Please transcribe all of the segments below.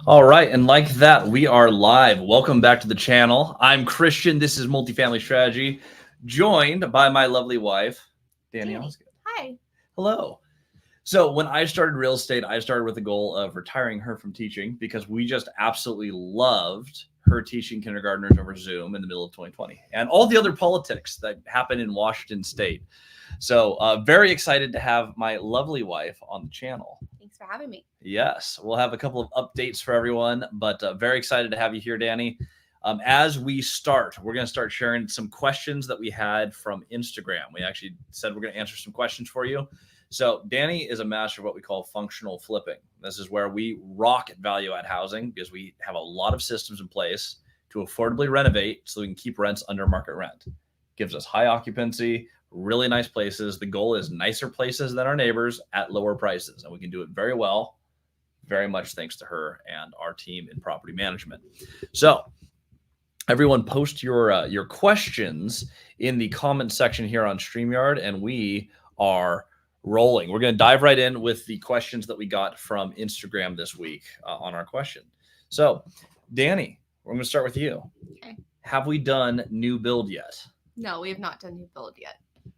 All right, and like that, we are live. Welcome back to the channel. I'm Christian. This is Multifamily Strategy, joined by my lovely wife, Danni Osgood. Hi. Hello. So when I started real estate, I started with the goal of retiring her from teaching because we just absolutely loved her teaching kindergartners over Zoom in the middle of 2020 and all the other politics that happen in Washington State. So very excited to have my lovely wife on the channel. Thanks for having me. Yes, we'll have a couple of updates for everyone, but very excited to have you here, Danni. As we start, we're going to start sharing some questions that we had from Instagram. We actually said we're going to answer some questions for you. So Danni is a master of what we call functional flipping. This is where we rock at value add housing because we have a lot of systems in place to affordably renovate so we can keep rents under market rent. Gives us high occupancy, really nice places. The goal is nicer places than our neighbors at lower prices, and we can do it very well. Very much thanks to her and our team in property management. So everyone post your questions in the comment section here on StreamYard, and we are rolling. We're going to dive right in with the questions that we got from Instagram this week on our question. So Danni, we're going to start with you. Okay. Have we done new build yet? No, we have not done new build yet,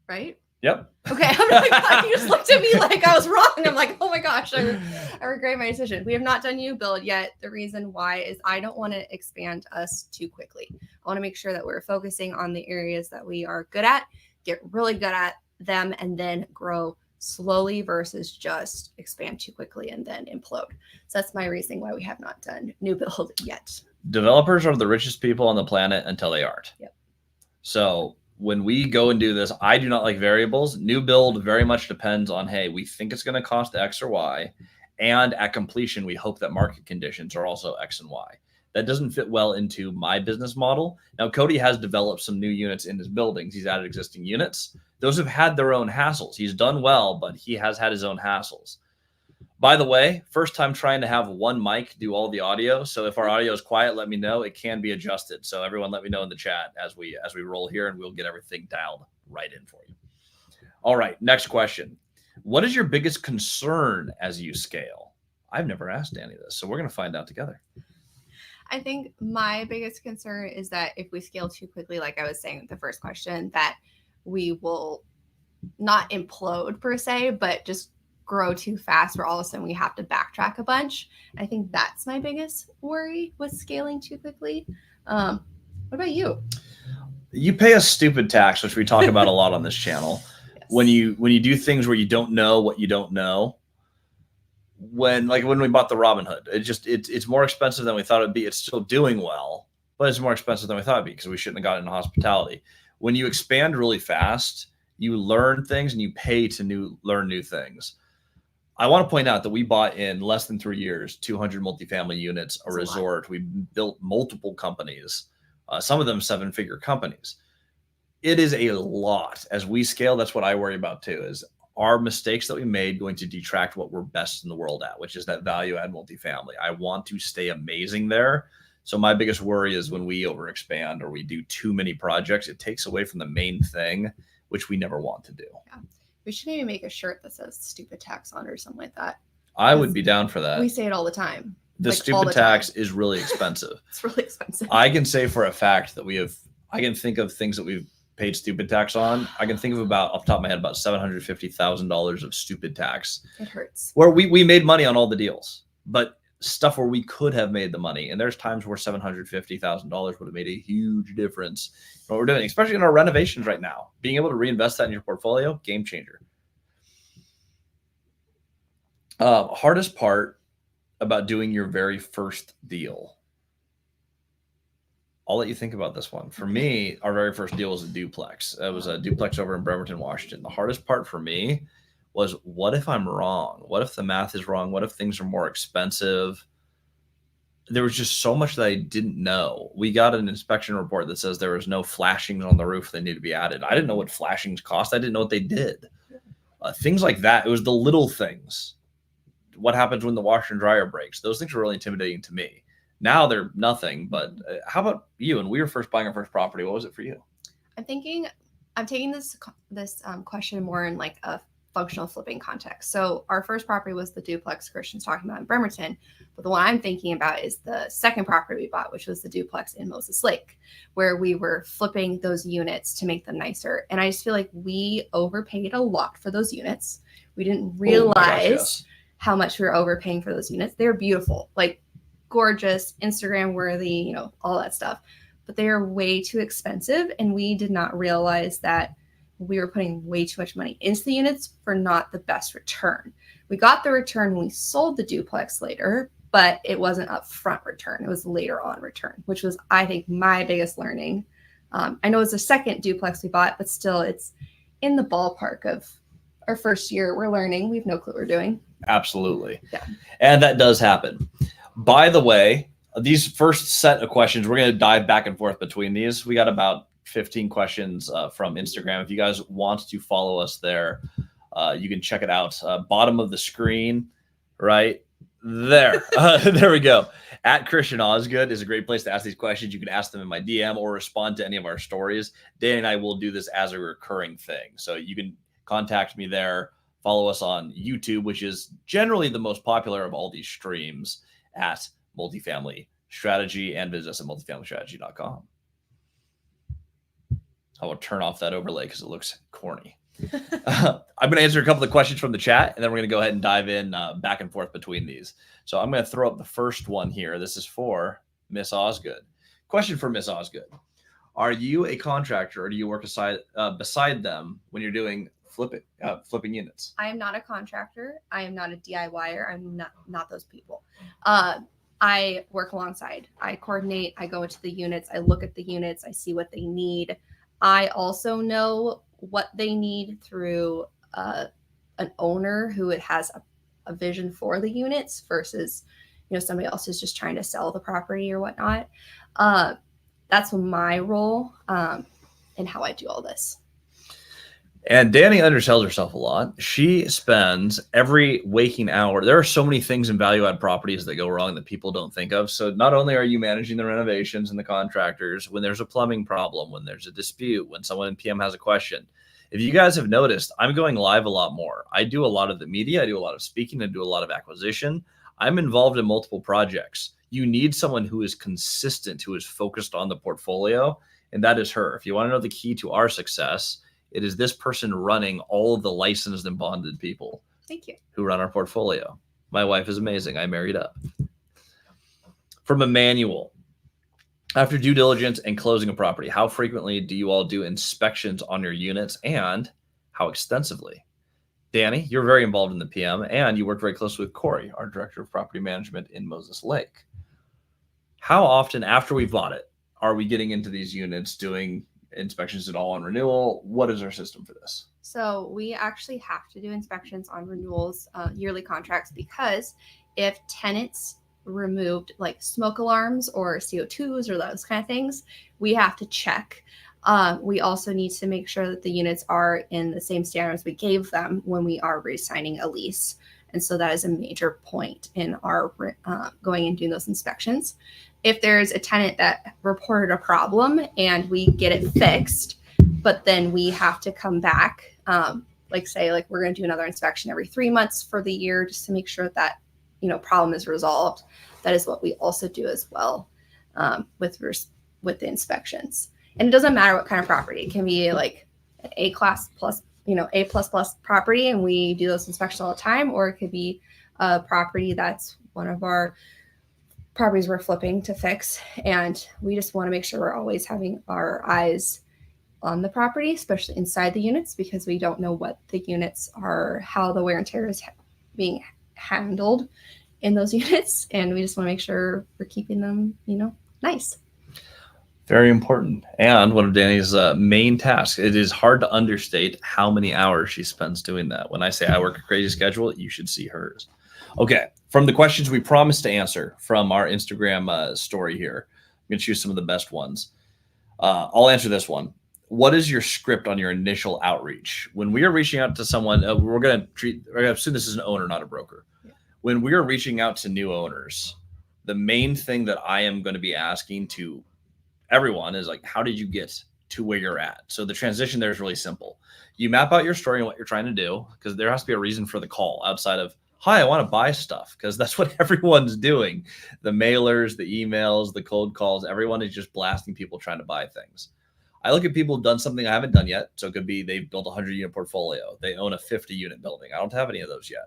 right? Yep. Okay. I'm like, you just looked at me like I was wrong. I'm like, oh my gosh, I regret my decision. We have not done new build yet. The reason why is I don't want to expand us too quickly. I want to make sure that we're focusing on the areas that we are good at, get really good at them, and then grow slowly versus just expand too quickly and then implode. So that's my reasoning why we have not done new build yet. Developers are the richest people on the planet until they aren't. Yep. So when we go and do this, I do not like variables. New build very much depends on, hey, we think it's going to cost X or Y. And at completion, we hope that market conditions are also X and Y. That doesn't fit well into my business model. Now, Cody has developed some new units in his buildings. He's added existing units. Those have had their own hassles. He's done well, but he has had his own hassles. By the way, first time trying to have one mic do all the audio. So if our audio is quiet, let me know. It can be adjusted. So everyone let me know in the chat as we roll here, and we'll get everything dialed right in for you. All right, next question. What is your biggest concern as you scale? I've never asked Danni this, so we're going to find out together. I think my biggest concern is that if we scale too quickly, like I was saying with the first question, that we will not implode per se, but just grow too fast where all of a sudden we have to backtrack a bunch. I think that's my biggest worry with scaling too quickly. What about you? You pay a stupid tax, which we talk about a lot on this channel. Yes. When you do things where you don't know what you don't know. When we bought the Robinhood, it's more expensive than we thought it'd be. It's still doing well, but it's more expensive than we thought it'd be because we shouldn't have gotten into hospitality. When you expand really fast, you learn things and you pay to learn new things. I want to point out that we bought in less than 3 years, 200 multifamily units, a resort. We built multiple companies, some of them 7-figure companies. It is a lot. As we scale, that's what I worry about too, is our mistakes that we made going to detract what we're best in the world at, which is that value add multifamily. I want to stay amazing there. So my biggest worry is when we overexpand or we do too many projects, it takes away from the main thing, which we never want to do. Yeah. We should maybe make a shirt that says stupid tax on it or something like that. I would be down for that. We say it all the time. The stupid tax is really expensive. It's really expensive. I can say for a fact that I can think of things that we've paid stupid tax on. I can think of about, off the top of my head, about $750,000 of stupid tax. It hurts. Where we made money on all the deals, but stuff where we could have made the money. And there's times where $750,000 would have made a huge difference in what we're doing, especially in our renovations right now. Being able to reinvest that in your portfolio, game changer. Hardest part about doing your very first deal. I'll let you think about this one. For me, our very first deal was a duplex. It was a duplex over in Bremerton, Washington. The hardest part for me was, what if I'm wrong? What if the math is wrong? What if things are more expensive? There was just so much that I didn't know. We got an inspection report that says there was no flashings on the roof that need to be added. I didn't know what flashings cost. I didn't know what they did. Things like that. It was the little things. What happens when the washer and dryer breaks? Those things were really intimidating to me. Now they're nothing, but how about you? When we were first buying our first property, what was it for you? I'm taking this question more in like a functional flipping context. So our first property was the duplex Christian's talking about in Bremerton, but the one I'm thinking about is the second property we bought, which was the duplex in Moses Lake, where we were flipping those units to make them nicer. And I just feel like we overpaid a lot for those units. We didn't realize how much we were overpaying for those units. They're beautiful, like gorgeous, Instagram worthy, all that stuff, but they are way too expensive. And we did not realize that we were putting way too much money into the units for not the best return. We got the return when we sold the duplex later, but it wasn't upfront return. It was later on return, which was, I think, my biggest learning. I know it's the second duplex we bought, but still it's in the ballpark of our first year. We're learning. We have no clue what we're doing. Absolutely. Yeah. And that does happen. By the way, these first set of questions, we're going to dive back and forth between these. We got about 15 questions from Instagram. If you guys want to follow us there, you can check it out. Bottom of the screen, right there. There we go. At Christian Osgood is a great place to ask these questions. You can ask them in my DM or respond to any of our stories. Danny and I will do this as a recurring thing. So you can contact me there. Follow us on YouTube, which is generally the most popular of all these streams, at Multifamily Strategy, and visit us at multifamilystrategy.com. I will turn off that overlay because it looks corny. I'm going to answer a couple of questions from the chat, and then we're going to go ahead and dive in back and forth between these. So I'm going to throw up the first one here. This is for Miss Osgood. Question for Miss Osgood. Are you a contractor, or do you work beside them when you're doing flipping units? I am not a contractor. I am not a DIYer. I'm not those people. I work alongside. I coordinate. I go into the units. I look at the units. I see what they need. I also know what they need through an owner who has a vision for the units versus, somebody else who's just trying to sell the property or whatnot. That's my role in how I do all this. And Danni undersells herself a lot. She spends every waking hour. There are so many things in value-add properties that go wrong that people don't think of. So not only are you managing the renovations and the contractors, when there's a plumbing problem, when there's a dispute, when someone in PM has a question. If you guys have noticed, I'm going live a lot more. I do a lot of the media. I do a lot of speaking. I do a lot of acquisition. I'm involved in multiple projects. You need someone who is consistent, who is focused on the portfolio, and that is her. If you want to know the key to our success, it is this person running all of the licensed and bonded people. Thank you. Who run our portfolio. My wife is amazing. I married up. From Emmanuel. After due diligence and closing a property, how frequently do you all do inspections on your units, and how extensively? Danni, you're very involved in the PM, and you work very closely with Corey, our director of property management in Moses Lake. How often after we've bought it are we getting into these units doing inspections at all on renewal? What is our system for this? So we actually have to do inspections on renewals, yearly contracts, because if tenants removed like smoke alarms or CO2s or those kind of things, we have to check. We also need to make sure that the units are in the same standards we gave them when we are re-signing a lease. And so that is a major point in our going and doing those inspections. If there's a tenant that reported a problem and we get it fixed, but then we have to come back, say we're going to do another inspection every 3 months for the year just to make sure that problem is resolved. That is what we also do as well with the inspections. And it doesn't matter what kind of property. It can be like an A-class plus, A++ property, and we do those inspections all the time, or it could be a property that's one of our properties we're flipping to fix, and we just want to make sure we're always having our eyes on the property, especially inside the units, because we don't know what the units are, how the wear and tear is being handled in those units, and we just want to make sure we're keeping them, nice. Very important. And one of Danni's main tasks. It is hard to understate how many hours she spends doing that. When I say I work a crazy schedule, you should see hers. Okay. From the questions we promised to answer from our Instagram story here, I'm going to choose some of the best ones. I'll answer this one. What is your script on your initial outreach? When we are reaching out to someone, we're going to assume this is an owner, not a broker. Yeah. When we are reaching out to new owners, the main thing that I am going to be asking to everyone is like, how did you get to where you're at. So the transition there is really simple. You map out your story and what you're trying to do, because there has to be a reason for the call outside of, hi, I want to buy stuff, because that's what everyone's doing. The mailers, the emails, the cold calls, everyone is just blasting people trying to buy things. I look at people who've done something I haven't done yet. So it could be they've built a 100-unit portfolio. They own a 50-unit building. I don't have any of those yet.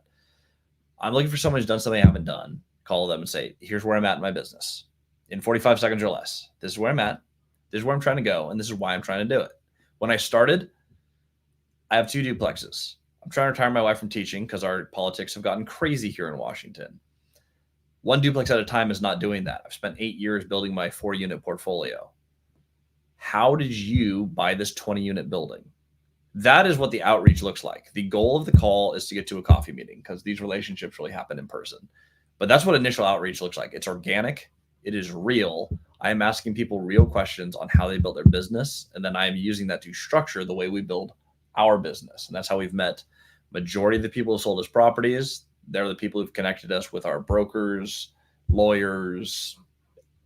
I'm looking for someone who's done something I haven't done. Call them and say, here's where I'm at in my business. In 45 seconds or less, this is where I'm at. This is where I'm trying to go. And this is why I'm trying to do it. When I started, I have 2 duplexes. I'm trying to retire my wife from teaching because our politics have gotten crazy here in Washington. 1 duplex at a time is not doing that. I've spent 8 years building my 4-unit portfolio. How did you buy this 20-unit building? That is what the outreach looks like. The goal of the call is to get to a coffee meeting because these relationships really happen in person. But that's what initial outreach looks like. It's organic. It is real. I am asking people real questions on how they built their business. And then I am using that to structure the way we build our business. And that's how we've met majority of the people who sold us properties. They're the people who've connected us with our brokers, lawyers.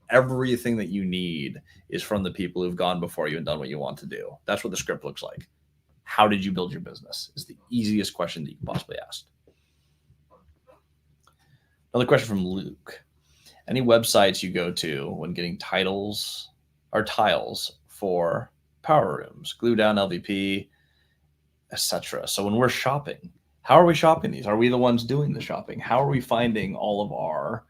Everything that you need is from the people who've gone before you and done what you want to do. That's what the script looks like. How did you build your business is the easiest question that you can possibly ask. Another question from Luke. Any websites you go to when getting tiles for power rooms, glue down LVP, etc. So when we're shopping, how are we shopping these? Are we the ones doing the shopping? How are we finding all of our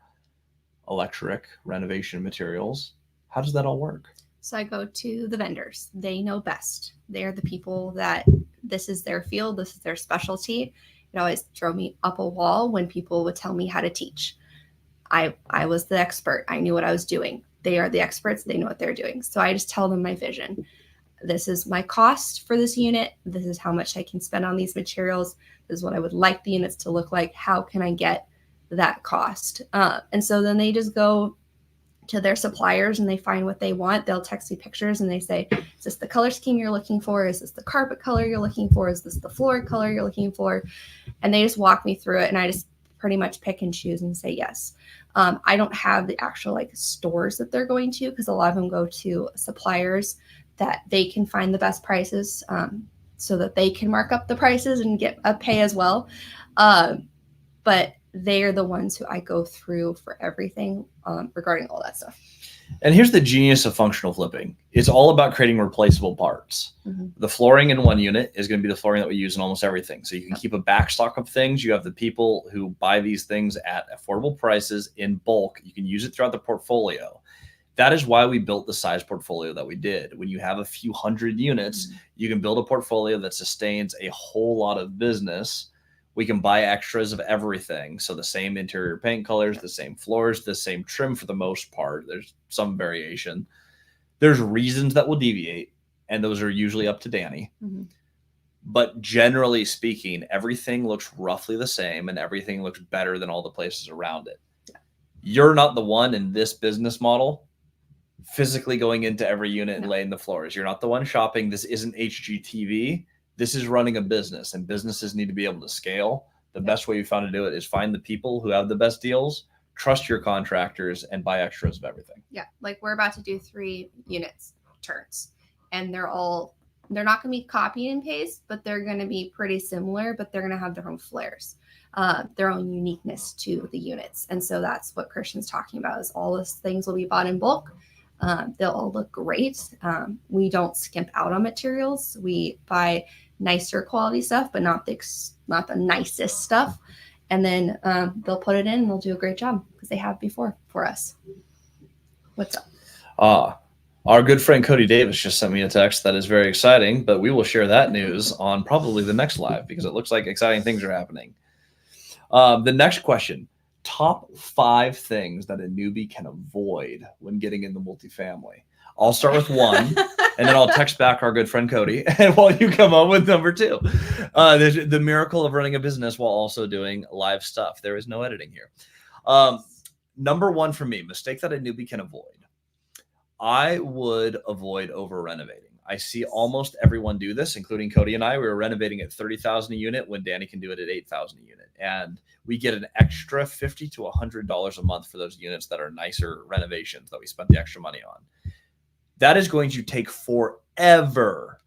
electric renovation materials? How does that all work? So I go to the vendors. They know best. They're the people that this is their field. This is their specialty. It always drove me up a wall when people would tell me how to teach. I was the expert. I knew what I was doing. They are the experts. They know what they're doing. So I just tell them my vision. This is my cost for this unit. This is how much I can spend on these materials. This is what I would like the units to look like. How can I get that cost? And so then they just go to their suppliers and they find what they want. They'll text me pictures and they say, is this the color scheme you're looking for? Is this the carpet color you're looking for? Is this the floor color you're looking for? And they just walk me through it. And I just pretty much pick and choose and say yes. I don't have the actual stores that they're going to, because a lot of them go to suppliers that they can find the best prices, so that they can mark up the prices and get a pay as well. But they are the ones who I go through for everything regarding all that stuff. And here's the genius of functional flipping. It's all about creating replaceable parts. Mm-hmm. The flooring in one unit is going to be the flooring that we use in almost everything. So you can keep a back stock of things. You have the people who buy these things at affordable prices in bulk. You can use it throughout the portfolio. That is why we built the size portfolio that we did. When you have a few hundred units, mm-hmm. you can build a portfolio that sustains a whole lot of business. We can buy extras of everything. So the same interior paint colors, the same floors, the same trim for the most part. There's some variation. There's reasons that will deviate, and those are usually up to Danni. Mm-hmm. But generally speaking, everything looks roughly the same and everything looks better than all the places around it. Yeah. You're not the one in this business model physically going into every unit and laying the floors. You're not the one shopping. This isn't HGTV. This is running a business, and businesses need to be able to scale. The best way we found to do it is find the people who have the best deals, trust your contractors, and buy extras of everything. Yeah, we're about to do 3 units turns, and they're not going to be copy and paste, but they're going to be pretty similar, but they're going to have their own flares, their own uniqueness to the units. And so that's what Christian's talking about, is all those things will be bought in bulk. They'll all look great. We don't skimp out on materials. We buy nicer quality stuff, but not the nicest stuff. And then they'll put it in and they'll do a great job because they have before for us. What's up? Our good friend Cody Davis just sent me a text that is very exciting, but we will share that news on probably the next live because it looks like exciting things are happening. The next question, top 5 things that a newbie can avoid when getting into multifamily. I'll start with 1, and then I'll text back our good friend Cody, and while you come up with number 2. The miracle of running a business while also doing live stuff. There is no editing here. Number 1 for me, mistake that a newbie can avoid. I would avoid over renovating. I see almost everyone do this, including Cody and I. We were renovating at $30,000 a unit when Danni can do it at $8,000 a unit. And we get an extra $50 to $100 a month for those units that are nicer renovations that we spent the extra money on. That is going to take forever ever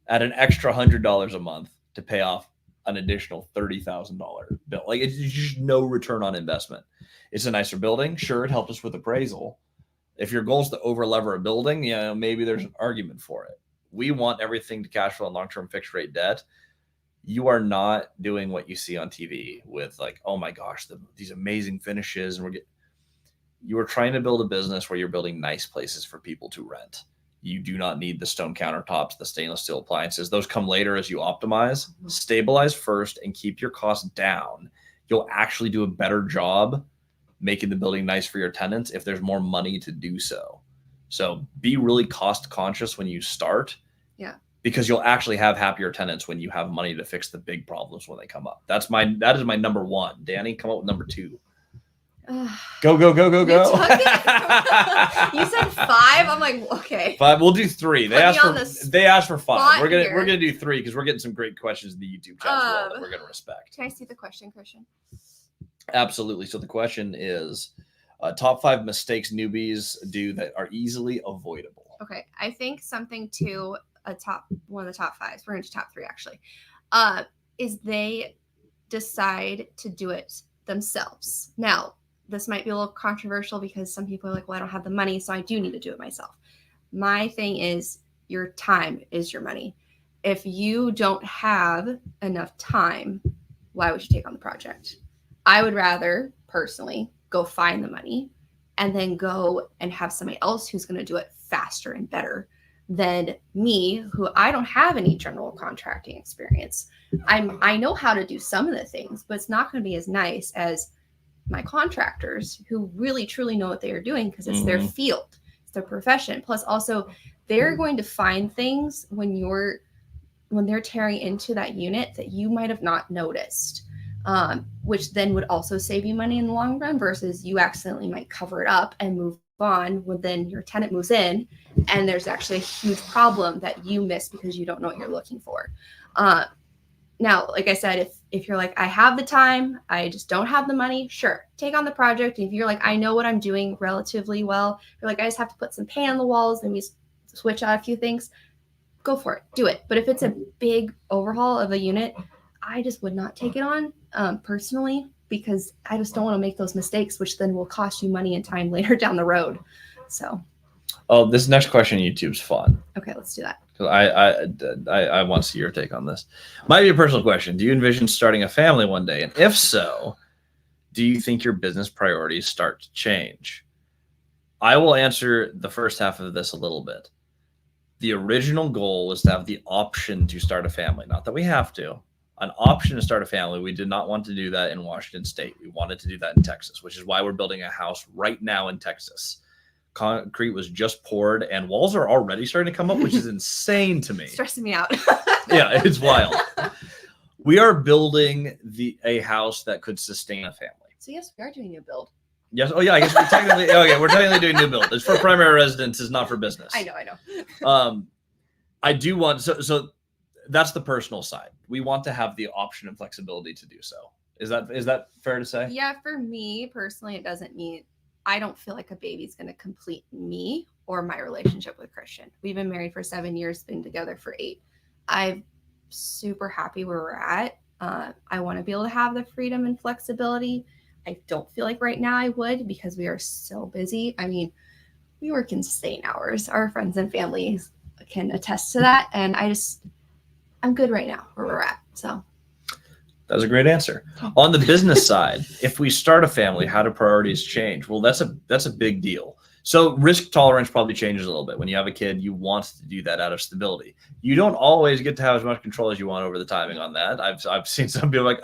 at an extra $100 a month to pay off an additional $30,000 bill. Like, it's just no return on investment. It's a nicer building. Sure, it helped us with appraisal. If your goal is to over lever a building, maybe there's an argument for it. We want everything to cash flow and long-term fixed rate debt. You are not doing what you see on TV with like, oh my gosh, these amazing finishes. And you are trying to build a business where you're building nice places for people to rent. You do not need the stone countertops, the stainless steel appliances. Those come later as you optimize. Stabilize first and keep your costs down. You'll actually do a better job making the building nice for your tenants if there's more money to do so. So be really cost conscious when you start. Yeah. Because you'll actually have happier tenants when you have money to fix the big problems when they come up. That is my number one. Danny, come up with number two. Go. You said 5. I'm like, okay. 5. We'll do 3. They asked for 5. We're gonna do 3 because we're getting some great questions in the YouTube chat as well that we're gonna respect. Can I see the question, Christian? Absolutely. So the question is, top 5 mistakes newbies do that are easily avoidable. Okay, I think something to one of the top 5s. We're into top 3 actually. Is they decide to do it themselves. Now, this might be a little controversial because some people are like, well, I don't have the money, so I do need to do it myself. My thing is, your time is your money. If you don't have enough time, why would you take on the project? I would rather personally go find the money and then go and have somebody else who's going to do it faster and better than me, who I don't have any general contracting experience. I know how to do some of the things, but it's not going to be as nice as my contractors who really truly know what they are doing because it's their field, it's their profession. Plus also they're going to find things when they're tearing into that unit that you might have not noticed, which then would also save you money in the long run versus you accidentally might cover it up and move on when then your tenant moves in and there's actually a huge problem that you missed because you don't know what you're looking for. Now, like I said, if you're like, I have the time, I just don't have the money, sure, take on the project. If you're like, I know what I'm doing relatively well, you're like, I just have to put some paint on the walls, maybe switch out a few things, go for it, do it. But if it's a big overhaul of a unit, I just would not take it on personally, because I just don't want to make those mistakes, which then will cost you money and time later down the road. So. Oh, this next question on YouTube's fun. Okay, let's do that. I want to see your take on this. Might be a personal question. Do you envision starting a family one day? And if so, do you think your business priorities start to change? I will answer the first half of this a little bit. The original goal was to have the option to start a family. Not that we have to. An option to start a family. We did not want to do that in Washington State. We wanted to do that in Texas, which is why we're building a house right now in Texas. Concrete was just poured and walls are already starting to come up, which is insane to me. Stressing me out. Yeah, it's wild. We are building a house that could sustain a family. So yes, we are doing new build. Yes. Oh yeah, I guess we're technically doing new build. It's for primary residence, it's not for business. I know. I do want so that's the personal side. We want to have the option and flexibility to do so. Is that fair to say? Yeah, for me personally, it doesn't mean I don't feel like a baby's going to complete me or my relationship with Christian. We've been married for 7 years, been together for 8. I'm super happy where we're at. I want to be able to have the freedom and flexibility. I don't feel like right now I would because we are so busy. I mean, we work insane hours. Our friends and families can attest to that. And I'm good right now where we're at. So. That was a great answer. On the business side, if we start a family, how do priorities change? Well, that's a big deal. So risk tolerance probably changes a little bit. When you have a kid, you want to do that out of stability. You don't always get to have as much control as you want over the timing on that. I've seen some people like,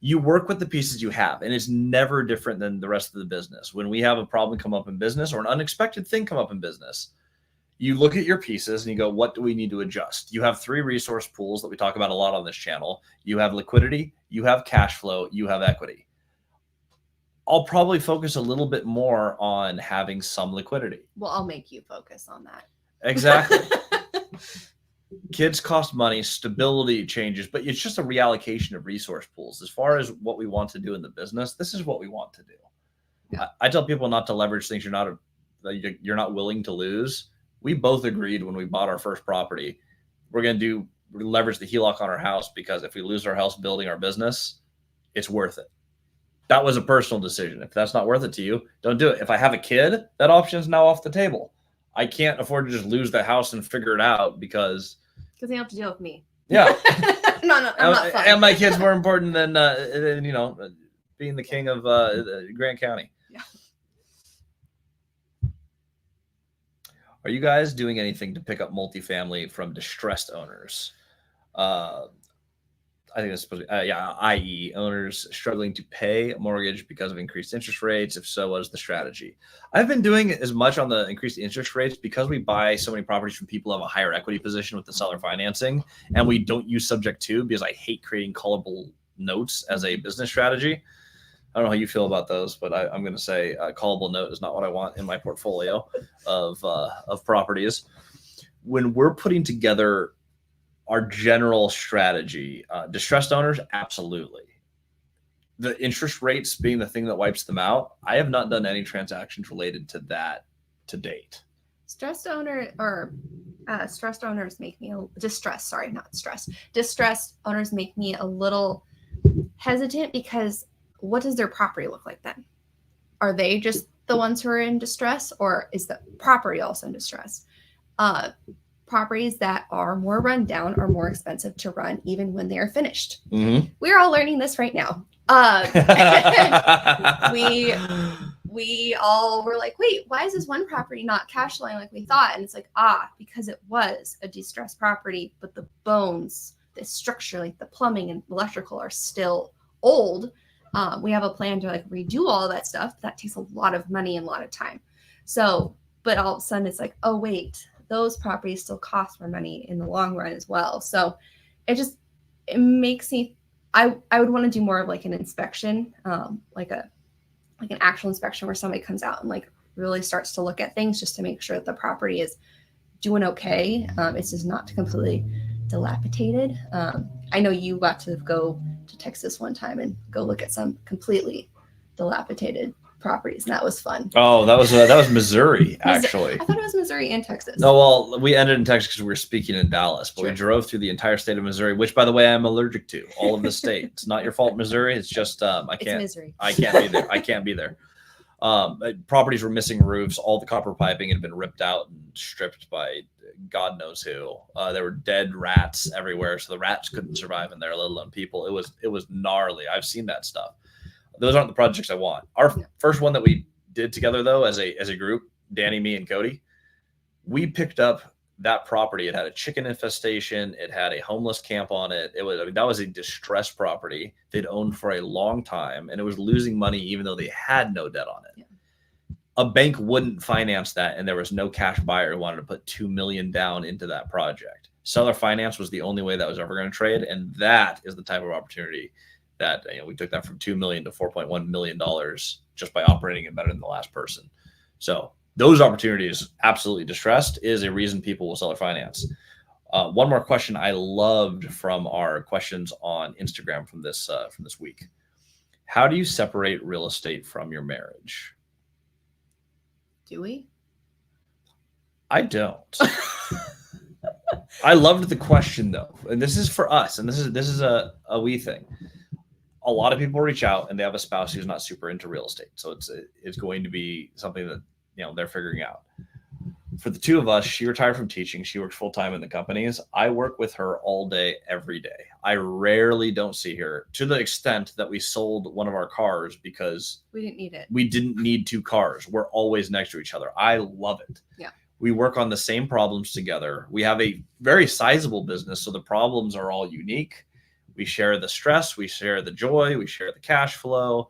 you work with the pieces you have, and it's never different than the rest of the business. When we have a problem come up in business or an unexpected thing come up in business, you look at your pieces and you go, what do we need to adjust? You have 3 resource pools that we talk about a lot on this channel. You have liquidity, you have cash flow, you have equity. I'll probably focus a little bit more on having some liquidity. Well, I'll make you focus on that. Exactly. Kids cost money, stability changes, but it's just a reallocation of resource pools. As far as what we want to do in the business, this is what we want to do. Yeah. I tell people not to leverage things you're not willing to lose. We both agreed when we bought our first property, we're going to leverage the HELOC on our house, because if we lose our house building our business, it's worth it. That was a personal decision. If that's not worth it to you, don't do it. If I have a kid, that option is now off the table. I can't afford to just lose the house and figure it out because they have to deal with me. Yeah. I'm not fun. And my kid's more important than being the king of Grant County. Yeah. Are you guys doing anything to pick up multifamily from distressed owners? I think that's supposed to be, i.e. owners struggling to pay a mortgage because of increased interest rates. If so, what is the strategy? I've been doing as much on the increased interest rates because we buy so many properties from people who have a higher equity position with the seller financing, and we don't use subject to, because I hate creating callable notes as a business strategy. I don't know how you feel about those, but I'm going to say a callable note is not what I want in my portfolio of properties. When we're putting together our general strategy, distressed owners, absolutely. The interest rates being the thing that wipes them out. I have not done any transactions related to that to date. Distressed owners make me distressed owners make me a little hesitant, because what does their property look like then? Are they just the ones who are in distress, or is the property also in distress? Properties that are more run down are more expensive to run even when they are finished. Mm-hmm. We're all learning this right now. We all were like, wait, why is this one property not cash flowing like we thought? And it's like, because it was a distressed property, but the bones, the structure, like the plumbing and electrical, are still old. We have a plan to like redo all that stuff. That takes a lot of money and a lot of time. So, but all of a sudden it's like, oh wait, those properties still cost more money in the long run as well. So it makes me, I would want to do more of like an inspection, like an actual inspection where somebody comes out and like really starts to look at things just to make sure that the property is doing okay. It's just not completely dilapidated. I know you got to go to Texas one time and go look at some completely dilapidated properties, and that was fun. Oh, that was Missouri, actually. I thought it was Missouri and Texas. No, well, we ended in Texas because we were speaking in Dallas, but Sure. We drove through the entire state of Missouri, which, by the way, I'm allergic to. All of the state. It's not your fault, Missouri. It's just It's misery. I can't be there. I can't be there. Properties were missing roofs. All the copper piping had been ripped out and stripped by God knows who. There were dead rats everywhere, so the rats couldn't survive in there, let alone people. It was gnarly. I've seen that stuff. Those aren't the projects I want. Our first one that we did together, though, as a group, Danny, me, and Cody, we picked up that property. It had a chicken infestation. It had a homeless camp on it. That was a distressed property they'd owned for a long time, and it was losing money even though they had no debt on it. Yeah. A bank wouldn't finance that, and there was no cash buyer who wanted to put $2 million down into that project. Seller finance was the only way that was ever going to trade, and that is the type of opportunity that we took that from $2 million to $4.1 million just by operating it better than the last person. So those opportunities, absolutely distressed, is a reason people will seller finance. One more question I loved from our questions on Instagram from this week. How do you separate real estate from your marriage? Do we? I don't. I loved the question though, and this is for us, and this is a we thing. A lot of people reach out and they have a spouse who's not super into real estate, so it's going to be something that they're figuring out. For the two of us, she retired from teaching. She works full time in the companies. I work with her all day, every day. I rarely don't see her, to the extent that we sold one of our cars because we didn't need it. We didn't need two cars. We're always next to each other. I love it. Yeah. We work on the same problems together. We have a very sizable business, so the problems are all unique. We share the stress, we share the joy, we share the cash flow.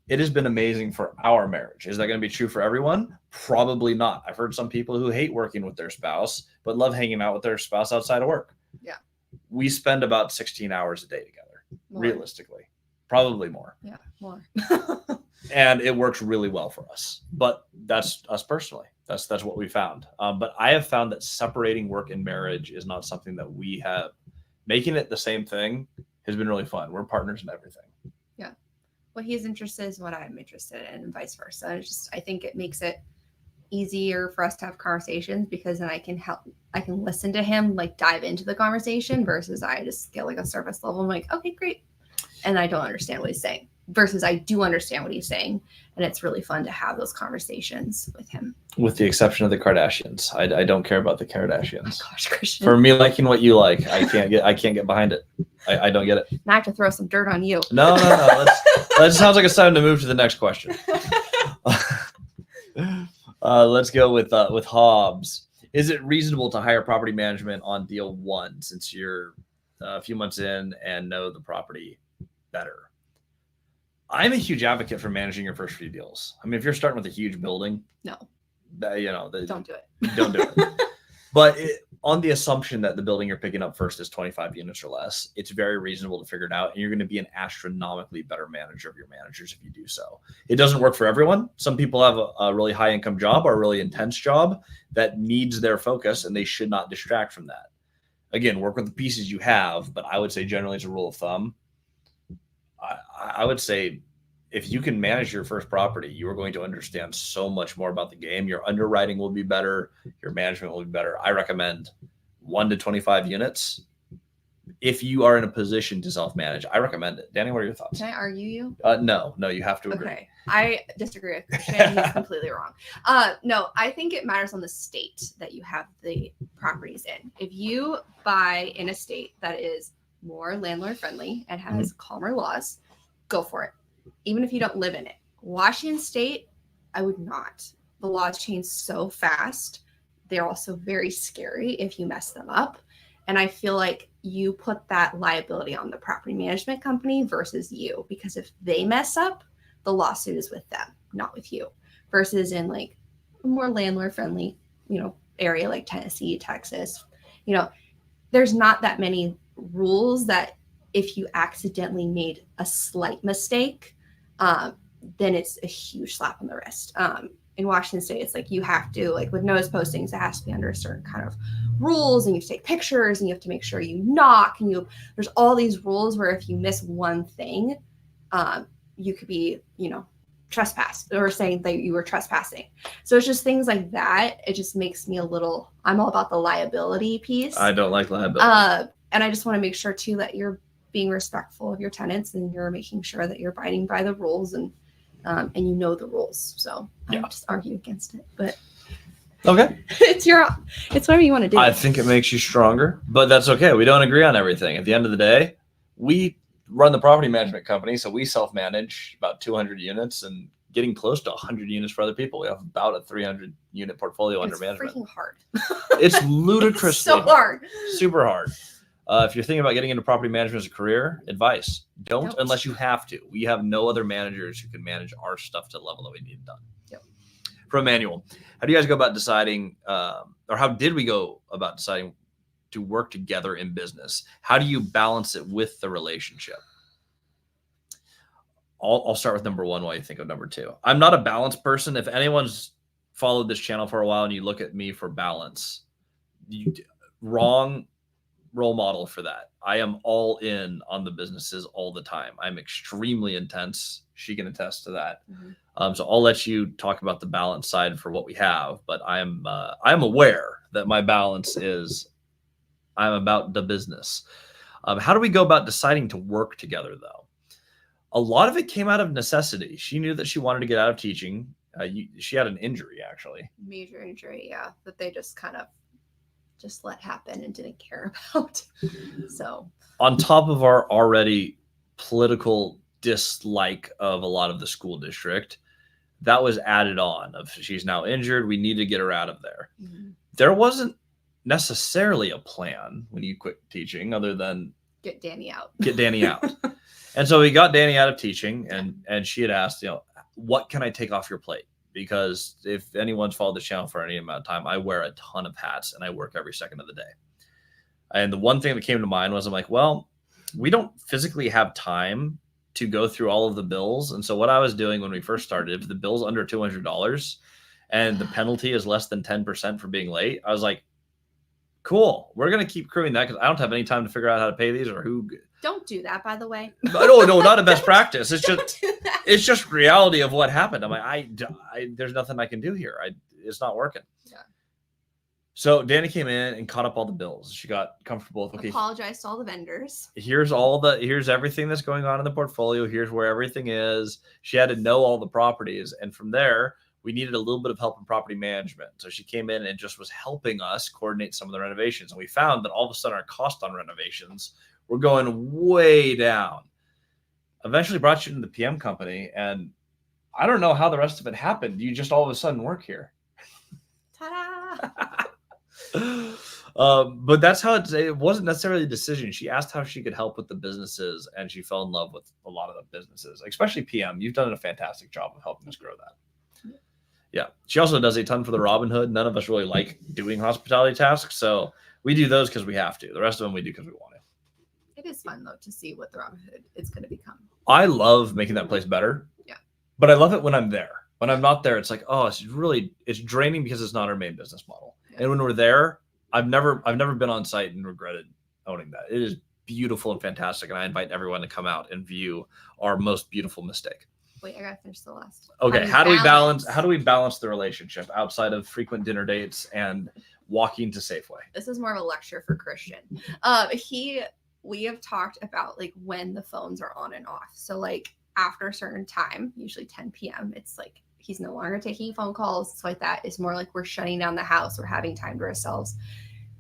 It has been amazing for our marriage. Is that going to be true for everyone? Probably not. I've heard some people who hate working with their spouse, but love hanging out with their spouse outside of work. Yeah. We spend about 16 hours a day together, More. Realistically. Probably more. Yeah, more. And it works really well for us. But that's us personally. That's what we found. But I have found that separating work and marriage is not something that we have. Making it the same thing has been really fun. We're partners in everything. Yeah. What he's interested in is what I'm interested in, and vice versa. I think it makes it easier for us to have conversations because then I can listen to him, like dive into the conversation versus I just get like a surface level. I'm like, okay, great. And I don't understand what he's saying versus I do understand what he's saying. And it's really fun to have those conversations with him. With the exception of the Kardashians. I don't care about the Kardashians. Oh my gosh, Christian. For me liking what you like, I can't get behind it. I don't get it. Now I have to throw some dirt on you. No. That sounds like it's time to move to the next question. Let's go with Hobbs. Is it reasonable to hire property management on deal one since you're a few months in and know the property better? I'm a huge advocate for managing your first few deals. I mean, if you're starting with a huge building, no, don't do it. Don't do it. But on the assumption that the building you're picking up first is 25 units or less, it's very reasonable to figure it out. And you're going to be an astronomically better manager of your managers if you do so. It doesn't work for everyone. Some people have a really high income job or a really intense job that needs their focus, and they should not distract from that. Again, work with the pieces you have, but I would say generally as a rule of thumb, I would say if you can manage your first property, you are going to understand so much more about the game. Your underwriting will be better. Your management will be better. I recommend 1 to 25 units. If you are in a position to self-manage, I recommend it. Danni, what are your thoughts? Can I argue you? No, you have to agree. Okay. I disagree with Christian. He's completely wrong. No, I think it matters on the state that you have the properties in. If you buy in a state that is more landlord friendly and has calmer laws, go for it. Even if you don't live in it. Washington State, I would not. The laws change so fast. They're also very scary if you mess them up. And I feel like you put that liability on the property management company versus you, because if they mess up, the lawsuit is with them, not with you. Versus in like a more landlord friendly, area like Tennessee, Texas, there's not that many rules that if you accidentally made a slight mistake, then it's a huge slap on the wrist. In Washington State, it's like you have to, like with notice postings, it has to be under a certain kind of rules, and you have to take pictures, and you have to make sure you knock, and there's all these rules where if you miss one thing, you could be, trespassed or saying that you were trespassing. So it's just things like that. It just makes me I'm all about the liability piece. I don't like liability. And I just want to make sure too that you're being respectful of your tenants and you're making sure that you're abiding by the rules and the rules. So I would just argue against it, but okay. it's whatever you want to do. I think it makes you stronger, but that's okay. We don't agree on everything. At the end of the day, we run the property management company, so we self-manage about 200 units and getting close to 100 units for other people. We have about a 300 unit portfolio under management. It's freaking hard. It's ludicrously so hard. Super hard. If you're thinking about getting into property management as a career, advice, don't unless you have to. We have no other managers who can manage our stuff to the level that we need done. Yep. From Emmanuel, how do you guys go about deciding, or how did we go about deciding to work together in business? How do you balance it with the relationship? I'll start with number one while you think of number two. I'm not a balance person. If anyone's followed this channel for a while and you look at me for balance, wrong role model for that. I am all in on the businesses all the time. I'm extremely intense. She can attest to that. Mm-hmm. So I'll let you talk about the balance side for what we have, but I'm aware that my balance is I'm about the business. How do we go about deciding to work together though? A lot of it came out of necessity. She knew that she wanted to get out of teaching. She had an injury, actually. Major injury, yeah, that they just kind of let happen and didn't care about. So on top of our already political dislike of a lot of the school district, that was added on of she's now injured. We need to get her out of there. Mm-hmm. There wasn't necessarily a plan when you quit teaching other than get Danni out. And so we got Danni out of teaching, and she had asked, what can I take off your plate? Because if anyone's followed the channel for any amount of time, I wear a ton of hats and I work every second of the day. And the one thing that came to mind was I'm like, well, we don't physically have time to go through all of the bills. And so what I was doing when we first started, if the bill's under $200 and the penalty is less than 10% for being late, I was like, cool, we're going to keep crewing that because I don't have any time to figure out how to pay these or who. Don't do that, by the way. No, not a best practice. It's just reality of what happened. I'm like, there's nothing I can do here. it's not working. Yeah. So Danni came in and caught up all the bills. She got comfortable with, okay, apologized to all the vendors. Here's everything that's going on in the portfolio. Here's where everything is. She had to know all the properties. And from there, we needed a little bit of help in property management. So she came in and just was helping us coordinate some of the renovations. And we found that all of a sudden our cost on renovations were going way down. Eventually brought you into the PM company. And I don't know how the rest of it happened. You just all of a sudden work here. Ta-da! But that's how it wasn't necessarily a decision. She asked how she could help with the businesses, and she fell in love with a lot of the businesses, especially PM. You've done a fantastic job of helping us grow that. Yeah. She also does a ton for the Robinhood. None of us really like doing hospitality tasks, so we do those because we have to. The rest of them we do because we want to. It is fun though to see what the Robinhood is going to become. I love making that place better. Yeah. But I love it when I'm there. When I'm not there, it's like, oh, it's draining because it's not our main business model. Yeah. And when we're there, I've never been on site and regretted owning that. It is beautiful and fantastic, and I invite everyone to come out and view our most beautiful mistake. Wait, I gotta finish the last. Okay, how do we balance the relationship outside of frequent dinner dates and walking to Safeway? This is more of a lecture for Christian. We have talked about like when the phones are on and off. So like after a certain time, usually 10 p.m., it's like he's no longer taking phone calls. It's like that. It's more like we're shutting down the house. We're having time to ourselves.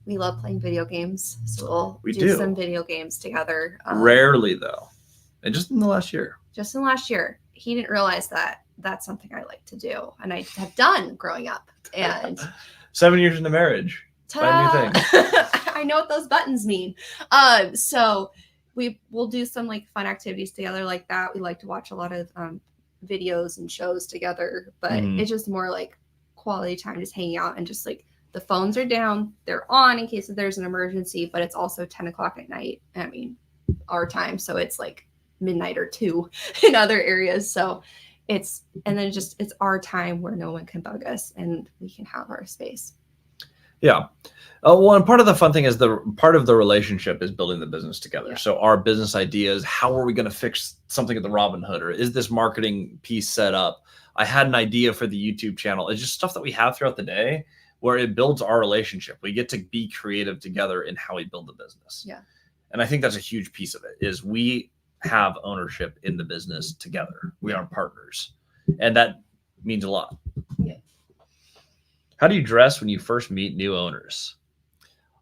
We love playing video games. So we'll do some video games together. Rarely, though. And just in the last year. Just in the last year. He didn't realize that that's something I like to do. And I have done growing up. And 7 years into marriage. Brand new thing. I know what those buttons mean. So we'll do some like fun activities together like that. We like to watch a lot of videos and shows together, but it's just more like quality time, just hanging out, and just like the phones are down, they're on in case there's an emergency, but it's also 10 o'clock at night. I mean, our time. So it's like midnight or 2 in other areas. So it's our time where no one can bug us and we can have our space. Yeah. Well, and part of the fun thing is part of the relationship is building the business together. Yeah. So our business ideas, how are we going to fix something at the Robinhood, or is this marketing piece set up? I had an idea for the YouTube channel. It's just stuff that we have throughout the day where it builds our relationship. We get to be creative together in how we build the business. Yeah. And I think that's a huge piece of it is we have ownership in the business together. We are partners, and that means a lot. Yeah. How do you dress when you first meet new owners?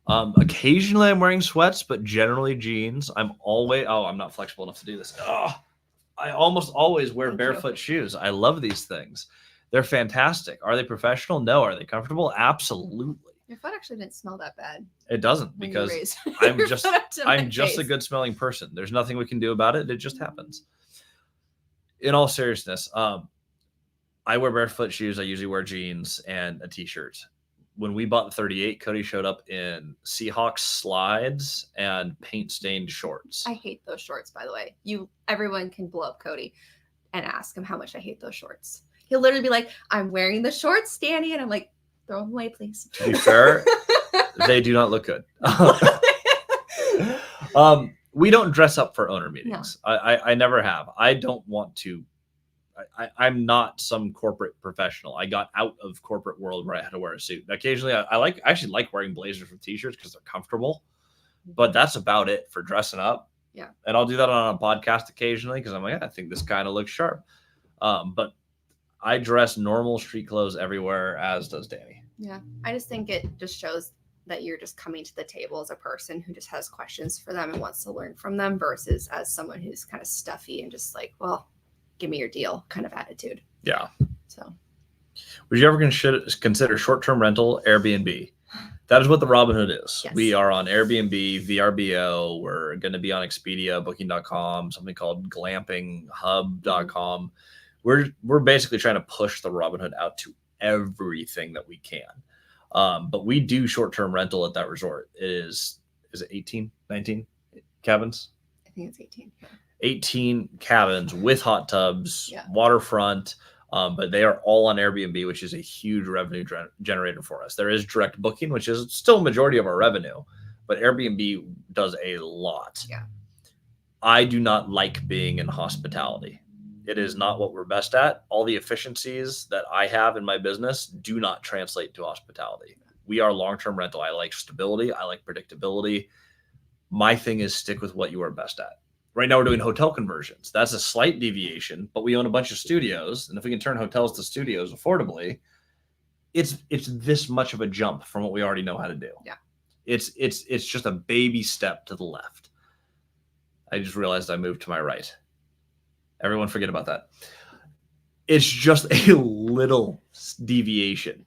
Occasionally I'm wearing sweats, but generally jeans. I'm not flexible enough to do this. I almost always wear barefoot shoes. I love these things. They're fantastic. Are they professional? No. Are they comfortable? Absolutely. Your foot actually didn't smell that bad. It doesn't, because I'm just a good smelling person. There's nothing we can do about it. It just happens. In all seriousness, I wear barefoot shoes. I usually wear jeans and a t-shirt. When we bought the 38, Cody showed up in Seahawks slides and paint-stained shorts. I hate those shorts, by the way. Everyone can blow up Cody and ask him how much I hate those shorts. He'll literally be like, I'm wearing the shorts, Danni. And I'm like, throw them away, please. To be fair, they do not look good. We don't dress up for owner meetings. No. I never have. I don't want to. I'm not some corporate professional. I got out of corporate world where I had to wear a suit. Occasionally, I actually like wearing blazers with t-shirts because they're comfortable, but that's about it for dressing up. Yeah. And I'll do that on a podcast occasionally because I'm like, I think this kind of looks sharp. But I dress normal street clothes everywhere, as does Danni. Yeah. I just think it just shows that you're just coming to the table as a person who just has questions for them and wants to learn from them versus as someone who's kind of stuffy and just like, well, give me your deal kind of attitude. Yeah. So would you ever consider short-term rental Airbnb? That is what the Robinhood is. Yes. We are on Airbnb, VRBO. We're going to be on Expedia, Booking.com, something called GlampingHub.com. We're basically trying to push the Robinhood out to everything that we can. But we do short-term rental at that resort. Is it 18, 19 cabins? I think it's 18. Yeah. 18 cabins with hot tubs, waterfront, but they are all on Airbnb, which is a huge revenue generator for us. There is direct booking, which is still a majority of our revenue, but Airbnb does a lot. Yeah. I do not like being in hospitality. It is not what we're best at. All the efficiencies that I have in my business do not translate to hospitality. We are long-term rental. I like stability. I like predictability. My thing is stick with what you are best at. Right now we're doing hotel conversions. That's a slight deviation, but we own a bunch of studios. And if we can turn hotels to studios affordably, it's this much of a jump from what we already know how to do. Yeah. It's just a baby step to the left. I just realized I moved to my right. Everyone forget about that. It's just a little deviation.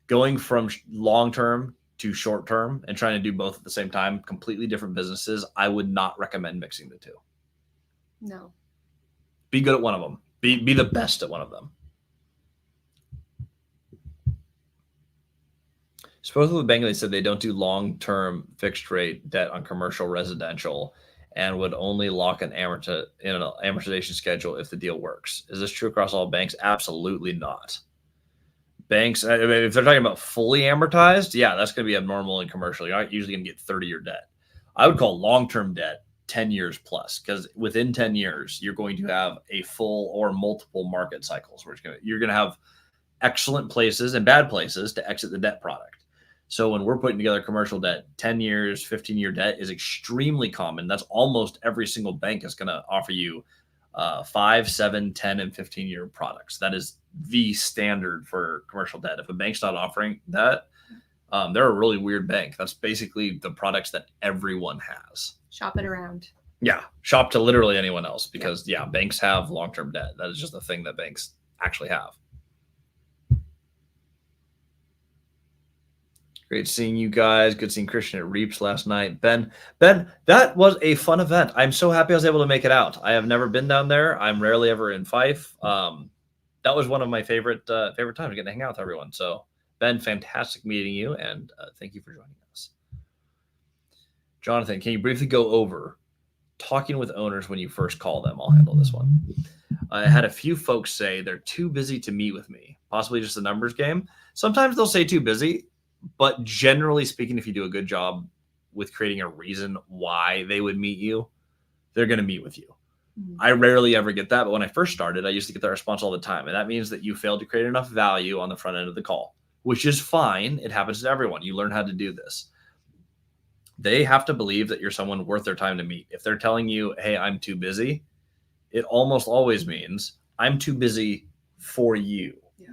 Going from long-term to short-term and trying to do both at the same time, completely different businesses. I would not recommend mixing the two. No. Be good at one of them. Be the best at one of them. Spoke with the bank, they said they don't do long-term fixed rate debt on commercial residential and would only lock an amortization schedule if the deal works. Is this true across all banks? Absolutely not. Banks, I mean, if they're talking about fully amortized, yeah, that's going to be abnormal in commercial. You're not usually going to get 30-year debt. I would call long-term debt 10 years plus, because within 10 years, you're going to have a full or multiple market cycles where you're going to have excellent places and bad places to exit the debt product. So when we're putting together commercial debt, 10 years, 15-year debt is extremely common. That's almost every single bank is going to offer you 5, 7, 10, and 15-year products. That is the standard for commercial debt. If a bank's not offering that, they're a really weird bank. That's basically the products that everyone has. Shop it around. Yeah, shop to literally anyone else because, banks have long-term debt. That is just a thing that banks actually have. Great seeing you guys. Good seeing Christian at Reaps last night. Ben, that was a fun event. I'm so happy I was able to make it out. I have never been down there. I'm rarely ever in Fife. That was one of my favorite times getting to hang out with everyone. So Ben, fantastic meeting you, and thank you for joining us. Jonathan, can you briefly go over talking with owners when you first call them? I'll handle this one. I had a few folks say they're too busy to meet with me, possibly just a numbers game. Sometimes they'll say too busy. But generally speaking, if you do a good job with creating a reason why they would meet you, they're going to meet with you. Mm-hmm. I rarely ever get that. But when I first started, I used to get that response all the time. And that means that you failed to create enough value on the front end of the call, which is fine. It happens to everyone. You learn how to do this. They have to believe that you're someone worth their time to meet. If they're telling you, hey, I'm too busy, it almost always means I'm too busy for you. Yeah.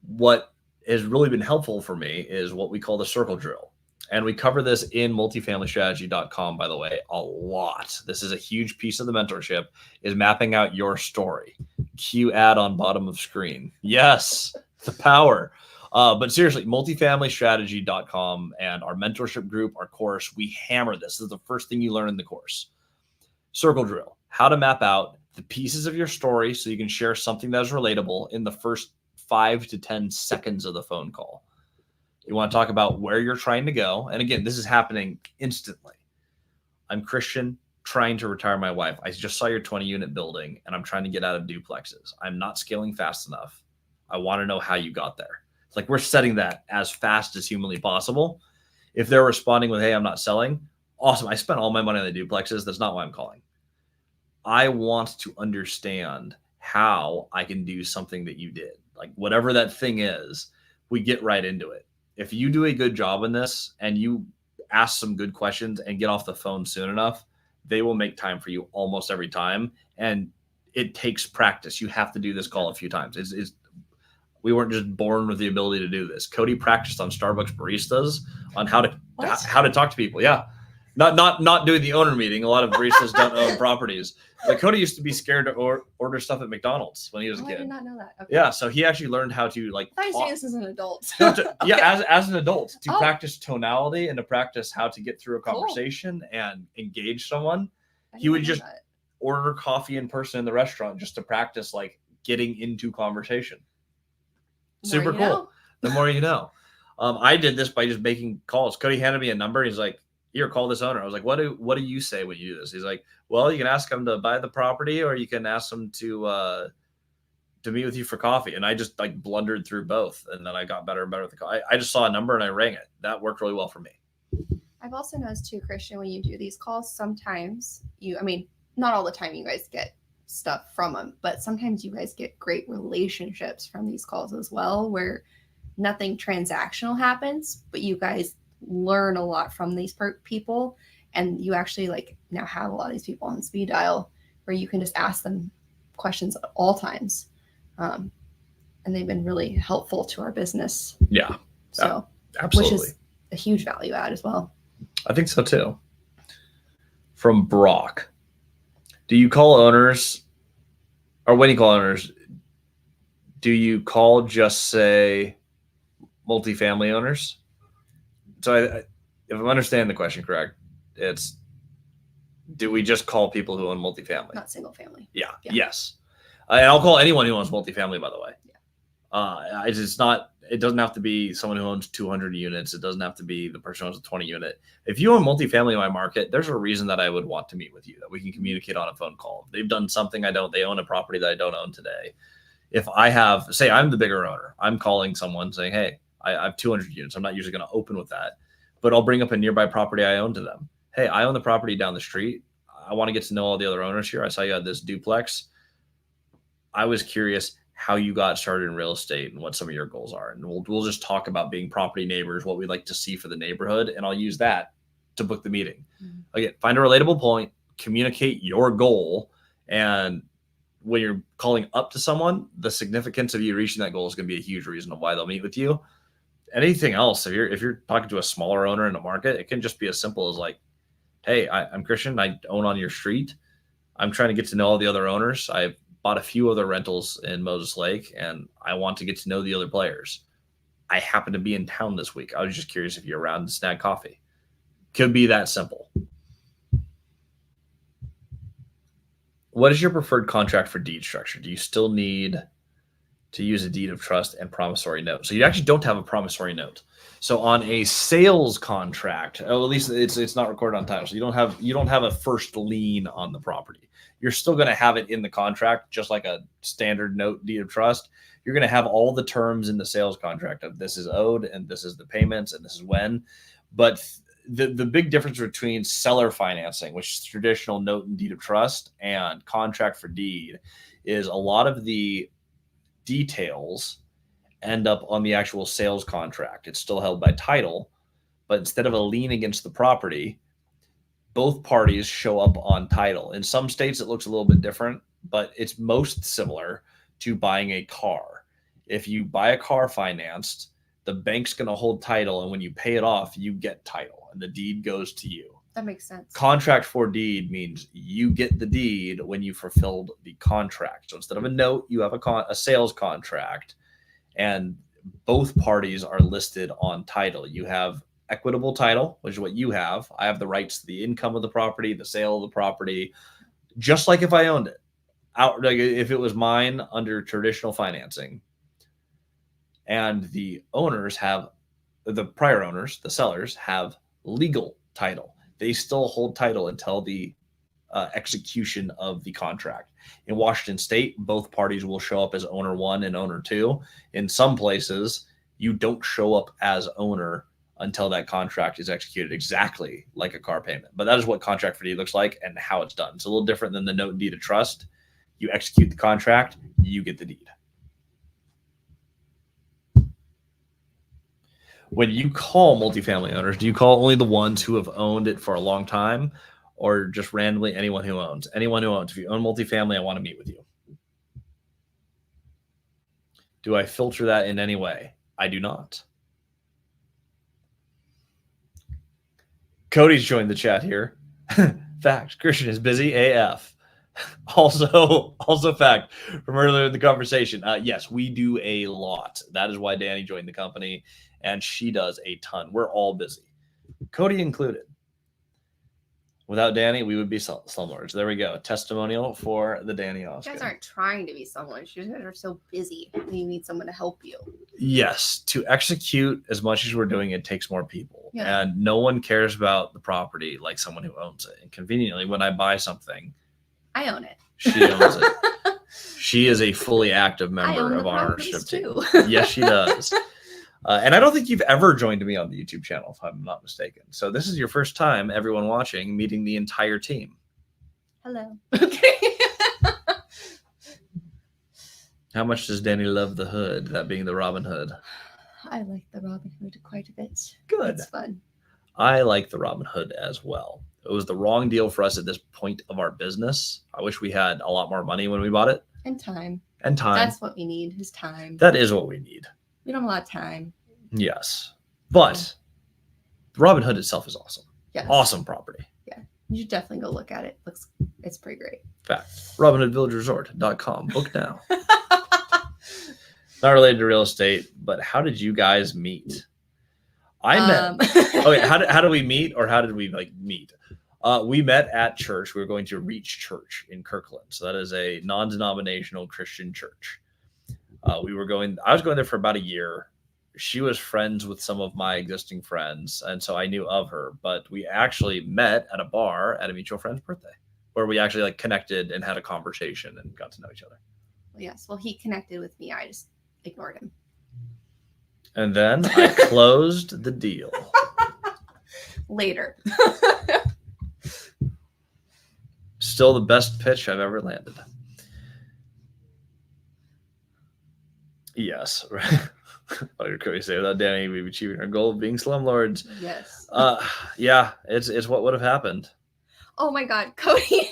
What has really been helpful for me is what we call the circle drill. And we cover this in multifamilystrategy.com, by the way, a lot. This is a huge piece of the mentorship, is mapping out your story. Cue ad on bottom of screen. Yes, the power. But seriously, multifamilystrategy.com and our mentorship group, our course, we hammer this. This is the first thing you learn in the course. Circle drill, how to map out the pieces of your story so you can share something that is relatable in the first 5 to 10 seconds of the phone call. You want to talk about where you're trying to go. And again, this is happening instantly. I'm Christian, trying to retire my wife. I just saw your 20-unit building and I'm trying to get out of duplexes. I'm not scaling fast enough. I want to know how you got there. It's like we're setting that as fast as humanly possible. If they're responding with, hey, I'm not selling, awesome. I spent all my money on the duplexes. That's not why I'm calling. I want to understand how I can do something that you did. Like whatever that thing is, we get right into it. If you do a good job in this and you ask some good questions and get off the phone soon enough, they will make time for you almost every time. And it takes practice. You have to do this call a few times. We weren't just born with the ability to do this. Cody practiced on Starbucks baristas on how to talk to people. Yeah. Not doing the owner meeting. A lot of baristas don't own properties. But Cody used to be scared to order stuff at McDonald's when he was a kid. I did not know that. Okay. Yeah, so he actually learned how to I thought you were saying this as an adult. Yeah, as an adult, to practice tonality and to practice how to get through a conversation and engage someone. He would just order coffee in person in the restaurant just to practice like getting into conversation. Super cool. The more you know. I did this by just making calls. Cody handed me a number. He's like, here, call this owner. I was like, what do you say when you do this? He's like, well, you can ask him to buy the property or you can ask him to meet with you for coffee. And I just like blundered through both. And then I got better and better with the call. I just saw a number and I rang it. That worked really well for me. I've also noticed too, Christian, when you do these calls, sometimes not all the time you guys get stuff from them. But sometimes you guys get great relationships from these calls as well, where nothing transactional happens, but you guys learn a lot from these people. And you actually like now have a lot of these people on speed dial where you can just ask them questions at all times. And they've been really helpful to our business. Yeah. So absolutely. Which is a huge value add as well. I think so too. From Brock, do you call owners, or when you call owners, do you call just say multifamily owners? So if I'm understanding the question correct, it's, do we just call people who own multifamily? Not single family. Yeah. Yes. And I'll call anyone who owns multifamily, by the way. Yeah. It's not, it doesn't have to be someone who owns 200 units. It doesn't have to be the person who owns a 20 unit. If you own multifamily in my market, there's a reason that I would want to meet with you, that we can communicate on a phone call. They've done something I don't, they own a property that I don't own today. If I have, say I'm the bigger owner, I'm calling someone saying, hey, I have 200 units. I'm not usually going to open with that, but I'll bring up a nearby property I own to them. Hey, I own the property down the street. I want to get to know all the other owners here. I saw you had this duplex. I was curious how you got started in real estate and what some of your goals are. And we'll just talk about being property neighbors, what we'd like to see for the neighborhood. And I'll use that to book the meeting. Again, find a relatable point, communicate your goal. And when you're calling up to someone, the significance of you reaching that goal is going to be a huge reason of why they'll meet with you. Anything else, if you're talking to a smaller owner in the market, it can just be as simple as like, hey, I'm Christian. I own on your street. I'm trying to get to know all the other owners. I've bought a few other rentals in Moses Lake, and I want to get to know the other players. I happen to be in town this week. I was just curious if you're around to snag coffee. Could be that simple. What is your preferred contract for deed structure? Do you still need to use a deed of trust and promissory note? So you actually don't have a promissory note. So on a sales contract, at least it's not recorded on title. So you don't have a first lien on the property. You're still going to have it in the contract, just like a standard note deed of trust. You're going to have all the terms in the sales contract of this is owed and this is the payments and this is when. But the big difference between seller financing, which is traditional note and deed of trust, and contract for deed is a lot of the details end up on the actual sales contract. It's still held by title, but instead of a lien against the property, both parties show up on title. In some states, it looks a little bit different, but it's most similar to buying a car. If you buy a car financed, the bank's going to hold title, and when you pay it off, you get title, and the deed goes to you. That makes sense. Contract for deed means you get the deed when you fulfilled the contract. So instead of a note, you have a sales contract, and both parties are listed on title. You have equitable title, which is what you have. I have the rights to the income of the property, the sale of the property, just like if I owned it. Like if it was mine under traditional financing. And the owners have, the prior owners, the sellers, have legal title. They still hold title until the execution of the contract. In Washington State, both parties will show up as owner one and owner two. In some places, you don't show up as owner until that contract is executed, exactly like a car payment. But that is what contract for deed looks like and how it's done. It's a little different than the note and deed of trust. You execute the contract, you get the deed. When you call multifamily owners, do you call only the ones who have owned it for a long time, or just randomly anyone who owns? Anyone who owns. If you own multifamily, I want to meet with you. Do I filter that in any way? I do not. Cody's joined the chat here. Fact, Christian is busy AF. Also fact from earlier in the conversation. Yes, we do a lot. That is why Danni joined the company, and she does a ton. We're all busy, Cody included. Without Danni, we would be slumlords. There we go. Testimonial for the Danni Osgood. You guys aren't trying to be slumlords. You guys are so busy. You need someone to help you. Yes. To execute as much as we're doing, it takes more people. Yeah. And no one cares about the property like someone who owns it. And conveniently, when I buy something, I own it. She owns it. She is a fully active member of our ownership team. Yes, she does. And I don't think you've ever joined me on the YouTube channel, if I'm not mistaken. So this is your first time, everyone watching, meeting the entire team. Hello. How much does Danny love the hood, that being the Robin Hood? I like the Robin Hood quite a bit. Good. It's fun. I like the Robin Hood as well. It was the wrong deal for us at this point of our business. I wish we had a lot more money when we bought it. And time. And time. That's what we need, is time. That is what we need. We don't have a lot of time. Yes. But Robin Hood itself is awesome. Yes. Awesome property. Yeah. You should definitely go look at it. It's pretty great. Fact. RobinHoodVillageResort.com. Book now. Not related to real estate, but how did you guys meet? I met. Okay, how did we meet, or how did we meet? We met at church. We were going to Reach Church in Kirkland, so that is a non-denominational Christian church. I was going there for about a year. She was friends with some of my existing friends, and so I knew of her. But we actually met at a bar at a mutual friend's birthday, where we actually connected and had a conversation and got to know each other. Well, yes. Well, he connected with me. I just ignored him. And then I closed the deal. Later. Still the best pitch I've ever landed. Yes. What did Cody say? Without Danny, we'd be achieving our goal of being slumlords. Yes. Yeah, it's what would have happened. Oh my God, Cody.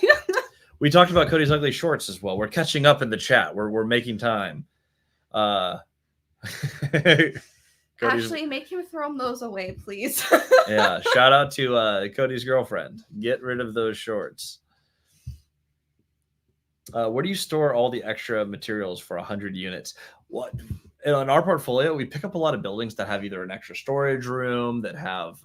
We talked about Cody's ugly shorts as well. We're catching up in the chat. We're making time. Actually, make him throw those away, please. Yeah, shout out to Cody's girlfriend. Get rid of those shorts. Where do you store all the extra materials for 100 units? What in our portfolio, we pick up a lot of buildings that have either an extra storage room, that have,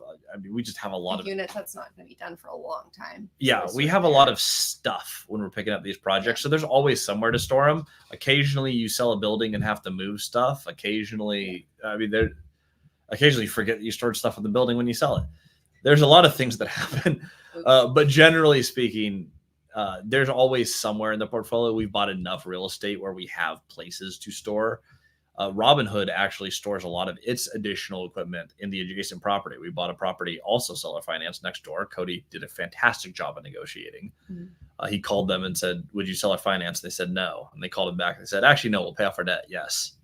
we just have a lot of units that's not going to be done for a long time. Yeah, we have a lot of stuff when we're picking up these projects. So there's always somewhere to store them. Occasionally you sell a building and have to move stuff. Occasionally, occasionally you forget that you stored stuff in the building when you sell it. There's a lot of things that happen. But generally speaking, there's always somewhere in the portfolio. We've bought enough real estate where we have places to store. Robin Hood actually stores a lot of its additional equipment in the adjacent property. We bought a property, also seller finance, next door. Cody did a fantastic job of negotiating. Mm-hmm. He called them and said, "Would you seller finance?" They said no. And they called him back and said, "Actually, no, we'll pay off our debt." Yes.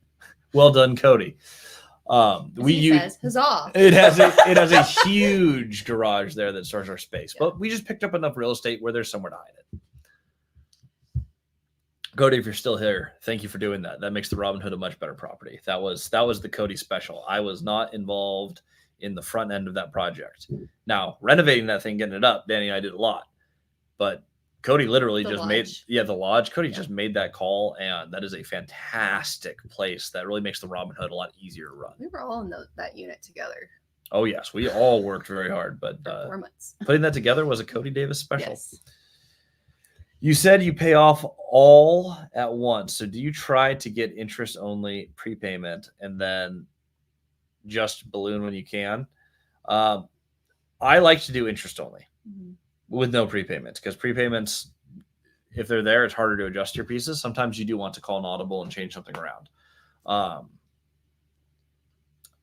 Well done, Cody. Says, huzzah. It has a huge garage there that stores our space, but we just picked up enough real estate where there's somewhere to hide it. Cody, if you're still here, thank you for doing that. That makes the Robin Hood a much better property. That was the Cody special. I was not involved in the front end of that project. Now, renovating that thing, getting it up, Danny and I did a lot, but Cody literally the lodge. Cody just made that call, and that is a fantastic place that really makes the Robin Hood a lot easier to run. We were all in that unit together. Oh yes, we all worked very hard, but 4 months. Putting that together was a Cody Davis special. Yes. You said you pay off all at once. So do you try to get interest only prepayment and then just balloon when you can? I like to do interest only with no prepayments, because prepayments, if they're there, it's harder to adjust your pieces. Sometimes you do want to call an audible and change something around.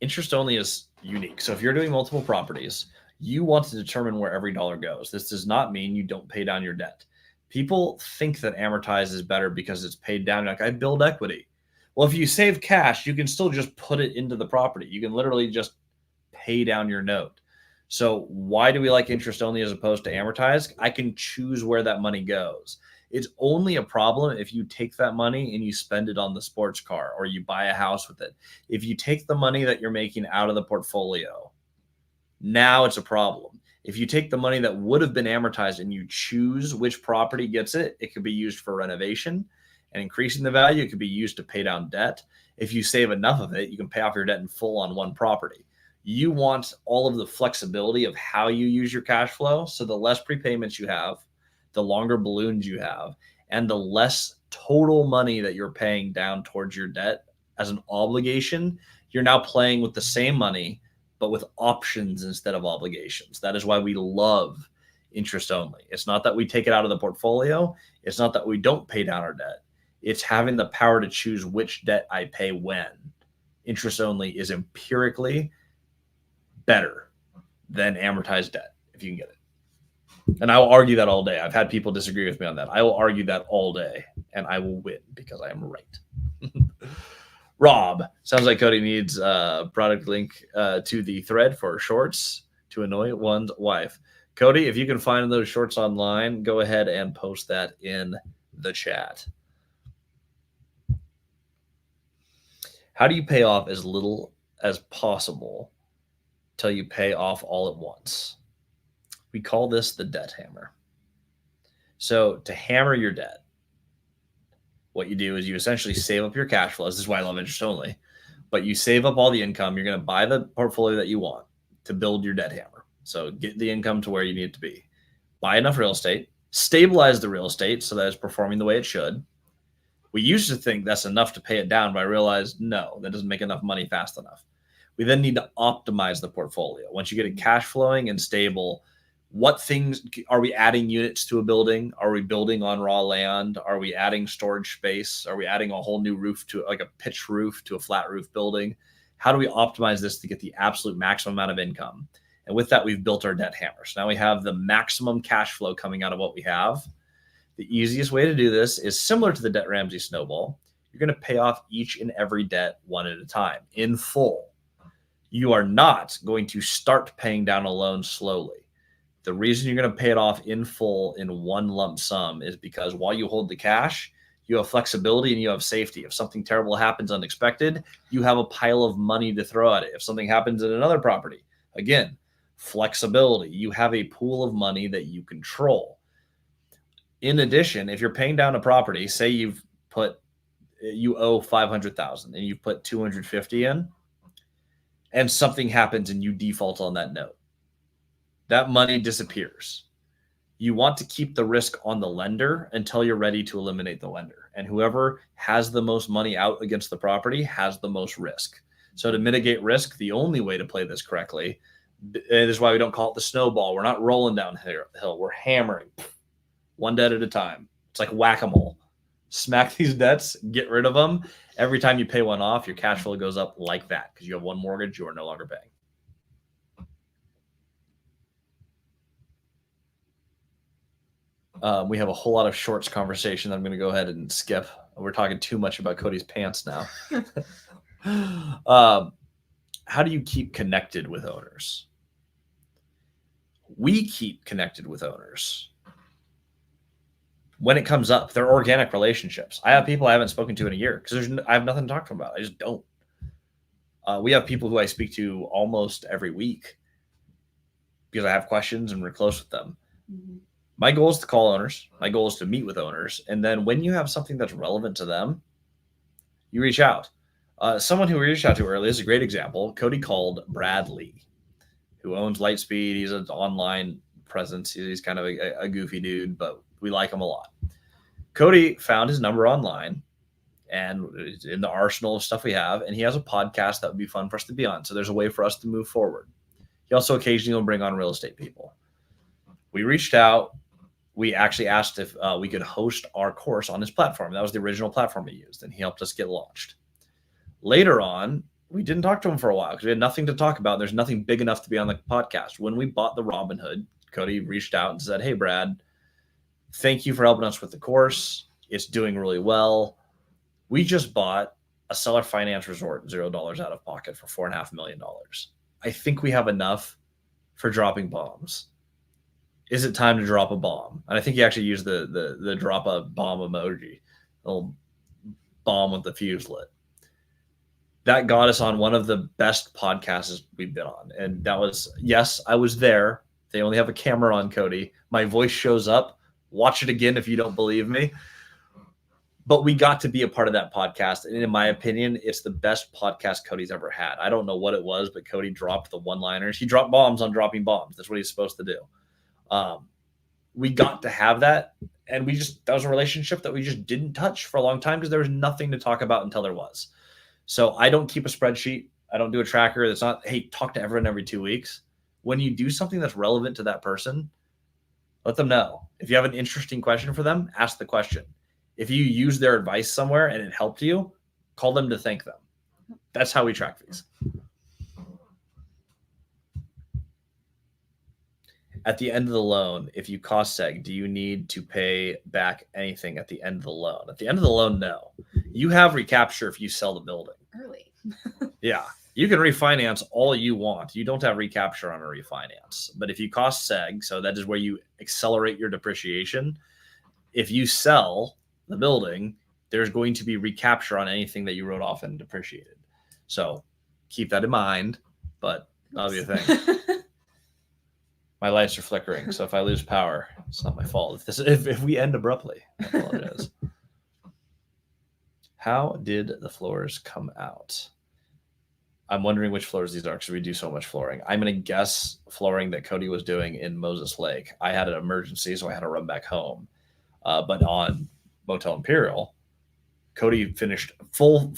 Interest only is unique. So if you're doing multiple properties, you want to determine where every dollar goes. This does not mean you don't pay down your debt. People think that amortize is better because it's paid down. Like, I build equity. Well, if you save cash, you can still just put it into the property. You can literally just pay down your note. So why do we like interest only as opposed to amortize? I can choose where that money goes. It's only a problem if you take that money and you spend it on the sports car or you buy a house with it. If you take the money that you're making out of the portfolio, now it's a problem. If you take the money that would have been amortized and you choose which property gets it, it could be used for renovation and increasing the value. It could be used to pay down debt. If you save enough of it, you can pay off your debt in full on one property. You want all of the flexibility of how you use your cash flow. So the less prepayments you have, the longer balloons you have, and the less total money that you're paying down towards your debt as an obligation, you're now playing with the same money, but with options instead of obligations. That is why we love interest only. It's not that we take it out of the portfolio. It's not that we don't pay down our debt. It's having the power to choose which debt I pay when. Interest only is empirically better than amortized debt, if you can get it. And I will argue that all day. I've had people disagree with me on that. I will argue that all day, and I will win because I am right. Rob, sounds like Cody needs a product link to the thread for shorts to annoy one's wife. Cody, if you can find those shorts online, go ahead and post that in the chat. How do you pay off as little as possible till you pay off all at once? We call this the debt hammer. So to hammer your debt, what you do is you essentially save up your cash flows. This is why I love interest only. But you save up all the income. You're going to buy the portfolio that you want to build your debt hammer. So get the income to where you need it to be. Buy enough real estate. Stabilize the real estate so that it's performing the way it should. We used to think that's enough to pay it down, but I realized no, that doesn't make enough money fast enough. We then need to optimize the portfolio. Once you get it cash flowing and stable, what things are we adding units to a building? Are we building on raw land? Are we adding storage space? Are we adding a whole new roof to like a pitch roof to a flat roof building? How do we optimize this to get the absolute maximum amount of income? And with that, we've built our debt hammer. So now we have the maximum cash flow coming out of what we have. The easiest way to do this is similar to the debt Ramsey snowball. You're going to pay off each and every debt one at a time in full. You are not going to start paying down a loan slowly. The reason you're going to pay it off in full in one lump sum is because while you hold the cash, you have flexibility and you have safety. If something terrible happens unexpected, you have a pile of money to throw at it. If something happens in another property, again, flexibility. You have a pool of money that you control. In addition, if you're paying down a property, say you owe $500,000 and you've put $250 in, and something happens and you default on that note, that money disappears. You want to keep the risk on the lender until you're ready to eliminate the lender. And whoever has the most money out against the property has the most risk. So to mitigate risk, the only way to play this correctly, this is why we don't call it the snowball. We're not rolling downhill. We're hammering one debt at a time. It's like whack-a-mole. Smack these debts, get rid of them. Every time you pay one off, your cash flow goes up like that because you have one mortgage you are no longer paying. We have a whole lot of shorts conversation that I'm going to go ahead and skip. We're talking too much about Cody's pants now. How do you keep connected with owners? We keep connected with owners. When it comes up, they're organic relationships. I have people I haven't spoken to in a year because I have nothing to talk to them about. I just don't. We have people who I speak to almost every week because I have questions and we're close with them. Mm-hmm. My goal is to call owners. My goal is to meet with owners. And then when you have something that's relevant to them, you reach out. Someone who we reached out to earlier is a great example. Cody called Brad Lee, who owns Lightspeed. He's an online presence. He's kind of a goofy dude, but we like him a lot. Cody found his number online and in the arsenal of stuff we have, and he has a podcast that would be fun for us to be on. So there's a way for us to move forward. He also occasionally will bring on real estate people. We reached out. We actually asked if we could host our course on his platform. That was the original platform he used, and he helped us get launched. Later on, we didn't talk to him for a while because we had nothing to talk about. There's nothing big enough to be on the podcast. When we bought the Robinhood, Cody reached out and said, "Hey, Brad, thank you for helping us with the course. It's doing really well. We just bought a seller finance resort, $0 out of pocket for $4.5 million. I think we have enough for dropping bombs. Is it time to drop a bomb?" And I think he actually used the drop a bomb emoji, a little bomb with the fuse lit. That got us on one of the best podcasts we've been on. And that was, yes, I was there. They only have a camera on, Cody. My voice shows up. Watch it again if you don't believe me. But we got to be a part of that podcast. And in my opinion, it's the best podcast Cody's ever had. I don't know what it was, but Cody dropped the one-liners. He dropped bombs on dropping bombs. That's what he's supposed to do. We got to have that. And that was a relationship that we just didn't touch for a long time because there was nothing to talk about until there was. So I don't keep a spreadsheet. I don't do a tracker. That's not, hey, talk to everyone every 2 weeks. When you do something that's relevant to that person, let them know. If you have an interesting question for them, ask the question. If you use their advice somewhere and it helped you, call them to thank them. That's how we track these. At the end of the loan, if you cost seg, do you need to pay back anything at the end of the loan? At the end of the loan, no. You have recapture if you sell the building. Early. Yeah. You can refinance all you want. You don't have recapture on a refinance. But if you cost seg, so that is where you accelerate your depreciation. If you sell the building, there's going to be recapture on anything that you wrote off and depreciated. So keep that in mind, but that'll be a thing. My lights are flickering, so if I lose power, it's not my fault. If we end abruptly, I apologize. How did the floors come out? I'm wondering which floors these are because we do so much flooring. I'm going to guess flooring that Cody was doing in Moses Lake. I had an emergency, so I had to run back home. But on Motel Imperial, Cody finished full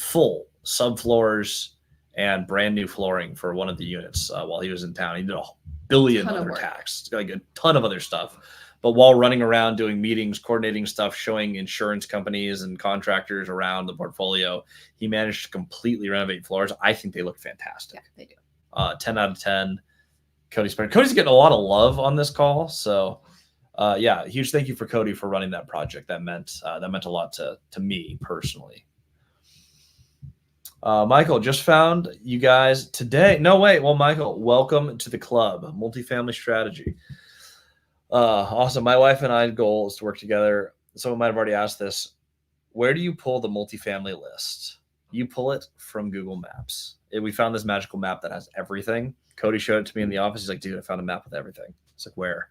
subfloors and brand new flooring for one of the units while he was in town. He did a billion other tasks, like a ton of other stuff. But while running around doing meetings, coordinating stuff, showing insurance companies and contractors around the portfolio, he managed to completely renovate floors. I think they look fantastic. Yeah, they do. 10 out of 10. Cody's getting a lot of love on this call. So yeah, huge thank you for Cody for running that project. That meant a lot to me personally. Michael, just found you guys today. No, wait. Well, Michael, welcome to the club, Multifamily Strategy. Awesome. My wife and I's goal is to work together. Someone might have already asked this. Where do you pull the multifamily list? You pull it from Google Maps. We found this magical map that has everything. Cody showed it to me in the office. He's like, dude, I found a map with everything. It's like, where?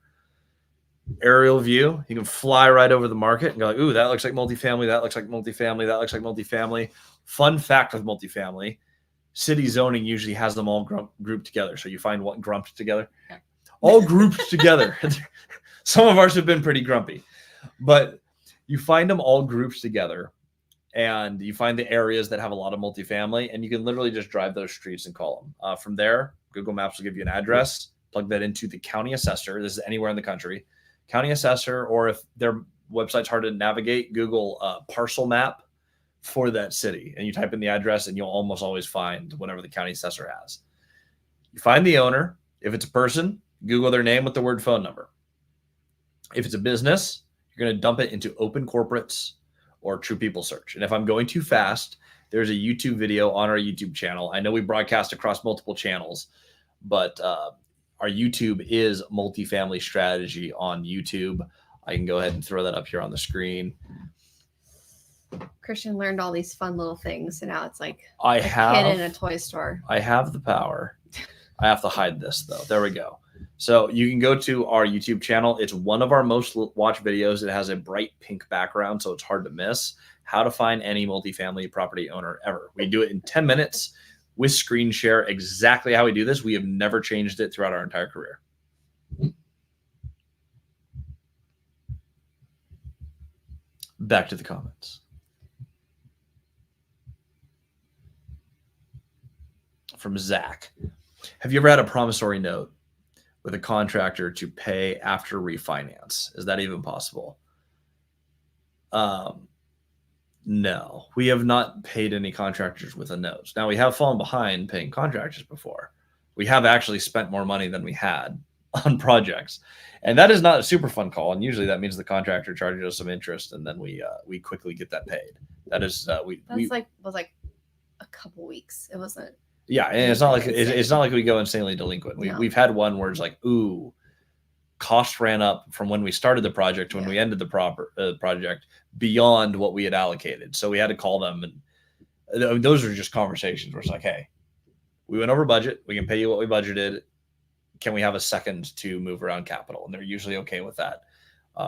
Aerial view. You can fly right over the market and go like, ooh, that looks like multifamily. That looks like multifamily. That looks like multifamily. Fun fact with multifamily, city zoning usually has them all grouped together. So you find what grumped together. Yeah. All grouped together. Some of ours have been pretty grumpy, but you find them all grouped together and you find the areas that have a lot of multifamily and you can literally just drive those streets and call them. From there, Google Maps will give you an address, plug that into the county assessor. This is anywhere in the country. County assessor, or if their website's hard to navigate, Google parcel map for that city. And you type in the address and you'll almost always find whatever the county assessor has. You find the owner. If it's a person, Google their name with the word phone number. If it's a business, you're going to dump it into Open Corporates or True People Search. And if I'm going too fast, there's a YouTube video on our YouTube channel. I know we broadcast across multiple channels, but our YouTube is Multifamily Strategy on YouTube. I can go ahead and throw that up here on the screen. Christian learned all these fun little things, and now it's like a kid in a toy store. I have the power. I have to hide this, though. There we go. So you can go to our YouTube channel. It's one of our most watched videos. It has a bright pink background, so it's hard to miss. How to find any multifamily property owner ever. We do it in 10 minutes with screen share, exactly how we do this. We have never changed it throughout our entire career. Back to the comments. From Zach. Have you ever had a promissory note with a contractor to pay after refinance? Is that even possible? No, we have not paid any contractors with a note. Now, we have fallen behind paying contractors before. We have actually spent more money than we had on projects. And that is not a super fun call. And usually that means the contractor charges us some interest and then we quickly get that paid. That is, was like a couple weeks. It wasn't. Yeah. And it's not like we go insanely delinquent. We've had one where it's like, ooh, cost ran up from when we started the project to when we ended the project beyond what we had allocated. So we had to call them. And those are just conversations where it's like, hey, we went over budget. We can pay you what we budgeted. Can we have a second to move around capital? And they're usually okay with that.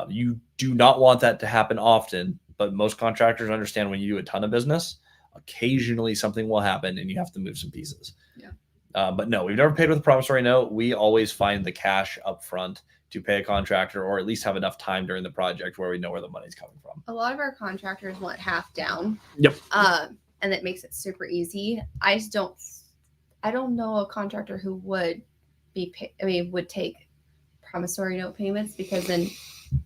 You do not want that to happen often, but most contractors understand when you do a ton of business, occasionally something will happen and you have to move some pieces. Yeah. But no, we've never paid with a promissory note. We always find the cash up front to pay a contractor, or at least have enough time during the project where we know where the money's coming from. A lot of our contractors want half down. Yep. And that makes it super easy. I don't know a contractor who would would take promissory note payments, because then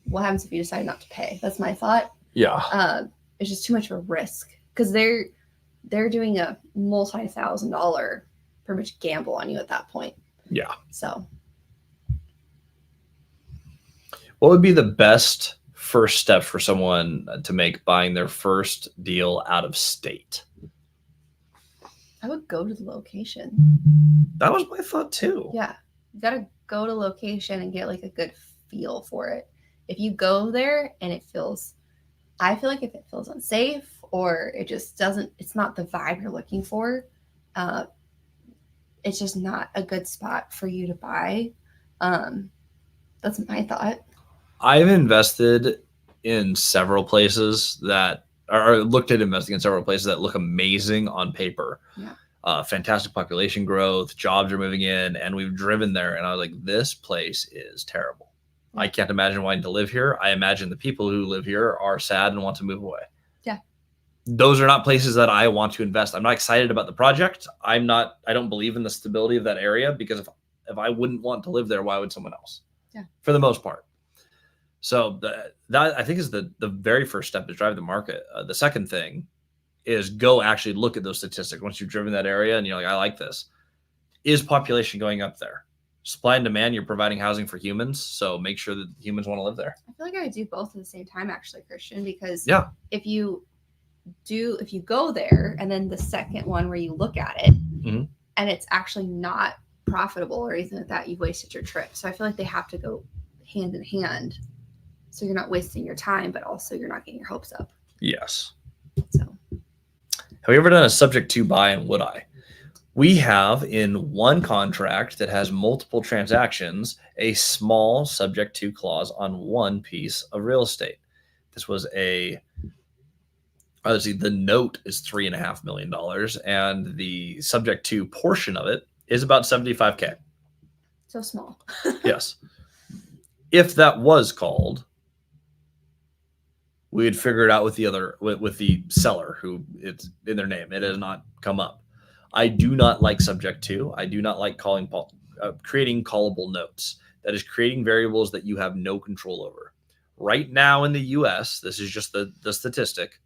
what happens if you decide not to pay? That's my thought. Yeah. It's just too much of a risk, because they're doing a multi-$1,000 pretty much gamble on you at that point. Yeah. So what would be the best first step for someone to make buying their first deal out of state? I would go to the location. That was my thought too. Yeah. You got to go to location and get like a good feel for it. If you go there and I feel like if it feels unsafe or it just doesn't, it's not the vibe you're looking for, it's just not a good spot for you to buy. That's my thought. I've invested in several places that or looked at investing in several places that look amazing on paper. Yeah. Fantastic population growth, jobs are moving in, and we've driven there. And I was like, this place is terrible. Yeah. I can't imagine wanting to live here. I imagine the people who live here are sad and want to move away. Yeah. Those are not places that I want to invest. I'm not excited about the project. I don't believe in the stability of that area, because if I wouldn't want to live there, why would someone else? Yeah. For the most part. So that I think is the very first step to drive the market. The second thing is go actually look at those statistics. Once you've driven that area and you're like, I like this. Is population going up there? Supply and demand, you're providing housing for humans. So make sure that humans want to live there. I feel like I would do both at the same time, actually, Christian, because if you go there and then the second one where you look at it and it's actually not profitable or anything like that, you've wasted your trip. So I feel like they have to go hand in hand. So you're not wasting your time, but also you're not getting your hopes up. Yes. So have you ever done a subject to buy, and would I? We have in one contract that has multiple transactions, a small subject to clause on one piece of real estate. This was the note is $3.5 million, and the subject to portion of it is about $75K. So small. Yes. If that was called, we would figure it out with the seller who it's in their name. It has not come up. I do not like subject to. I do not like creating callable notes. That is creating variables that you have no control over. Right now in the US, this is just the statistic,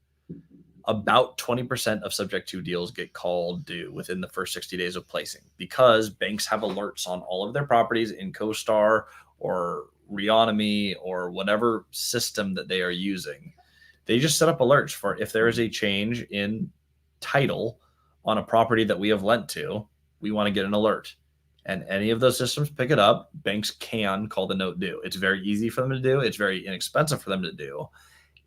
about 20% of subject to deals get called due within the first 60 days of placing, because banks have alerts on all of their properties in CoStar or Reonomy or whatever system that they are using. They just set up alerts for if there is a change in title on a property that we have lent to, we want to get an alert. And any of those systems pick it up, banks can call the note due. It's very easy for them to do. It's very inexpensive for them to do.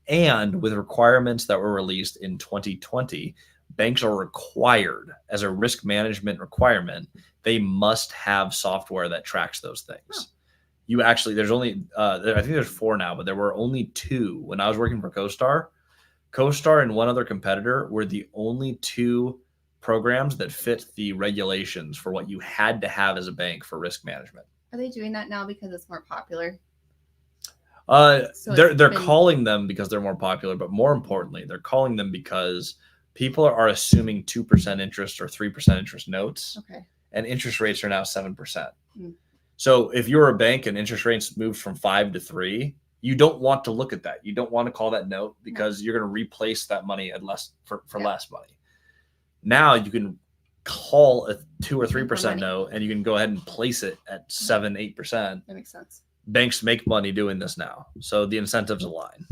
And with requirements that were released in 2020, banks are required, as a risk management requirement, they must have software that tracks those things. Huh. There's only, I think there's 4 now, but there were only 2 when I was working for CoStar. CoStar and one other competitor were the only 2 programs that fit the regulations for what you had to have as a bank for risk management. Are they doing that now because it's more popular? They're calling them because they're more popular, but more importantly, they're calling them because people are assuming 2% interest or 3% interest notes. Okay. And interest rates are now 7%. So if you're a bank and interest rates moved from 5 to 3, you don't want to look at that. You don't want to call that note because you're going to replace that money at less for less money. Now you can call a 2 or 3% note and you can go ahead and place it at 7-8%. That makes sense. Banks make money doing this now, so the incentives align.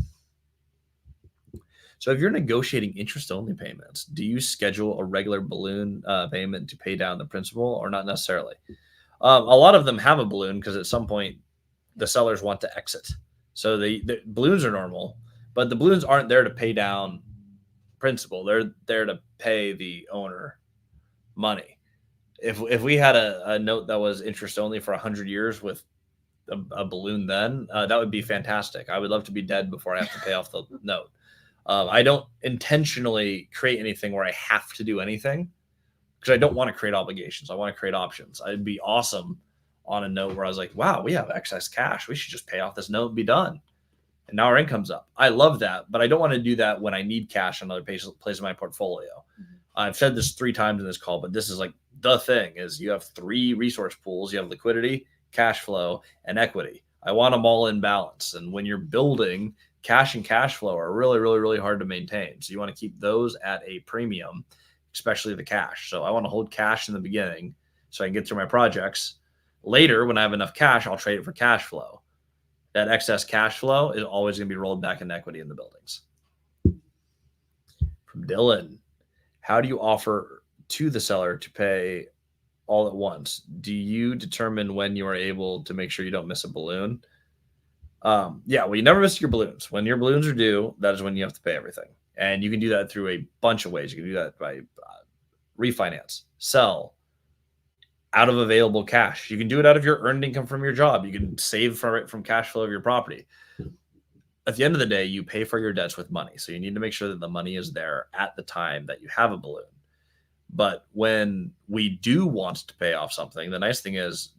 So if you're negotiating interest-only payments, do you schedule a regular balloon payment to pay down the principal, or not necessarily? A lot of them have a balloon because at some point the sellers want to exit. So the balloons are normal, but the balloons aren't there to pay down principal. They're there to pay the owner money. If we had a note that was interest only for 100 years with a balloon, then that would be fantastic. I would love to be dead before I have to pay off the note. I don't intentionally create anything where I have to do anything because I don't want to create obligations. I want to create options. It'd be awesome on a note where I was like, wow, we have excess cash. We should just pay off this note and be done. And now our income's up. I love that, but I don't want to do that when I need cash in another place in my portfolio. Mm-hmm. I've said this 3 times in this call, but this is like the thing is you have 3 resource pools. You have liquidity, cash flow, and equity. I want them all in balance. And when you're building, cash and cash flow are really, really, really hard to maintain. So you want to keep those at a premium, especially the cash. So I want to hold cash in the beginning so I can get through my projects. Later, when I have enough cash, I'll trade it for cash flow. That excess cash flow is always going to be rolled back into equity in the buildings. From Dylan, how do you offer to the seller to pay all at once? Do you determine when you are able to make sure you don't miss a balloon? Yeah, well, you never miss your balloons. When your balloons are due, that is when you have to pay everything. And you can do that through a bunch of ways. You can do that by refinance, sell, out of available cash. You can do it out of your earned income from your job. You can save from cash flow of your property. At the end of the day, you pay for your debts with money. So you need to make sure that the money is there at the time that you have a balloon. But when we do want to pay off something, the nice thing is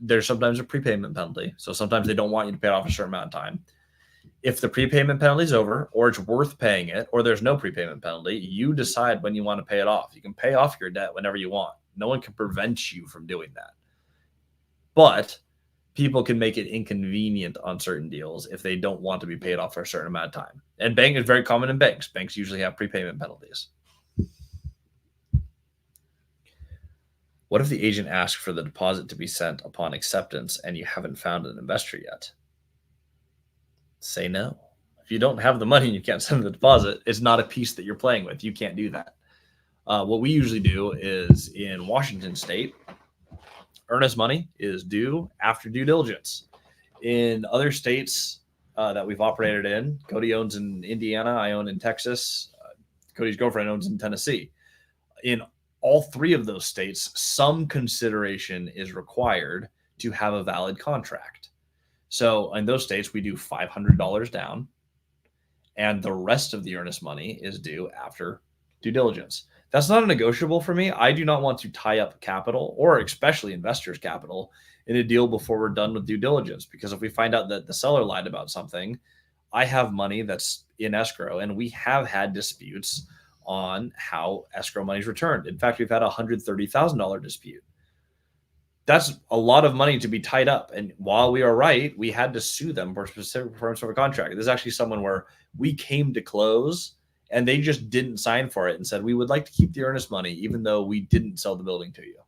there's sometimes a prepayment penalty. So sometimes they don't want you to pay it off a certain amount of time. If the prepayment penalty is over, or it's worth paying it, or there's no prepayment penalty, you decide when you want to pay it off. You can pay off your debt whenever you want. No one can prevent you from doing that. But people can make it inconvenient on certain deals if they don't want to be paid off for a certain amount of time. And bank is very common in banks. Banks usually have prepayment penalties. What if the agent asks for the deposit to be sent upon acceptance and you haven't found an investor yet? Say no. If you don't have the money and you can't send the deposit, it's not a piece that you're playing with. You can't do that. What we usually do is in Washington State, earnest money is due after due diligence. In other states that we've operated in, Cody owns in Indiana, I own in Texas, Cody's girlfriend owns in Tennessee. In all three of those states, some consideration is required to have a valid contract. So in those states, we do $500 down, and the rest of the earnest money is due after due diligence. That's not a negotiable for me. I do not want to tie up capital, or especially investors' capital, in a deal before we're done with due diligence. Because if we find out that the seller lied about something, I have money that's in escrow, and we have had disputes on how escrow money is returned. In fact, we've had a $130,000 dispute. That's a lot of money to be tied up. And while we are right, we had to sue them for specific performance of a contract. There's actually someone where we came to close and they just didn't sign for it and said, we would like to keep the earnest money, even though we didn't sell the building to you.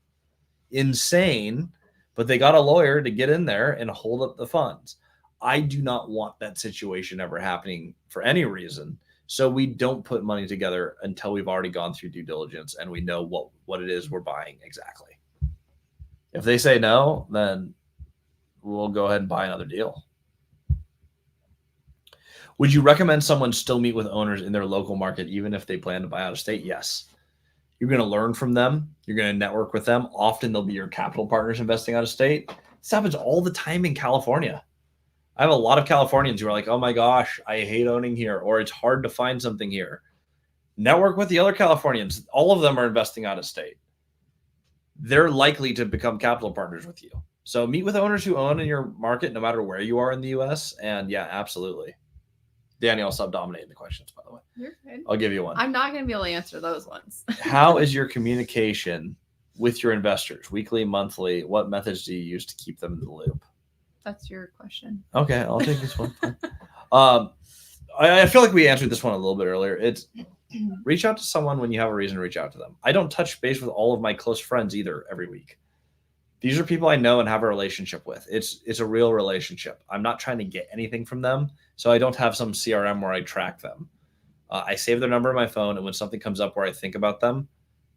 Insane, but they got a lawyer to get in there and hold up the funds. I do not want that situation ever happening for any reason. So we don't put money together until we've already gone through due diligence and we know what it is we're buying exactly. If they say no, then we'll go ahead and buy another deal. Would you recommend someone still meet with owners in their local market, even if they plan to buy out of state? Yes. You're going to learn from them. You're going to network with them. Often they'll be your capital partners investing out of state. This happens all the time in California. I have a lot of Californians who are like, oh my gosh, I hate owning here, or it's hard to find something here. Network with the other Californians. All of them are investing out of state. They're likely to become capital partners with you. So meet with owners who own in your market, no matter where you are in the US. And yeah, absolutely. Danny, I'll stop dominating the questions, by the way. You're good. I'll give you one. I'm not going to be able to answer those ones. How is your communication with your investors? Weekly, monthly? What methods do you use to keep them in the loop? That's your question. Okay, I'll take this one. I feel like we answered this one a little bit earlier. It's reach out to someone when you have a reason to reach out to them. I don't touch base with all of my close friends either every week. These are people I know and have a relationship with. It's a real relationship. I'm not trying to get anything from them, so I don't have some CRM where I track them. I save their number on my phone, and when something comes up where I think about them,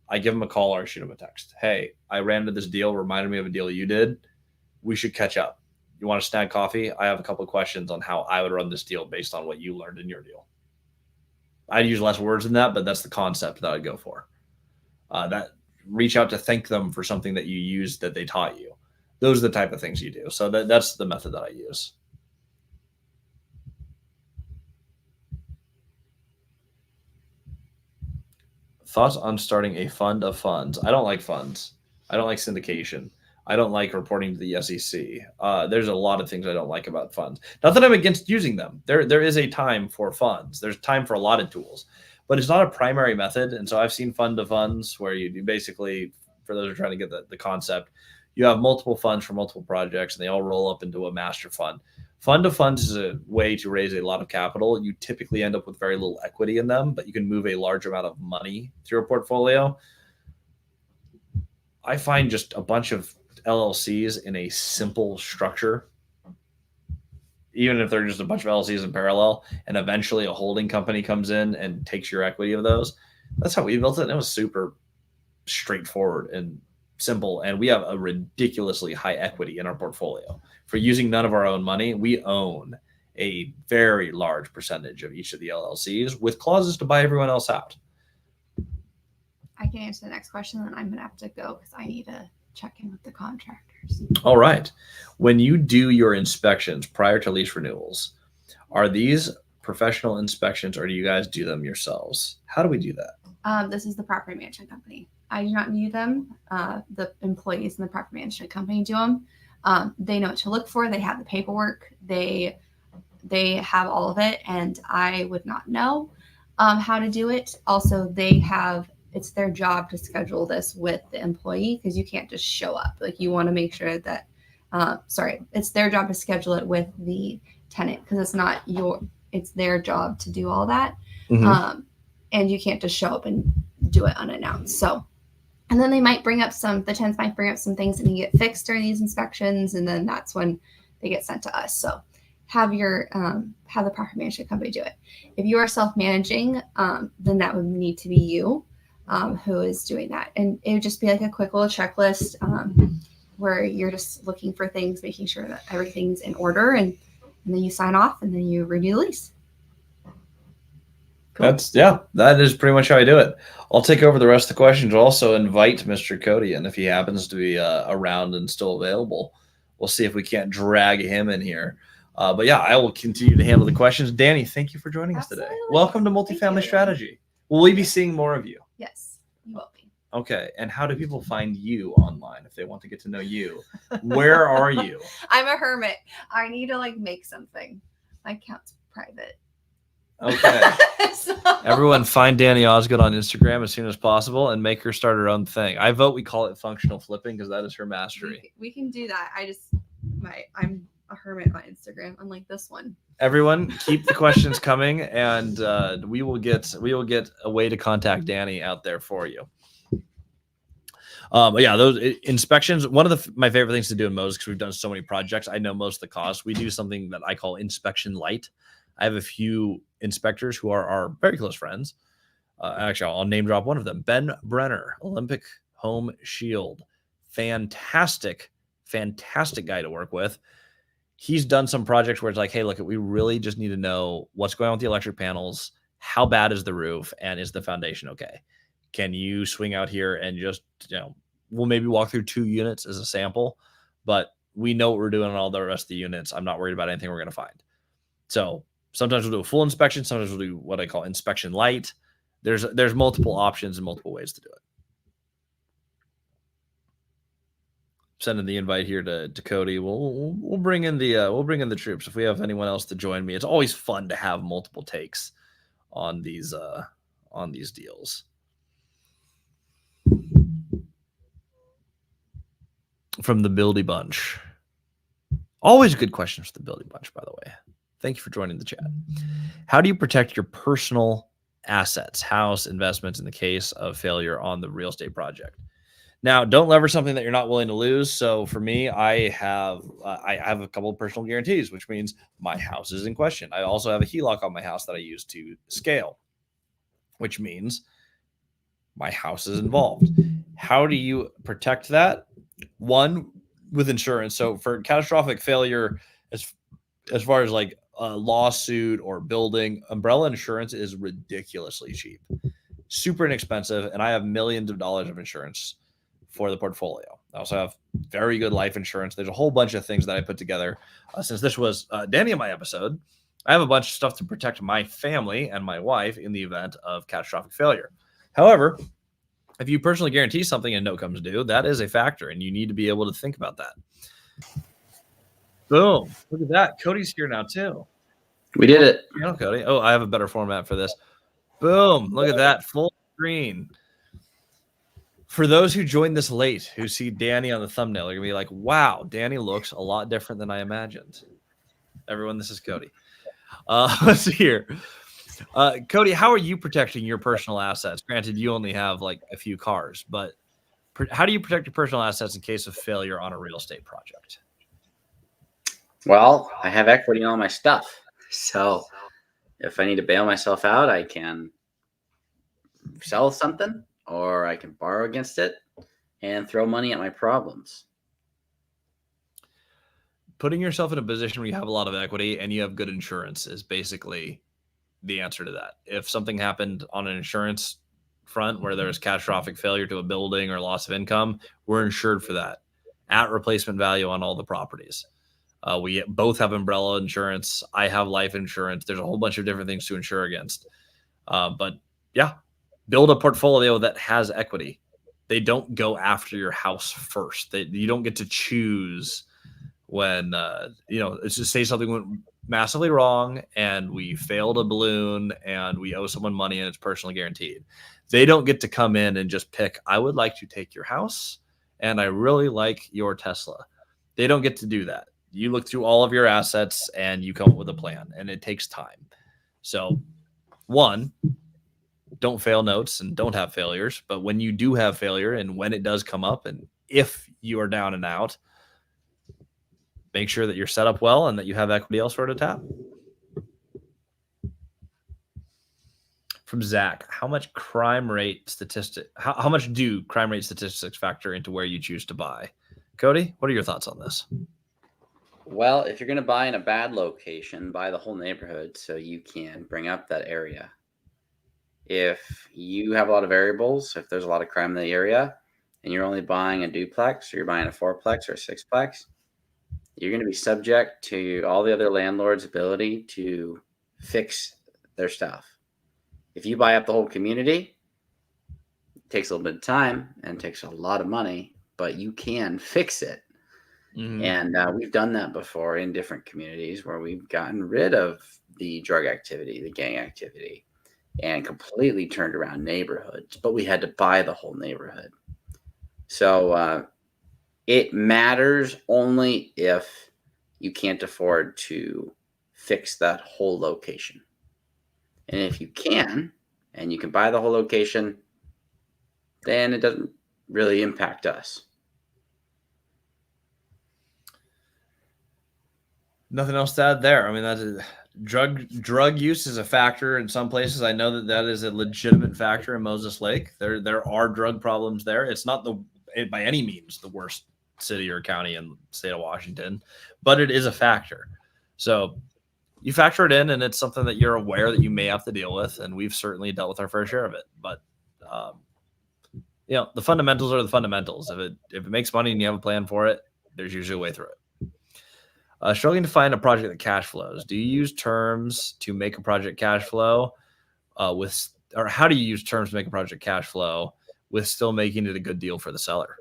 I give them a call or I shoot them a text. Hey, I ran into this deal, reminded me of a deal you did. We should catch up. You want to snag coffee? I have a couple of questions on how I would run this deal based on what you learned in your deal. I'd use less words than that, but that's the concept that I'd go for. That reach out to thank them for something that you used that they taught you. Those are the type of things you do. So that's the method that I use. Thoughts on starting a fund of funds? I don't like funds. I don't like syndication. I don't like reporting to the SEC. There's a lot of things I don't like about funds. Not that I'm against using them. There is a time for funds. There's time for a lot of tools, but it's not a primary method. And so I've seen fund of funds where you do basically, for those who are trying to get the concept, you have multiple funds for multiple projects and they all roll up into a master fund. Fund of funds is a way to raise a lot of capital. You typically end up with very little equity in them, but you can move a large amount of money through a portfolio. I find just a bunch of LLCs in a simple structure even if they're just a bunch of LLCs in parallel, and eventually a holding company comes in and takes your equity of those. That's how we built it. And it was super straightforward and simple. And we have a ridiculously high equity in our portfolio. For using none of our own money, we own a very large percentage of each of the LLCs with clauses to buy everyone else out. I can answer the next question, then I'm going to have to go because I need to check in with the contractors. All right. When you do your inspections prior to lease renewals, are these professional inspections or do you guys do them yourselves? How do we do that? This is the property management company. I do not do them. The employees in the property management company do them. They know what to look for. They have the paperwork. They have all of it, and I would not know how to do it. Also, it's their job to schedule this with the employee because you can't just show up. Like you want to make sure that, it's their job to schedule it with the tenant because it's their job to do all that. Mm-hmm. And you can't just show up and do it unannounced. So, and then the tenants might bring up some things that need to get fixed during these inspections. And then that's when they get sent to us. So have the property management company do it. If you are self-managing, then that would need to be you. Who is doing that. And it would just be like a quick little checklist where you're just looking for things, making sure that everything's in order, and then you sign off and then you renew the lease. Cool. That is pretty much how I do it. I'll take over the rest of the questions. I'll also invite Mr. Cody in if he happens to be around and still available. We'll see if we can't drag him in here. But yeah, I will continue to handle the questions. Danni, thank you for joining us today. Welcome to Multifamily Strategy. Will we be seeing more of you? Yes, you will be. Okay. And how do people find you online if they want to get to know you? Where are you? I'm a hermit. I need to make something. My account's private. Okay. Everyone find Danni Osgood on Instagram as soon as possible and make her start her own thing. I vote we call it functional flipping because that is her mastery. We can do that. I'm a hermit on Instagram, unlike this one. Everyone, keep the questions coming, and we will get a way to contact Danni out there for you. But yeah, those inspections. One of my favorite things to do in Moses, because we've done so many projects, I know most of the costs. We do something that I call inspection light. I have a few inspectors who are our very close friends. Actually, I'll name drop one of them. Ben Brenner, Olympic Home Shield, fantastic guy to work with. He's done some projects where it's like, hey, look, we really just need to know what's going on with the electric panels, how bad is the roof, and is the foundation okay? Can you swing out here and just, we'll maybe walk through 2 units as a sample, but we know what we're doing on all the rest of the units. I'm not worried about anything we're going to find. So sometimes we'll do a full inspection. Sometimes we'll do what I call inspection light. There's multiple options and multiple ways to do it. Sending the invite here to Cody. We'll bring in the troops if we have anyone else to join me. It's always fun to have multiple takes on these deals. From the Buildy Bunch. Always good questions for the Buildy Bunch, by the way. Thank you for joining the chat. How do you protect your personal assets, house, investments in the case of failure on the real estate project? Now, don't leverage something that you're not willing to lose. So for me, I have a couple of personal guarantees, which means my house is in question. I also have a HELOC on my house that I use to scale, which means my house is involved. How do you protect that? One, with insurance. So for catastrophic failure, as far as like a lawsuit or building, umbrella insurance is ridiculously cheap, super inexpensive, and I have millions of dollars of insurance for the portfolio. I also have very good life insurance. There's a whole bunch of things that I put together. Since this was Danni and my episode, I have a bunch of stuff to protect my family and my wife in the event of catastrophic failure. However, if you personally guarantee something and no comes due, that is a factor, and you need to be able to think about that. Boom. Look at that. Cody's here now, too. We did it. Cody. Oh, I have a better format for this. Boom. Look at that. Full screen. For those who joined this late, who see Danni on the thumbnail, they're going to be like, wow, Danni looks a lot different than I imagined. Everyone, this is Cody. Let's see here. Cody, how are you protecting your personal assets? Granted, you only have like a few cars, but how do you protect your personal assets in case of failure on a real estate project? Well, I have equity in all my stuff. So if I need to bail myself out, I can sell something or I can borrow against it and throw money at my problems. Putting yourself in a position where you have a lot of equity and you have good insurance is basically the answer to that. If something happened on an insurance front where there's catastrophic failure to a building or loss of income, we're insured for that at replacement value on all the properties. We both have umbrella insurance. I have life insurance. There's a whole bunch of different things to insure against. But yeah, build a portfolio that has equity. They don't go after your house first. You don't get to choose when let's just say something went massively wrong and we failed a balloon and we owe someone money and it's personally guaranteed. They don't get to come in and just pick, I would like to take your house and I really like your Tesla. They don't get to do that. You look through all of your assets and you come up with a plan, and it takes time. So, one, don't fail notes and don't have failures. But when you do have failure and when it does come up, and if you are down and out, make sure that you're set up well and that you have equity elsewhere to tap. From Zach, how much do crime rate statistics factor into where you choose to buy? Cody, what are your thoughts on this? Well, if you're going to buy in a bad location, buy the whole neighborhood so you can bring up that area. If you have a lot of variables, if there's a lot of crime in the area and you're only buying a duplex or you're buying a fourplex or a sixplex, you're going to be subject to all the other landlords' ability to fix their stuff. If you buy up the whole community, it takes a little bit of time and takes a lot of money, but you can fix it. Mm-hmm. And we've done that before in different communities where we've gotten rid of the drug activity, the gang activity, and completely turned around neighborhoods, but we had to buy the whole neighborhood. So it matters only if you can't afford to fix that whole location. And if you can, and you can buy the whole location, then it doesn't really impact us. Nothing else to add there. I mean, that's drug use is a factor in some places. I know that is a legitimate factor in Moses Lake. There are drug problems there. It's not by any means the worst city or county in the state of Washington, but it is a factor. So you factor it in, and it's something that you're aware that you may have to deal with, and we've certainly dealt with our fair share of it. But the fundamentals are the fundamentals. If it makes money and you have a plan for it, there's usually a way through it. Struggling to find a project that cash flows. Do you use terms to make a project cash flow or how do you use terms to make a project cash flow with still making it a good deal for the seller?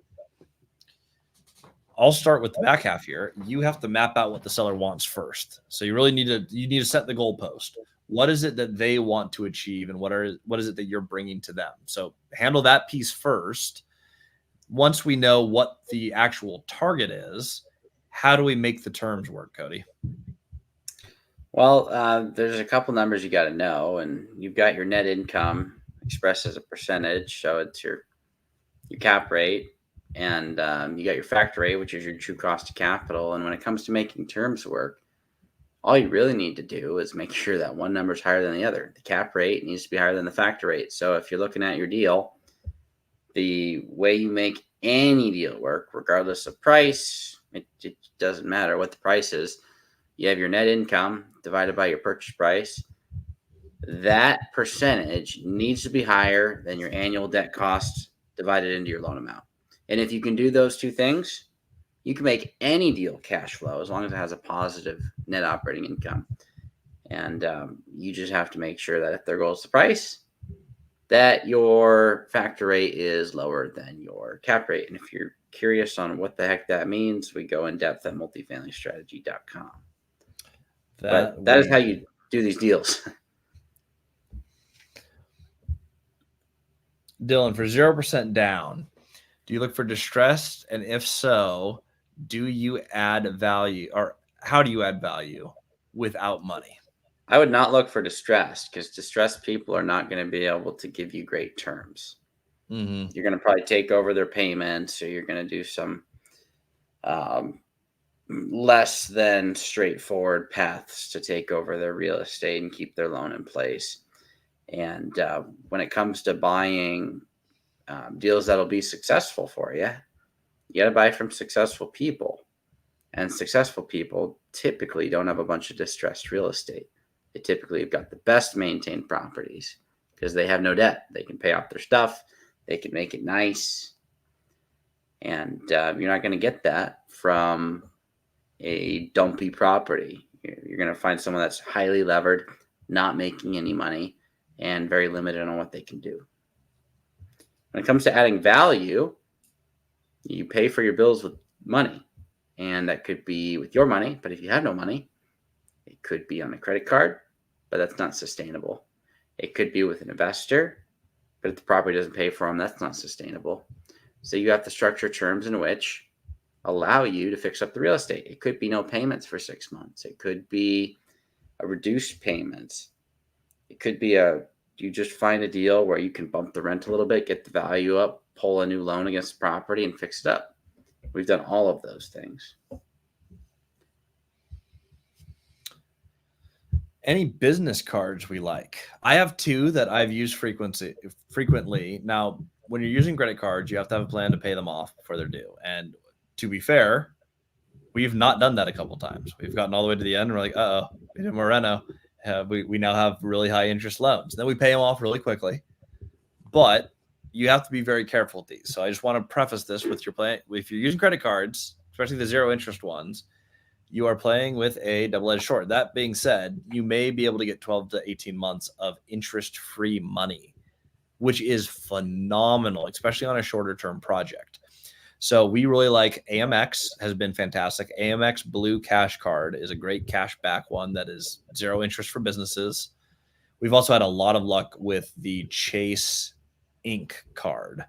I'll start with the back half here. You have to map out what the seller wants first. So you really need to set the goalpost. What is it that they want to achieve, and what is it that you're bringing to them? So handle that piece first. Once we know what the actual target is, how do we make the terms work, Cody? Well, there's a couple numbers you got to know, and you've got your net income expressed as a percentage, so it's your cap rate, and you got your factor rate, which is your true cost of capital. And when it comes to making terms work, all you really need to do is make sure that one number is higher than the other. The cap rate needs to be higher than the factor rate. So if you're looking at your deal, the way you make any deal work, regardless of price, it doesn't matter what the price is. You have your net income divided by your purchase price. That percentage needs to be higher than your annual debt cost divided into your loan amount. And if you can do those two things, you can make any deal cash flow as long as it has a positive net operating income. And you just have to make sure that if there goes the price, that your factor rate is lower than your cap rate. And if you're curious on what the heck that means, we go in depth at multifamilystrategy.com. But that is how you do these deals. Dylan, for 0% down, do you look for distressed? And if so, do you add value, or how do you add value without money? I would not look for distressed, because distressed people are not going to be able to give you great terms. Mm-hmm. You're going to probably take over their payments, or you're going to do some less than straightforward paths to take over their real estate and keep their loan in place. And when it comes to buying deals that'll be successful for you, you got to buy from successful people. And successful people typically don't have a bunch of distressed real estate. They typically have got the best maintained properties because they have no debt. They can pay off their stuff. They can make it nice. And you're not going to get that from a dumpy property. You're going to find someone that's highly levered, not making any money, and very limited on what they can do. When it comes to adding value, you pay for your bills with money. And that could be with your money, but if you have no money, it could be on a credit card, but that's not sustainable. It could be with an investor, but if the property doesn't pay for them, that's not sustainable. So you have to structure terms in which allow you to fix up the real estate. It could be no payments for 6 months. It could be a reduced payments. It could be you just find a deal where you can bump the rent a little bit, get the value up, pull a new loan against the property and fix it up. We've done all of those things. Any business cards we like? I have two that I've used frequently. Now, when you're using credit cards, you have to have a plan to pay them off before they're due. And to be fair, we've not done that a couple times. We've gotten all the way to the end and we're like, uh-oh, we did more reno. We now have really high interest loans. Then we pay them off really quickly. But you have to be very careful with these. So I just want to preface this with your plan. If you're using credit cards, especially the zero interest ones, you are playing with a double-edged sword. That being said, you may be able to get 12 to 18 months of interest-free money, which is phenomenal, especially on a shorter-term project. So we really like AMX, has been fantastic. AMX Blue Cash Card is a great cash back one that is zero interest for businesses. We've also had a lot of luck with the Chase Inc. card.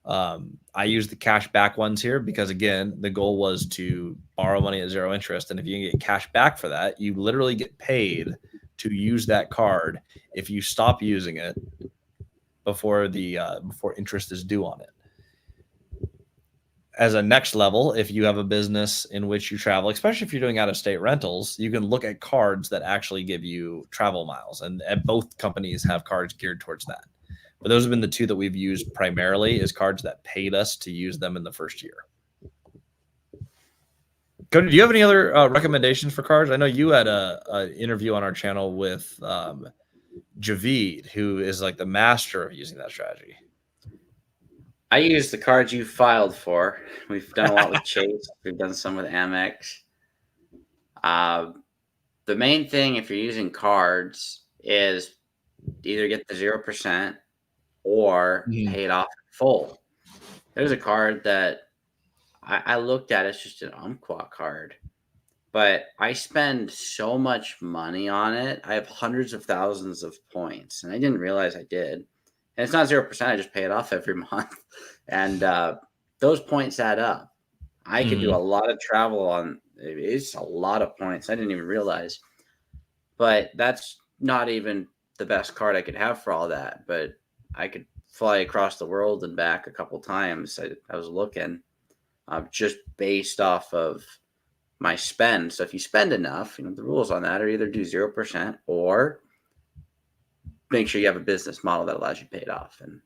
I use the cash back ones here because, again, the goal was to borrow money at zero interest. And if you can get cash back for that, you literally get paid to use that card if you stop using it before interest is due on it. As a next level, if you have a business in which you travel, especially if you're doing out-of-state rentals, you can look at cards that actually give you travel miles. And both companies have cards geared towards that. But those have been the two that we've used primarily as cards that paid us to use them in the first year. Cody, do you have any other recommendations for cards? I know you had an interview on our channel with Javid, who is like the master of using that strategy. I use the cards you filed for. We've done a lot with Chase. We've done some with Amex. The main thing, if you're using cards, is either get the 0% or pay it off in full. There's a card that I looked at. It's just an Umpqua card, but I spend so much money on it. I have hundreds of thousands of points, and I didn't realize I did. And it's not 0%. I just pay it off every month, and those points add up. I could do a lot of travel on. It's a lot of points. I didn't even realize, but that's not even the best card I could have for all that. But I could fly across the world and back a couple times. I was looking just based off of my spend. So if you spend enough, the rules on that are either do 0% or make sure you have a business model that allows you to pay it off. And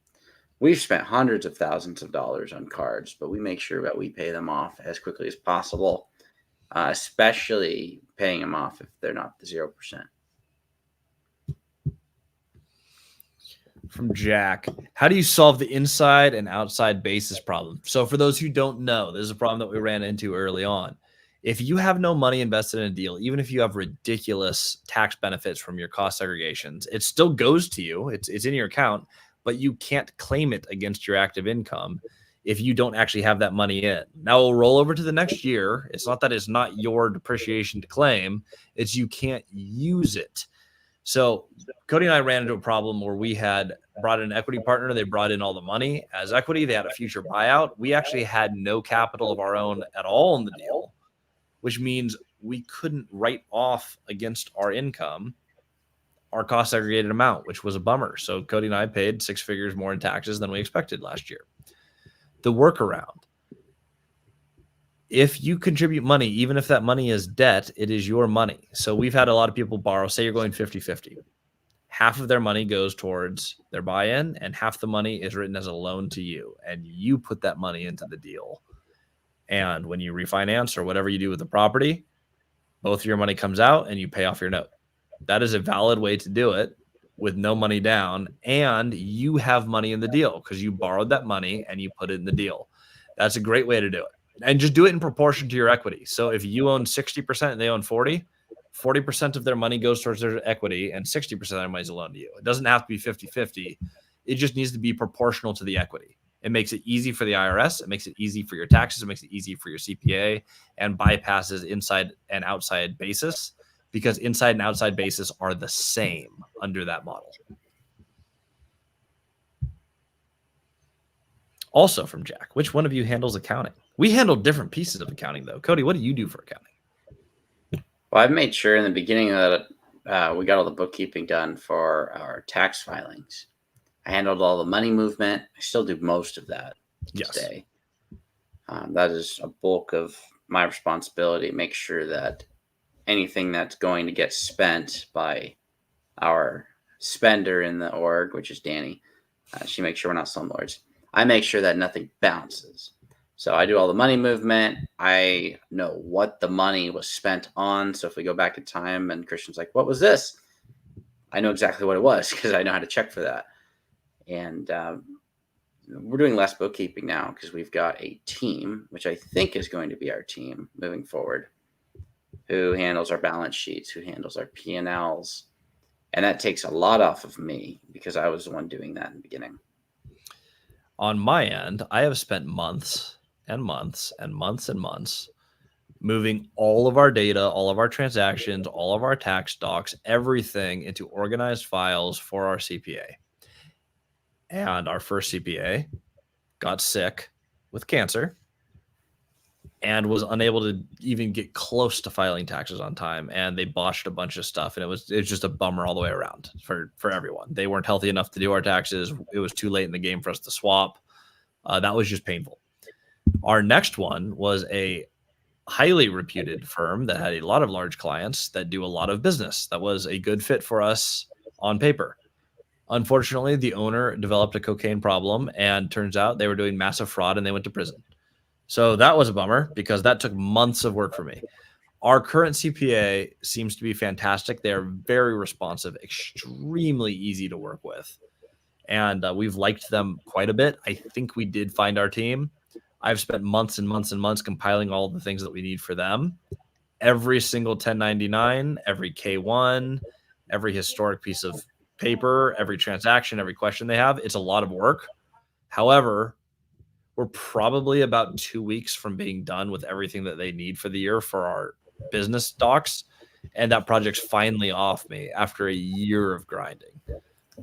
we've spent hundreds of thousands of dollars on cards, but we make sure that we pay them off as quickly as possible, especially paying them off if they're not the 0%. From Jack, how do you solve the inside and outside basis problem? So for those who don't know, this is a problem that we ran into early on. If you have no money invested in a deal, even if you have ridiculous tax benefits from your cost segregations, it still goes to you. It's in your account, but you can't claim it against your active income if you don't actually have that money in. Now it'll roll over to the next year. It's not that it's not your depreciation to claim, it's you can't use it. So Cody and I ran into a problem where we had brought in an equity partner. They brought in all the money as equity. They had a future buyout. We actually had no capital of our own at all in the deal, which means we couldn't write off against our income our cost segregated amount, which was a bummer. So Cody and I paid 6 figures more in taxes than we expected last year. The workaround. if you contribute money, even if that money is debt, it is your money. So we've had a lot of people borrow, say you're going 50-50. Half of their money goes towards their buy-in and half the money is written as a loan to you. And you put that money into the deal. And when you refinance or whatever you do with the property, both of your money comes out and you pay off your note. That is a valid way to do it with no money down. And you have money in the deal because you borrowed that money and you put it in the deal. That's a great way to do it. And just do it in proportion to your equity. So if you own 60% and they own 40% of their money goes towards their equity and 60% of their money is a loan to you. It doesn't have to be 50-50. It just needs to be proportional to the equity. It makes it easy for the IRS. It makes it easy for your taxes. It makes it easy for your CPA and bypasses inside and outside basis because inside and outside basis are the same under that model. Also from Jack, which one of you handles accounting? We handle different pieces of accounting though. Cody, what do you do for accounting? Well, I've made sure in the beginning that we got all the bookkeeping done for our tax filings. I handled all the money movement. I still do most of that today. That is a bulk of my responsibility. Make sure that anything that's going to get spent by our spender in the org, which is Danni, she makes sure we're not slumlords. I make sure that nothing bounces. So I do all the money movement. I know what the money was spent on. So if we go back in time and Christian's like, what was this? I know exactly what it was because I know how to check for that. And we're doing less bookkeeping now because we've got a team, which I think is going to be our team moving forward, who handles our balance sheets, who handles our P&Ls. And that takes a lot off of me because I was the one doing that in the beginning. On my end, I have spent months and months and months and months moving all of our data, all of our transactions, all of our tax docs, everything into organized files for our CPA. And our first CPA got sick with cancer and was unable to even get close to filing taxes on time. And they botched a bunch of stuff. And it was just a bummer all the way around for everyone. They weren't healthy enough to do our taxes. It was too late in the game for us to swap. That was just painful. Our next one was a highly reputed firm that had a lot of large clients that do a lot of business. That was a good fit for us on paper. Unfortunately, the owner developed a cocaine problem and turns out they were doing massive fraud and they went to prison. So that was a bummer because that took months of work for me. Our current CPA seems to be fantastic. They're very responsive, extremely easy to work with. And we've liked them quite a bit. I think we did find our team. I've spent months and months and months compiling all the things that we need for them. Every single 1099, every K1, every historic piece of paper, every transaction, every question they have. It's a lot of work. However, we're probably about 2 weeks from being done with everything that they need for the year for our business docs. And that project's finally off me after a year of grinding.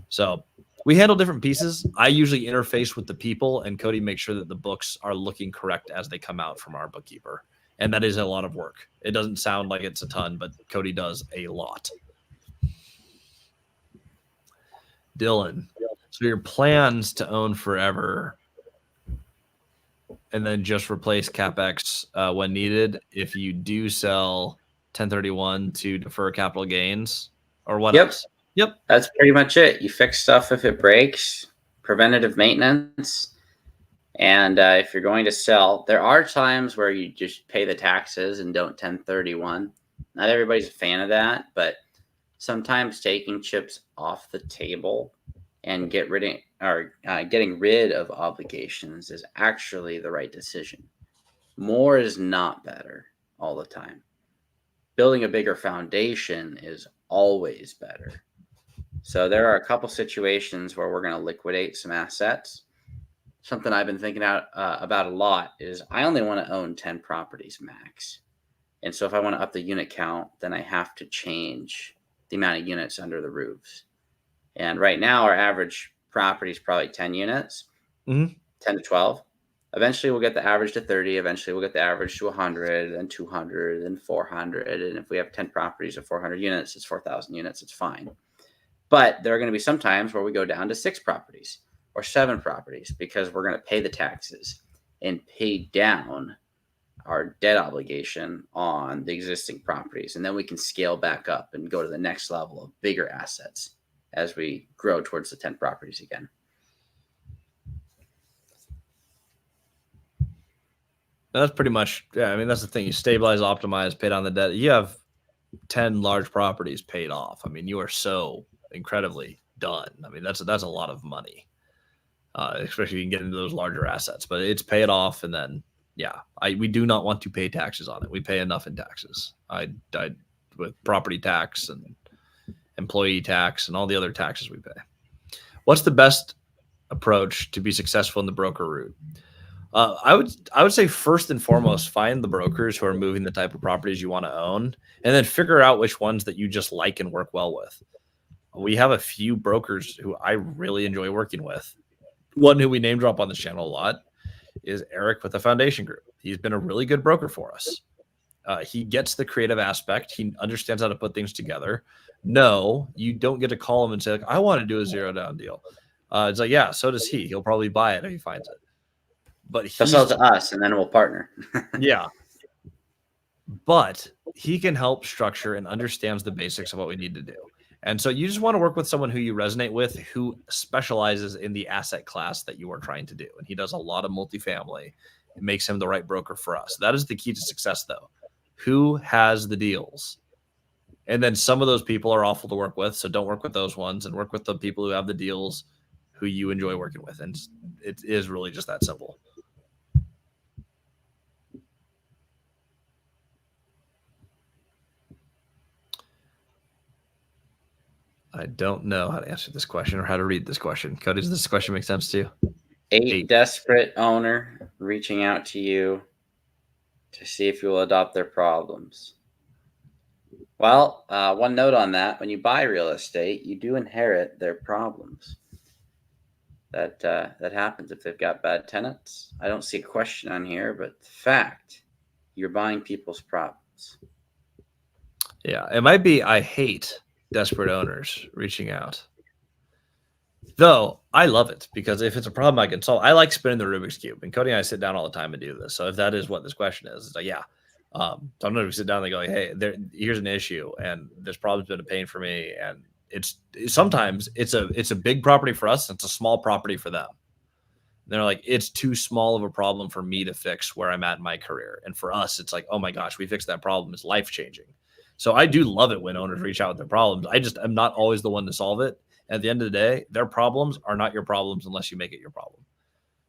So we handle different pieces. I usually interface with the people and Cody makes sure that the books are looking correct as they come out from our bookkeeper. And that is a lot of work. It doesn't sound like it's a ton, but Cody does a lot. Dylan, so your plans to own forever and then just replace CapEx when needed if you do sell 1031 to defer capital gains or what else? Yep. That's pretty much it. You fix stuff if it breaks, preventative maintenance. And if you're going to sell, there are times where you just pay the taxes and don't 1031. Not everybody's a fan of that, but sometimes taking chips off the table and getting rid of obligations is actually the right decision. More is not better all the time. Building a bigger foundation is always better. So there are a couple situations where we're going to liquidate some assets. Something I've been thinking about a lot is I only want to own 10 properties max. And so if I want to up the unit count, then I have to change the amount of units under the roofs. And right now, our average property is probably 10 units, 10 to 12. Eventually, we'll get the average to 30. Eventually, we'll get the average to 100, and 200, and 400. And if we have 10 properties of 400 units, it's 4,000 units. It's fine. But there are going to be some times where we go down to 6 properties or 7 properties because we're going to pay the taxes and pay down our debt obligation on the existing properties. And then we can scale back up and go to the next level of bigger assets as we grow towards the 10 properties again. That's pretty much, yeah. I mean, that's the thing. You stabilize, optimize, pay down the debt. You have 10 large properties paid off. I mean, you are so incredibly done. I mean, that's a lot of money, especially if you can get into those larger assets. But it's paid off, and then we do not want to pay taxes on it. We pay enough in taxes. I with property tax and employee tax and all the other taxes we pay. What's the best approach to be successful in the broker route? I would say first and foremost, find the brokers who are moving the type of properties you want to own, and then figure out which ones that you just like and work well with. We have a few brokers who I really enjoy working with. One who we name drop on this channel a lot is Eric with the Foundation Group. He's been a really good broker for us. He gets the creative aspect. He understands how to put things together. No, you don't get to call him and say, like, I want to do a zero down deal. It's like, yeah, so does he. He'll probably buy it if he finds it. But he'll sell it to us, and then we'll partner. Yeah. But he can help structure and understands the basics of what we need to do. And so you just want to work with someone who you resonate with, who specializes in the asset class that you are trying to do. And he does a lot of multifamily. It makes him the right broker for us. That is the key to success, though. Who has the deals? And then some of those people are awful to work with, so don't work with those ones, and work with the people who have the deals who you enjoy working with. And it is really just that simple. I don't know how to answer this question or how to read this question. Cody, does this question make sense to you? Eight desperate owner reaching out to you to see if you will adopt their problems. Well, one note on that: when you buy real estate, you do inherit their problems. That happens if they've got bad tenants. I don't see a question on here, but the fact, you're buying people's problems. Yeah, it might be I hate desperate owners reaching out. Though I love it, because if it's a problem I can solve, I like spinning the Rubik's Cube. And Cody and I sit down all the time and do this. So if that is what this question is, it's like, yeah. Sometimes we sit down and they go, hey, here's an issue, and this problem's been a pain for me. And sometimes it's a big property for us, and it's a small property for them. And they're like, it's too small of a problem for me to fix where I'm at in my career. And for us, it's like, oh my gosh, we fixed that problem. It's life-changing. So I do love it when owners reach out with their problems. I'm not always the one to solve it. At the end of the day, their problems are not your problems unless you make it your problem.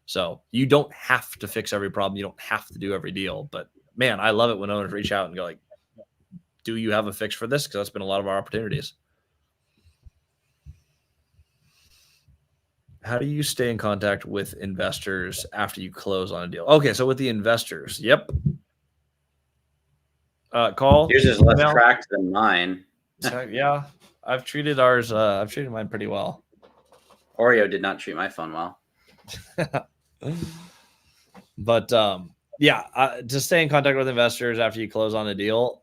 So you don't have to fix every problem. You don't have to do every deal. But man, I love it when owners reach out and go like, do you have a fix for this? Because that's been a lot of our opportunities. How do you stay in contact with investors after you close on a deal? Okay, so with the investors, yep. Call. Yours is less cracked than mine. Yeah, I've treated mine pretty well. Oreo did not treat my phone well. But to stay in contact with investors after you close on a deal,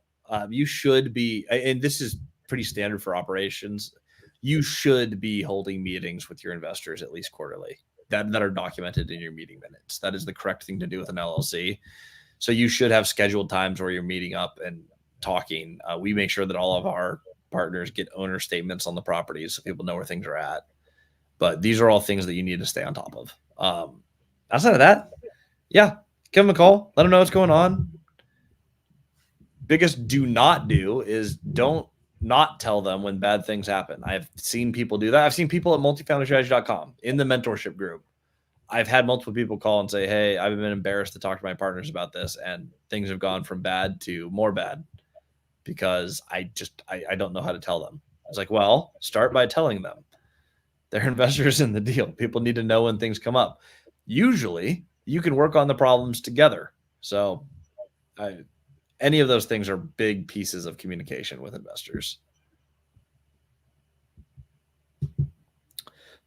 you should be, and this is pretty standard for operations, you should be holding meetings with your investors at least quarterly that are documented in your meeting minutes. That is the correct thing to do with an LLC. So you should have scheduled times where you're meeting up and talking. We make sure that all of our partners get owner statements on the properties so people know where things are at. But these are all things that you need to stay on top of. Outside of that, yeah, give them a call. Let them know what's going on. Biggest do not do is don't not tell them when bad things happen. I've seen people do that. I've seen people at multifamilystrategy.com in the mentorship group. I've had multiple people call and say, hey, I've been embarrassed to talk to my partners about this, and things have gone from bad to more bad because I don't know how to tell them. I was like, well, start by telling them. They're investors in the deal. People need to know when things come up. Usually, you can work on the problems together. So any of those things are big pieces of communication with investors.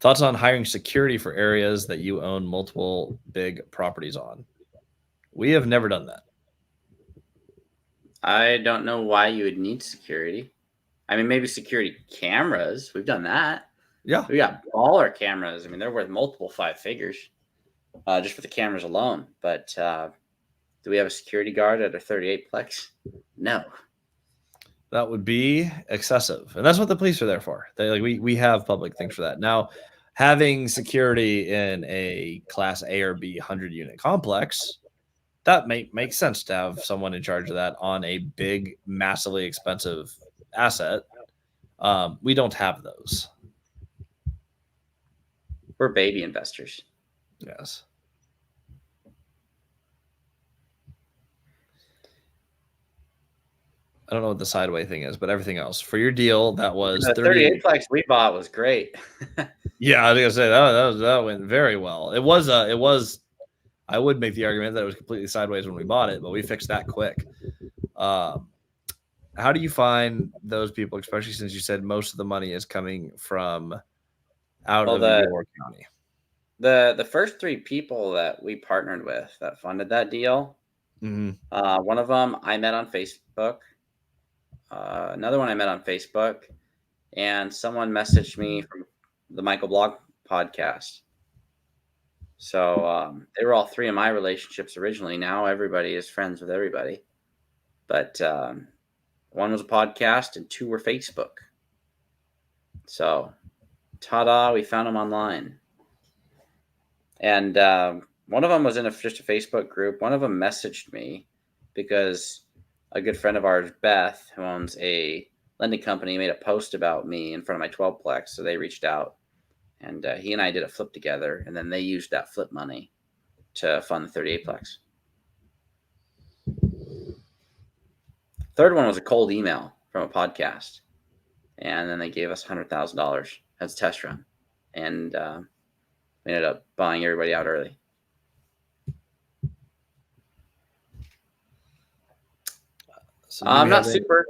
Thoughts on hiring security for areas that you own multiple big properties on? We have never done that. I don't know why you would need security. I mean, maybe security cameras. We've done that. Yeah. We got baller cameras. I mean, they're worth multiple 5 figures just for the cameras alone. But Do we have a security guard at a 38 plex? No. That would be excessive, and that's what the police are there for. We have public things for that. Now, having security in a Class A or B 100-unit complex, that make sense to have someone in charge of that on a big, massively expensive asset. We don't have those. We're baby investors. Yes. I don't know what the sideway thing is, but everything else for your deal, that was The 38 plex we bought was great. Yeah, I was gonna say that went very well. It was. I would make the argument that it was completely sideways when we bought it, but we fixed that quick. How do you find those people, especially since you said most of the money is coming from out of your county? The first 3 people that we partnered with that funded that deal, one of them I met on Facebook. Another one I met on Facebook, and someone messaged me from the Michael Blog podcast. So they were all 3 of my relationships originally. Now everybody is friends with everybody. But one was a podcast and 2 were Facebook. So, ta-da, we found them online. And one of them was in just a Facebook group. One of them messaged me because a good friend of ours, Beth, who owns a lending company, made a post about me in front of my 12-plex. So they reached out, and he and I did a flip together, and then they used that flip money to fund the 38-plex. Third one was a cold email from a podcast, and then they gave us $100,000 as a test run, and we ended up buying everybody out early. So I'm not super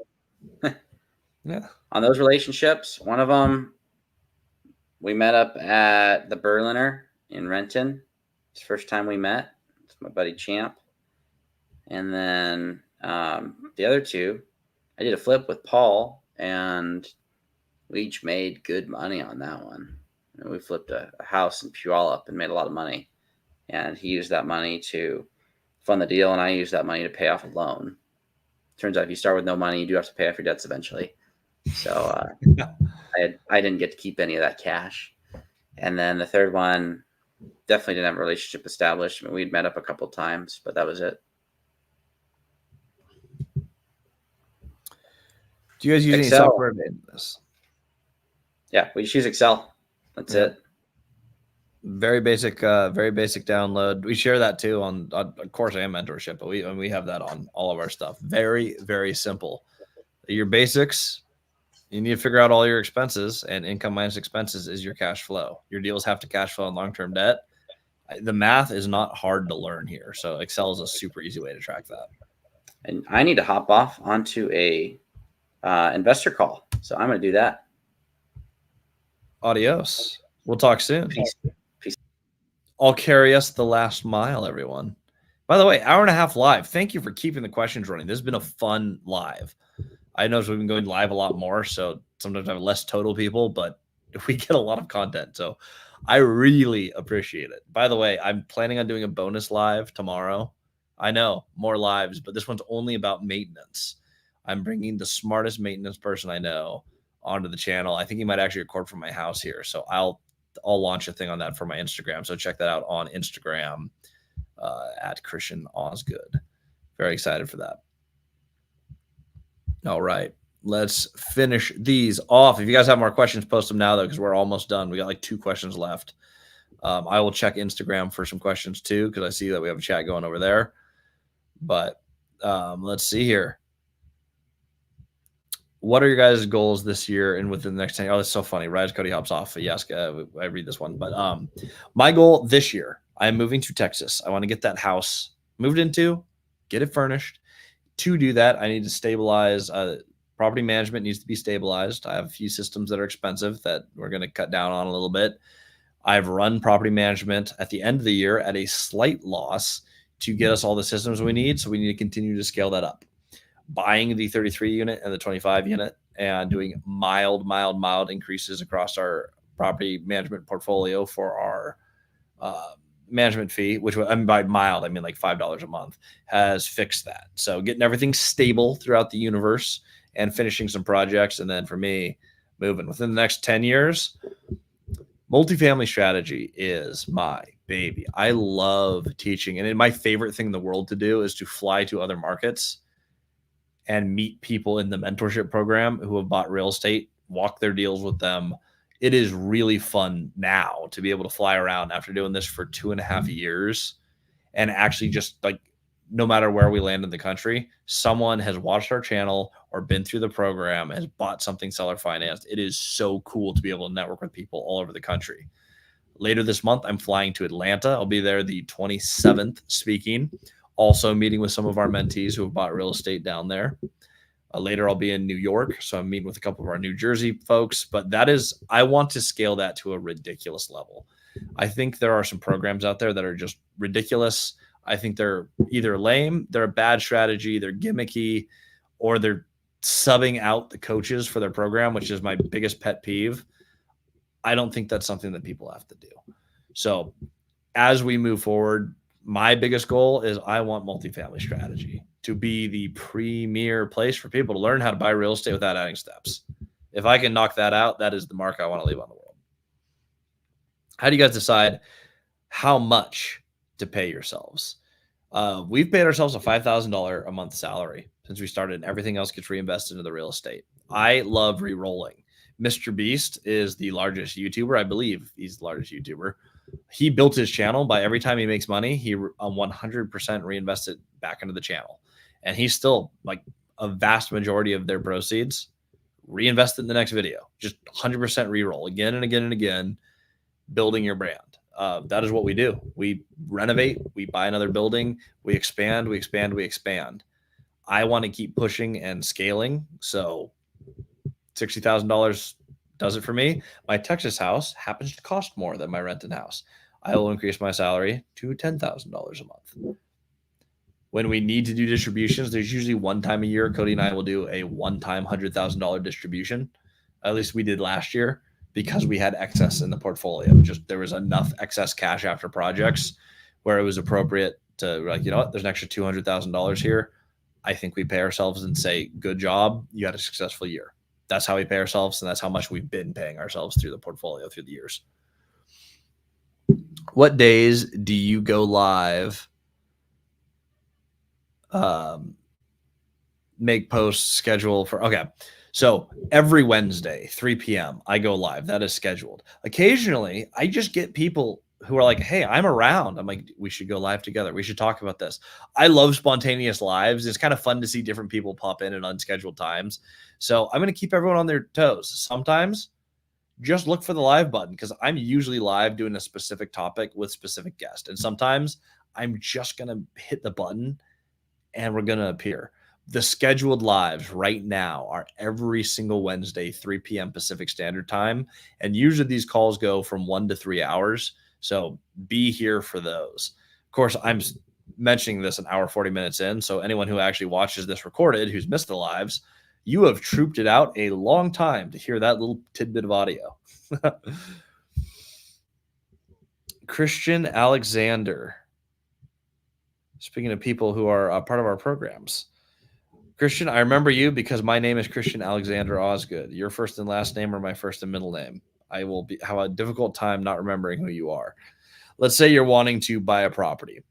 on those relationships. One of them, we met up at the Berliner in Renton. It's the first time we met. It's my buddy Champ. And then the other 2, I did a flip with Paul, and we each made good money on that one. And we flipped a house in Puyallup and made a lot of money. And he used that money to fund the deal, and I used that money to pay off a loan. Turns out if you start with no money, you do have to pay off your debts eventually. So I didn't get to keep any of that cash. And then the third one, definitely didn't have a relationship established. I mean, we'd met up a couple of times, but that was it. Do you guys use Excel. any software in this? Yeah, we just use Excel. That's it. Very basic download. We share that too on course and mentorship, but we have that on all of our stuff. Very, very simple. Your basics, you need to figure out all your expenses, and income minus expenses is your cash flow. Your deals have to cash flow on long-term debt. The math is not hard to learn here. So Excel is a super easy way to track that. And I need to hop off onto a investor call. So I'm going to do that. Adios. We'll talk soon. Peace. I'll carry us the last mile, everyone. By the way, 1.5 live. Thank you for keeping the questions running. This has been a fun live. I know we've been going live a lot more, so sometimes I have less total people, but we get a lot of content. So I really appreciate it. By the way, I'm planning on doing a bonus live tomorrow. I know, more lives, but this one's only about maintenance. I'm bringing the smartest maintenance person I know onto the channel. I think he might actually record from my house here. So I'll launch a thing on that for my Instagram. So check that out on Instagram at Christian Osgood. Very excited for that. All right. Let's finish these off. If you guys have more questions, post them now, though, because we're almost done. We got like 2 questions left. I will check Instagram for some questions, too, because I see that we have a chat going over there. But let's see here. What are your guys' goals this year and within the next 10 years? Oh, that's so funny. Rise Cody hops off. Yes, I read this one. But my goal this year, I'm moving to Texas. I want to get that house moved into, get it furnished. To do that, I need to stabilize. Property management needs to be stabilized. I have a few systems that are expensive that we're going to cut down on a little bit. I've run property management at the end of the year at a slight loss to get us all the systems we need. So we need to continue to scale that up. Buying the 33 unit and the 25 unit and doing mild increases across our property management portfolio for our management fee, which I mean by mild, I mean like $5 a month, has fixed that. So getting everything stable throughout the universe and finishing some projects. And then for me, moving within the next 10 years, multifamily strategy is my baby. I love teaching. And my favorite thing in the world to do is to fly to other markets and meet people in the mentorship program who have bought real estate, walk their deals with them. It is really fun now to be able to fly around after doing this for 2.5 years and actually just like, no matter where we land in the country, someone has watched our channel or been through the program, has bought something seller financed. It is so cool to be able to network with people all over the country. Later this month, I'm flying to Atlanta. I'll be there the 27th speaking, also meeting with some of our mentees who have bought real estate down there. Later, I'll be in New York, so I'm meeting with a couple of our New Jersey folks. But I want to scale that to a ridiculous level. I think there are some programs out there that are just ridiculous. I think they're either lame, they're a bad strategy, they're gimmicky, or they're subbing out the coaches for their program, which is my biggest pet peeve. I don't think that's something that people have to do. So as we move forward, my biggest goal is I want multifamily strategy to be the premier place for people to learn how to buy real estate without adding steps. If I can knock that out, that is the mark I want to leave on the world. How do you guys decide how much to pay yourselves? We've paid ourselves a $5,000 a month salary since we started, and everything else gets reinvested into the real estate. I love re-rolling. Mr. Beast is the largest YouTuber. I believe he's the largest YouTuber. He built his channel by every time he makes money, he 100% reinvested back into the channel. And he's still like a vast majority of their proceeds reinvested in the next video. Just 100% re-roll again and again and again, building your brand. That is what we do. We renovate, we buy another building, we expand, we expand, we expand. I want to keep pushing and scaling. So $60,000 does it for me. My Texas house happens to cost more than my rented house. I will increase my salary to $10,000 a month. When we need to do distributions, there's usually one time a year, Cody and I will do a one-time $100,000 distribution. At least we did last year because we had excess in the portfolio. Just there was enough excess cash after projects where it was appropriate to like, you know what, there's an extra $200,000 here. I think we pay ourselves and say, good job. You had a successful year. That's how we pay ourselves. And that's how much we've been paying ourselves through the portfolio through the years. What days do you go live? Make posts, schedule for, okay. So every Wednesday, 3 p.m., I go live. That is scheduled. Occasionally, I just get people who are like, hey, I'm around. I'm like, we should go live together. We should talk about this. I love spontaneous lives. It's kind of fun to see different people pop in at unscheduled times. So I'm going to keep everyone on their toes. Sometimes just look for the live button because I'm usually live doing a specific topic with specific guests. And sometimes I'm just going to hit the button and we're going to appear. The scheduled lives right now are every single Wednesday, 3 p.m. Pacific Standard Time. And usually these calls go from 1 to 3 hours. So be here for those. Of course, I'm mentioning this an hour, 40 minutes in. So anyone who actually watches this recorded, who's missed the lives, you have trooped it out a long time to hear that little tidbit of audio. Christian Alexander. Speaking of people who are part of our programs. Christian, I remember you because my name is Christian Alexander Osgood. Your first and last name are my first and middle name. I will have a difficult time not remembering who you are. Let's say you're wanting to buy a property.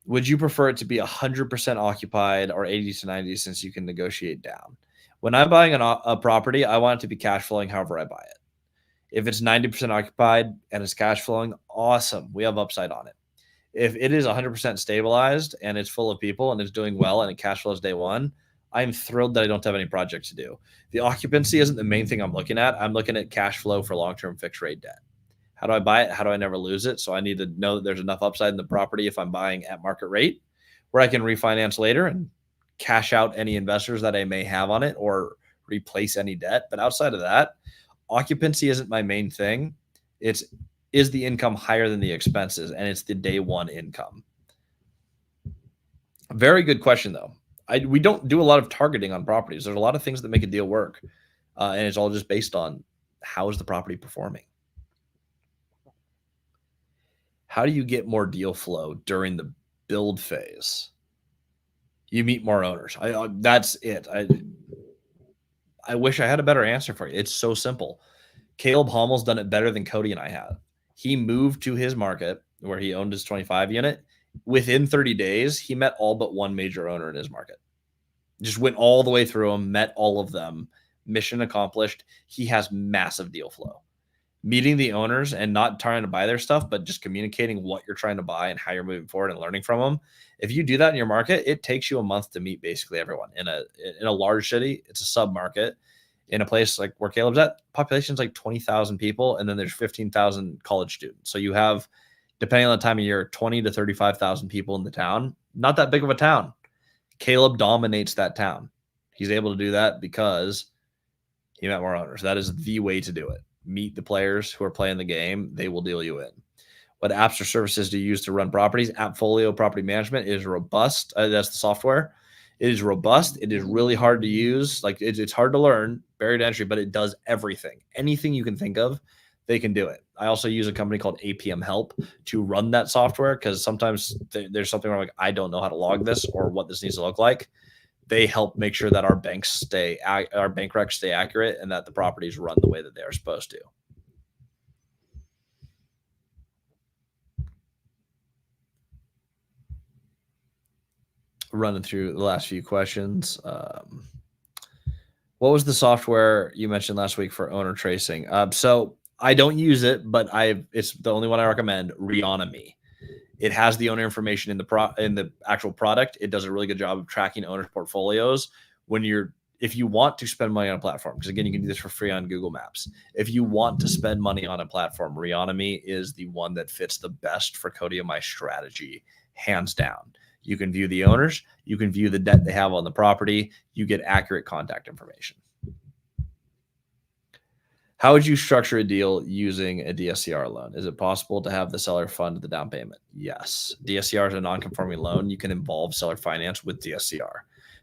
Would you prefer it to be 100% occupied or 80 to 90 since you can negotiate down? When I'm buying a property, I want it to be cash flowing however I buy it. If it's 90% occupied and it's cash flowing, awesome. We have upside on it. If it is 100% stabilized and it's full of people and it's doing well and it cash flows day one, I'm thrilled that I don't have any projects to do. The occupancy isn't the main thing I'm looking at. I'm looking at cash flow for long-term fixed rate debt. How do I buy it? How do I never lose it? So I need to know that there's enough upside in the property if I'm buying at market rate where I can refinance later and cash out any investors that I may have on it or replace any debt. But outside of that, occupancy isn't my main thing. Is the income higher than the expenses? And it's the day one income. Very good question, though. We don't do a lot of targeting on properties. There's a lot of things that make a deal work. And it's all just based on how is the property performing. How do you get more deal flow during the build phase? You meet more owners. That's it. I wish I had a better answer for you. It's so simple. Caleb Hommel's done it better than Cody and I have. He moved to his market where he owned his 25 unit. Within 30 days, he met all but one major owner in his market. Just went all the way through them, met all of them. Mission accomplished. He has massive deal flow. Meeting the owners and not trying to buy their stuff, but just communicating what you're trying to buy and how you're moving forward and learning from them. If you do that in your market, it takes you a month to meet basically everyone. In a large city, it's a sub market. In a place like where Caleb's at, population's like 20,000 people, and then there's 15,000 college students. So you have, depending on the time of year, 20 to 35,000 people in the town. Not that big of a town. Caleb dominates that town. He's able to do that because he met more owners. That is the way to do it. Meet the players who are playing the game. They will deal you in. What apps or services do you use to run properties? Porfolio property management is robust. That's the software. It is robust. It is really hard to use. Like it's hard to learn, barrier to entry, but it does everything. Anything you can think of, they can do it. I also use a company called APM Help to run that software because sometimes there's something where I'm like, I don't know how to log this or what this needs to look like. They help make sure that our bank recs stay accurate and that the properties run the way that they are supposed to. Running through the last few questions. What was the software you mentioned last week for owner tracing? So I don't use it, but it's the only one I recommend, Reonomy. It has the owner information in the actual product. It does a really good job of tracking owners' portfolios if you want to spend money on a platform, because again, you can do this for free on Google Maps. If you want to spend money on a platform, Reonomy is the one that fits the best for Cody and my strategy, hands down. You can view the owners. You can view the debt they have on the property. You get accurate contact information. How would you structure a deal using a DSCR loan? Is it possible to have the seller fund the down payment? Yes. DSCR is a non-conforming loan. You can involve seller finance with DSCR.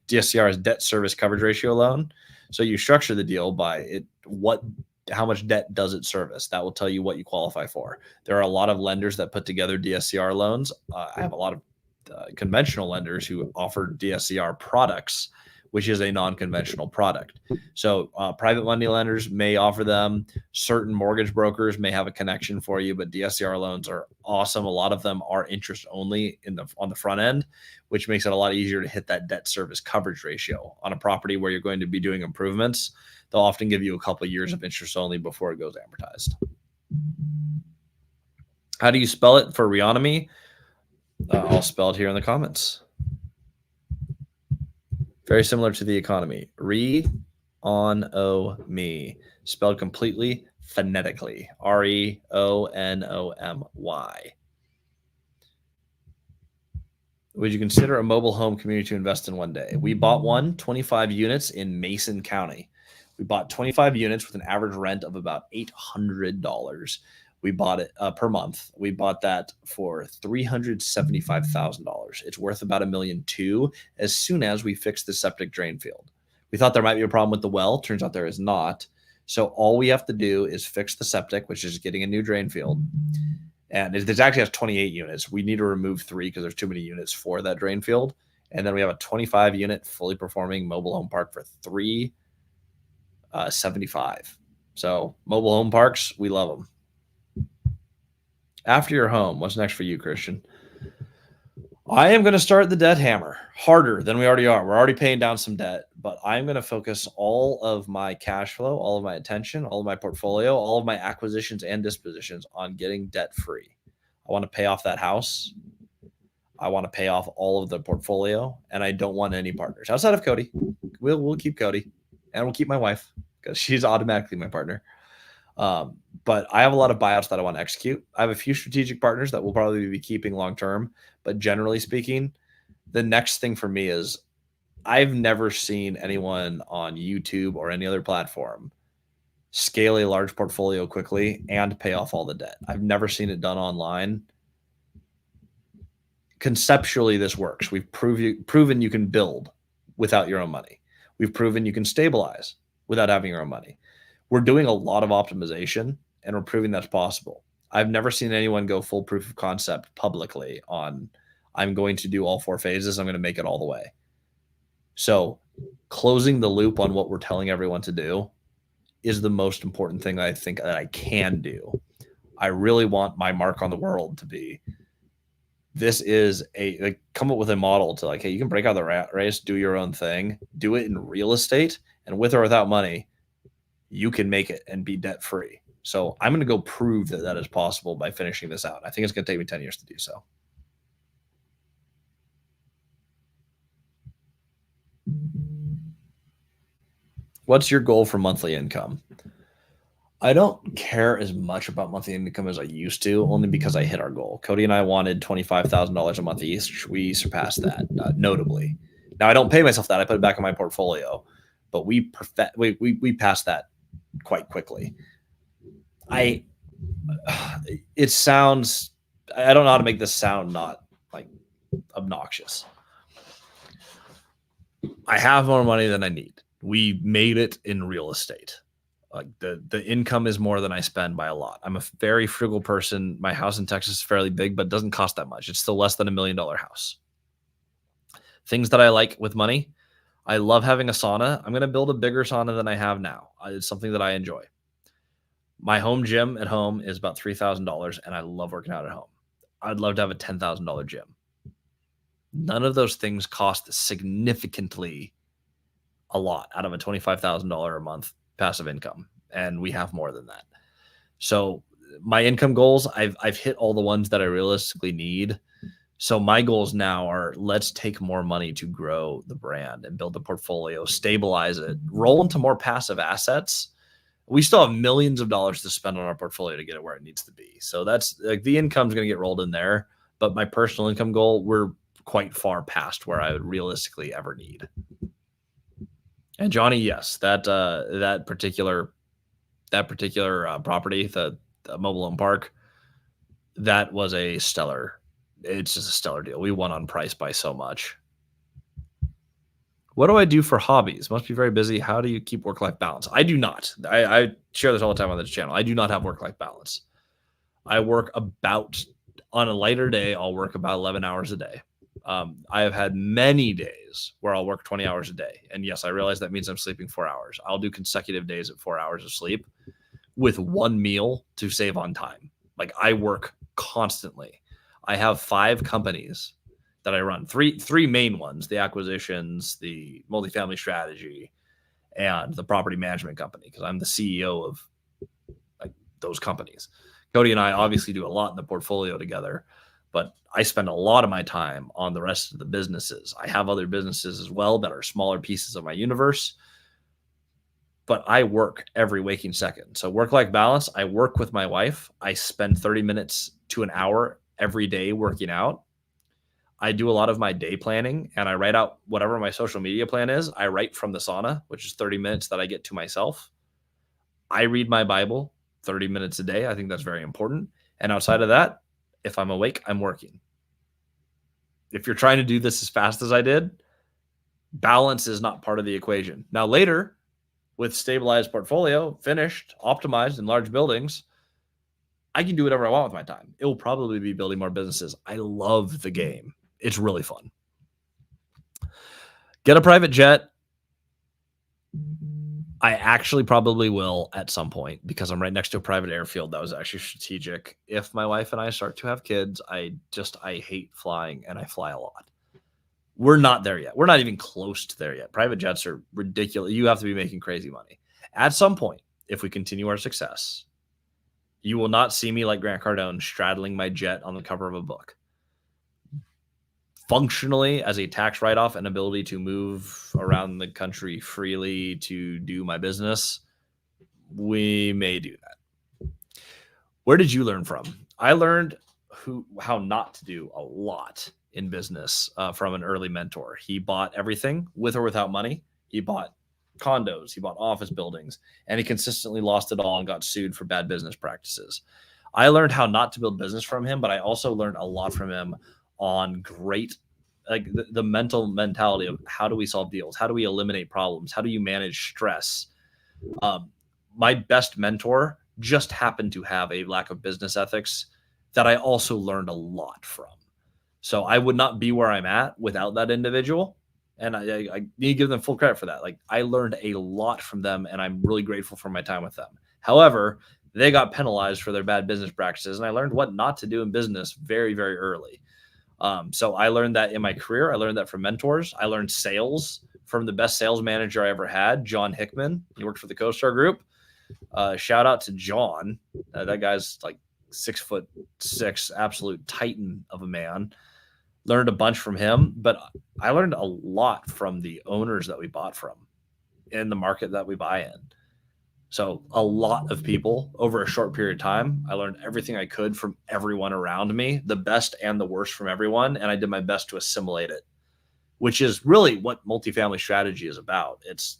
DSCR is debt service coverage ratio loan. So you structure the deal by how much debt does it service? That will tell you what you qualify for. There are a lot of lenders that put together DSCR loans. I have a lot of conventional lenders who offer DSCR products, which is a non-conventional product. So private money lenders may offer them. Certain mortgage brokers may have a connection for you, but DSCR loans are awesome. A lot of them are interest only on the front end, which makes it a lot easier to hit that debt service coverage ratio on a property where you're going to be doing improvements. They'll often give you a couple of years of interest only before it goes amortized. How do you spell it for Reonomy? I'll spell it here in the comments. Very similar to the economy. Reonomy, spelled completely phonetically. Reonomy. Would you consider a mobile home community to invest in one day? We bought 25 units in Mason County. We bought 25 units with an average rent of about $800. We bought it per month. We bought that for $375,000. It's worth about $1.2 million as soon as we fix the septic drain field. We thought there might be a problem with the well. Turns out there is not. So all we have to do is fix the septic, which is getting a new drain field. And this actually has 28 units. We need to remove 3 because there's too many units for that drain field. And then we have a 25 unit fully performing mobile home park for $375,000. So mobile home parks, we love them. After your home, what's next for you, Christian? I am going to start the debt hammer harder than we already are. We're already paying down some debt, but I'm going to focus all of my cash flow, all of my attention, all of my portfolio, all of my acquisitions and dispositions on getting debt free. I want to pay off that house. I want to pay off all of the portfolio, and I don't want any partners outside of Cody. We'll keep Cody, and we'll keep my wife because she's automatically my partner. But I have a lot of buyouts that I want to execute. I have a few strategic partners that we'll probably be keeping long-term, but generally speaking, the next thing for me is I've never seen anyone on YouTube or any other platform scale a large portfolio quickly and pay off all the debt. I've never seen it done online. Conceptually, this works. We've proven you can build without your own money. We've proven you can stabilize without having your own money. We're doing a lot of optimization, and we're proving that's possible. I've never seen anyone go full proof of concept publicly on, I'm going to do all 4 phases. I'm going to make it all the way. So closing the loop on what we're telling everyone to do is the most important thing I think that I can do. I really want my mark on the world to be, this is like, come up with a model to like, hey, you can break out the rat race, do your own thing, do it in real estate, and with or without money, you can make it and be debt free. So I'm going to go prove that that is possible by finishing this out. I think it's going to take me 10 years to do so. What's your goal for monthly income? I don't care as much about monthly income as I used to, only because I hit our goal. Cody and I wanted $25,000 a month each. We surpassed that notably. Now I don't pay myself that. I put it back in my portfolio, but we passed that quite quickly. It sounds, I don't know how to make this sound not like obnoxious. I have more money than I need. We made it in real estate. Like the income is more than I spend by a lot. I'm a very frugal person. My house in Texas is fairly big, but doesn't cost that much. It's still less than $1 million house. Things that I like with money. I love having a sauna. I'm going to build a bigger sauna than I have now. It's something that I enjoy. My home gym at home is about $3,000, and I love working out at home. I'd love to have a $10,000 gym. None of those things cost significantly a lot out of a $25,000 a month passive income, and we have more than that. So my income goals, I've hit all the ones that I realistically need. So my goals now are, let's take more money to grow the brand and build the portfolio, stabilize it, roll into more passive assets. We still have millions of dollars to spend on our portfolio to get it where it needs to be. So that's like, the income's going to get rolled in there, but my personal income goal, we're quite far past where I would realistically ever need. And Johnny, yes, that particular property, the mobile home park, that was a stellar. It's just a stellar deal. We won on price by so much. What do I do for hobbies? Must be very busy. How do you keep work-life balance? I do not. I share this all the time on this channel. I do not have work-life balance. I work about, on a lighter day, I'll work about 11 hours a day. I have had many days where I'll work 20 hours a day. And yes, I realize that means I'm sleeping 4 hours. I'll do consecutive days at 4 hours of sleep with one meal to save on time. Like, I work constantly. I have 5 companies that I run, three main ones: the acquisitions, the multifamily strategy, and the property management company, because I'm the CEO of like those companies. Cody and I obviously do a lot in the portfolio together, but I spend a lot of my time on the rest of the businesses. I have other businesses as well that are smaller pieces of my universe, but I work every waking second. So work-life balance, I work with my wife. I spend 30 minutes to an hour every day working out. I do a lot of my day planning, and I write out whatever my social media plan is. I write from the sauna, which is 30 minutes that I get to myself. I read my Bible 30 minutes a day. I think that's very important. And outside of that, if I'm awake, I'm working. If you're trying to do this as fast as I did, balance is not part of the equation. Now later, with stabilized portfolio, finished, optimized in large buildings, I can do whatever I want with my time. It will probably be building more businesses. I love the game. It's really fun. Get a private jet. I actually probably will at some point, because I'm right next to a private airfield. That was actually strategic. If my wife and I start to have kids, I hate flying, and I fly a lot. We're not there yet. We're not even close to there yet. Private jets are ridiculous. You have to be making crazy money. At some point, if we continue our success, you will not see me like Grant Cardone straddling my jet on the cover of a book. Functionally, as a tax write-off and ability to move around the country freely to do my business, we may do that. Where did you learn from? I learned how not to do a lot in business from an early mentor. He bought everything with or without money. He bought condos, he bought office buildings, and he consistently lost it all and got sued for bad business practices. I learned how not to build business from him, but I also learned a lot from him on the mentality of how do we solve deals? How do we eliminate problems? How do you manage stress? My best mentor just happened to have a lack of business ethics that I also learned a lot from. So I would not be where I'm at without that individual. And I need to give them full credit for that. Like, I learned a lot from them, and I'm really grateful for my time with them. However, they got penalized for their bad business practices, and I learned what not to do in business very, very early. So I learned that in my career. I learned that from mentors. I learned sales from the best sales manager I ever had, John Hickman. He worked for the CoStar Group. Shout out to John. That guy's like 6'6", absolute titan of a man. Learned a bunch from him, but I learned a lot from the owners that we bought from in the market that we buy in. So a lot of people over a short period of time. I learned everything I could from everyone around me, the best and the worst from everyone, and I did my best to assimilate it, which is really what multifamily strategy is about. It's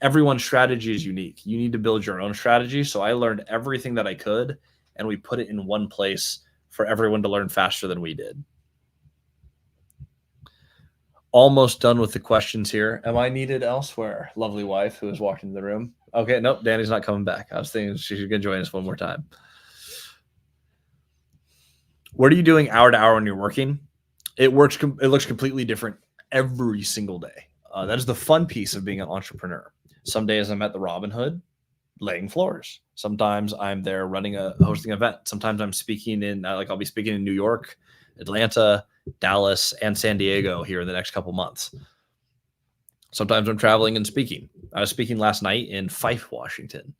everyone's strategy is unique. You need to build your own strategy. So I learned everything that I could, and we put it in one place for everyone to learn faster than we did. Almost done with the questions here. Am I needed elsewhere? Lovely wife who is walking in the room. Okay, nope, Danny's not coming back. I was thinking she's going to join us one more time. What are you doing hour to hour when you're working? It looks completely different every single day. That is the fun piece of being an entrepreneur. Some days I'm at the Robin Hood laying floors. Sometimes I'm there hosting an event. Sometimes I'm speaking in, I'll be speaking in New York, Atlanta, Dallas, and San Diego here in the next couple months. Sometimes I'm traveling and speaking. I was speaking last night in Fife, Washington.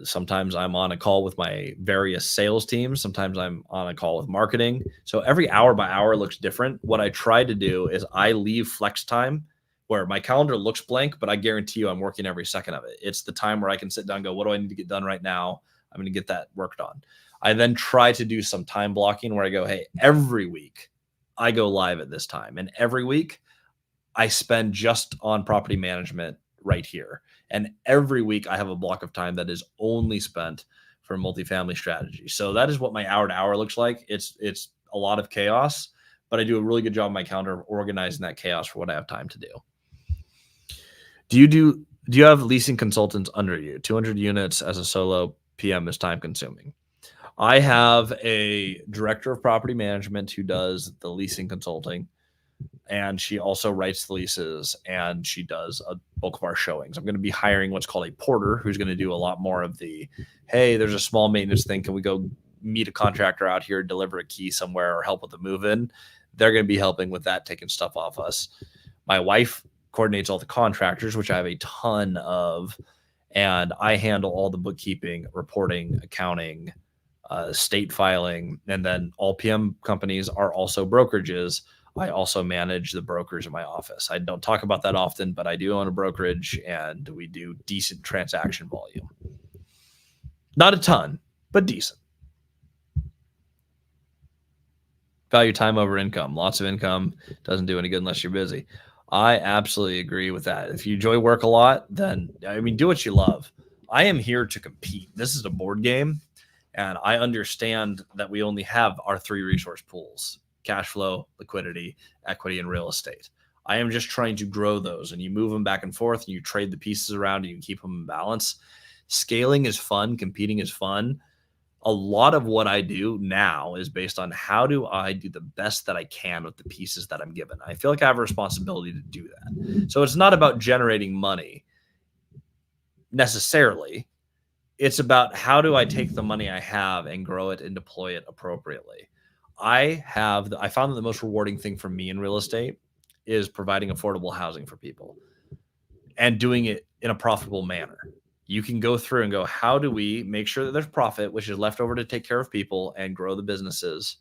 Sometimes I'm on a call with my various sales teams. Sometimes I'm on a call with marketing. So every hour by hour looks different. What I try to do is I leave flex time where my calendar looks blank, but I guarantee you I'm working every second of it. It's the time where I can sit down and go, what do I need to get done right now? I'm going to get that worked on. I then try to do some time blocking where I go, hey, every week I go live at this time. And every week I spend just on property management right here. And every week I have a block of time that is only spent for multifamily strategy. So that is what my hour to hour looks like. It's a lot of chaos, but I do a really good job on my calendar of organizing that chaos for what I have time to do. Do you have leasing consultants under you? 200 units as a solo PM is time consuming. I have a director of property management who does the leasing consulting, and she also writes the leases, and she does a bulk of our showings. I'm going to be hiring what's called a porter who's going to do a lot more of the, hey, there's a small maintenance thing. Can we go meet a contractor out here, deliver a key somewhere, or help with the move-in? They're going to be helping with that, taking stuff off us. My wife coordinates all the contractors, which I have a ton of, and I handle all the bookkeeping, reporting, accounting, state filing, and then all PM companies are also brokerages. I also manage the brokers in my office. I don't talk about that often, but I do own a brokerage, and we do decent transaction volume. Not a ton, but decent. Value time over income. Lots of income doesn't do any good unless you're busy. I absolutely agree with that. If you enjoy work a lot, then, do what you love. I am here to compete. This is a board game, and I understand that we only have our 3 resource pools: cash flow, liquidity, equity, and real estate. I am just trying to grow those, and you move them back and forth, and you trade the pieces around, and you keep them in balance. Scaling is fun. Competing is fun. A lot of what I do now is based on how do I do the best that I can with the pieces that I'm given. I feel like I have a responsibility to do that. So it's not about generating money necessarily. It's about how do I take the money I have and grow it and deploy it appropriately. I found that the most rewarding thing for me in real estate is providing affordable housing for people and doing it in a profitable manner. You can go through and go, how do we make sure that there's profit, which is left over to take care of people and grow the businesses?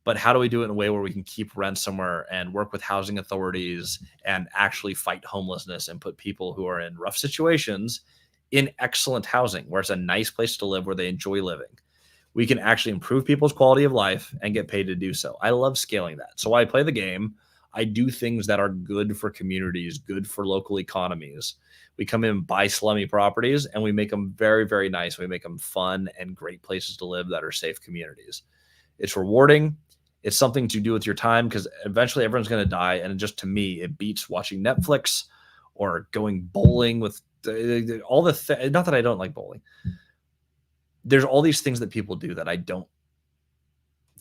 But how do we do it in a way where we can keep rent somewhere and work with housing authorities and actually fight homelessness and put people who are in rough situations in excellent housing, where it's a nice place to live, where they enjoy living? We can actually improve people's quality of life and get paid to do so. I love scaling that. So I play the game. I do things that are good for communities, good for local economies. We come in and buy slummy properties, and we make them very, very nice. We make them fun and great places to live that are safe communities. It's rewarding. It's something to do with your time, because eventually everyone's going to die. And just, to me, it beats watching Netflix or going bowling with Not that I don't like bowling. There's all these things that people do that I don't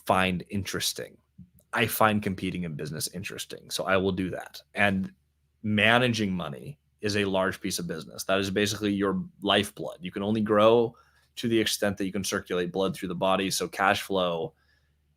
find interesting. I find competing in business interesting, so I will do that. And managing money is a large piece of business. That is basically your lifeblood. You can only grow to the extent that you can circulate blood through the body. So cash flow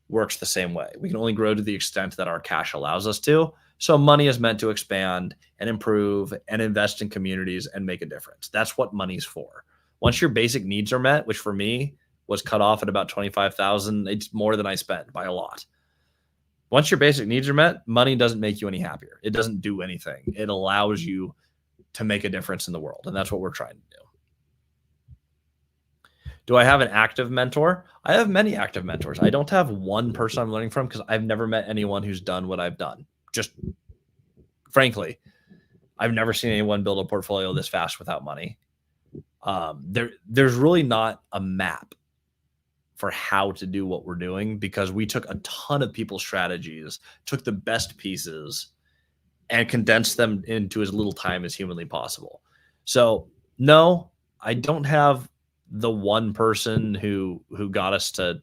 works the same way. We can only grow to the extent that our cash allows us to. So money is meant to expand and improve and invest in communities and make a difference. That's what money's for. Once your basic needs are met, which for me was cut off at about $25,000, it's more than I spent by a lot. Once your basic needs are met, money doesn't make you any happier. It doesn't do anything. It allows you to make a difference in the world. And that's what we're trying to do. Do I have an active mentor? I have many active mentors. I don't have one person I'm learning from because I've never met anyone who's done what I've done. Just frankly, I've never seen anyone build a portfolio this fast without money. There's really not a map for how to do what we're doing because we took a ton of people's strategies, took the best pieces, and condensed them into as little time as humanly possible. So no, I don't have the one person who got us to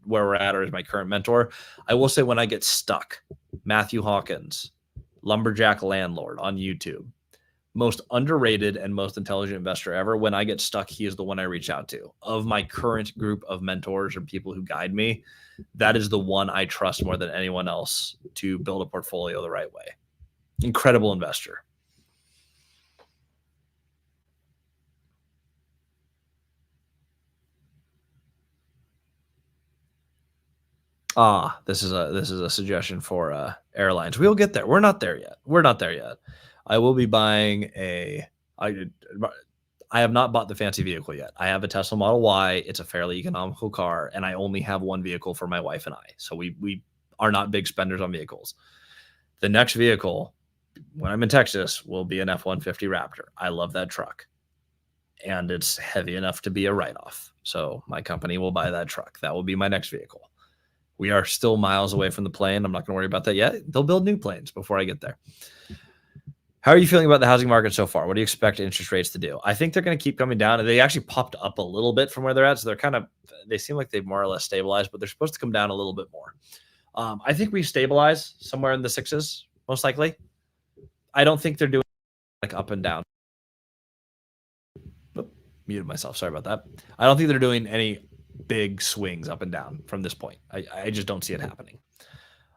where we're at or is my current mentor. I will say when I get stuck, Matthew Hawkins, Lumberjack Landlord on YouTube, most underrated and most intelligent investor ever. When I get stuck, he is the one I reach out to. Of my current group of mentors or people who guide me, that is the one I trust more than anyone else to build a portfolio the right way. Incredible investor. This is a suggestion for airlines. We'll get there. We're not there yet. I will be buying I have not bought the fancy vehicle yet. I have a Tesla Model Y. It's a fairly economical car, and I only have one vehicle for my wife and I. So we are not big spenders on vehicles. The next vehicle, when I'm in Texas, will be an F-150 Raptor. I love that truck. And it's heavy enough to be a write-off. So my company will buy that truck. That will be my next vehicle. We are still miles away from the plane. I'm not going to worry about that yet. They'll build new planes before I get there. How are you feeling about the housing market so far? What do you expect interest rates to do? I think they're going to keep coming down. They actually popped up a little bit from where they're at. So they seem like they've more or less stabilized, but they're supposed to come down a little bit more. I think we stabilize somewhere in the sixes, most likely. I don't think they're doing like up and down. Muted myself. Sorry about that. I don't think they're doing any big swings up and down from this point. I just don't see it happening.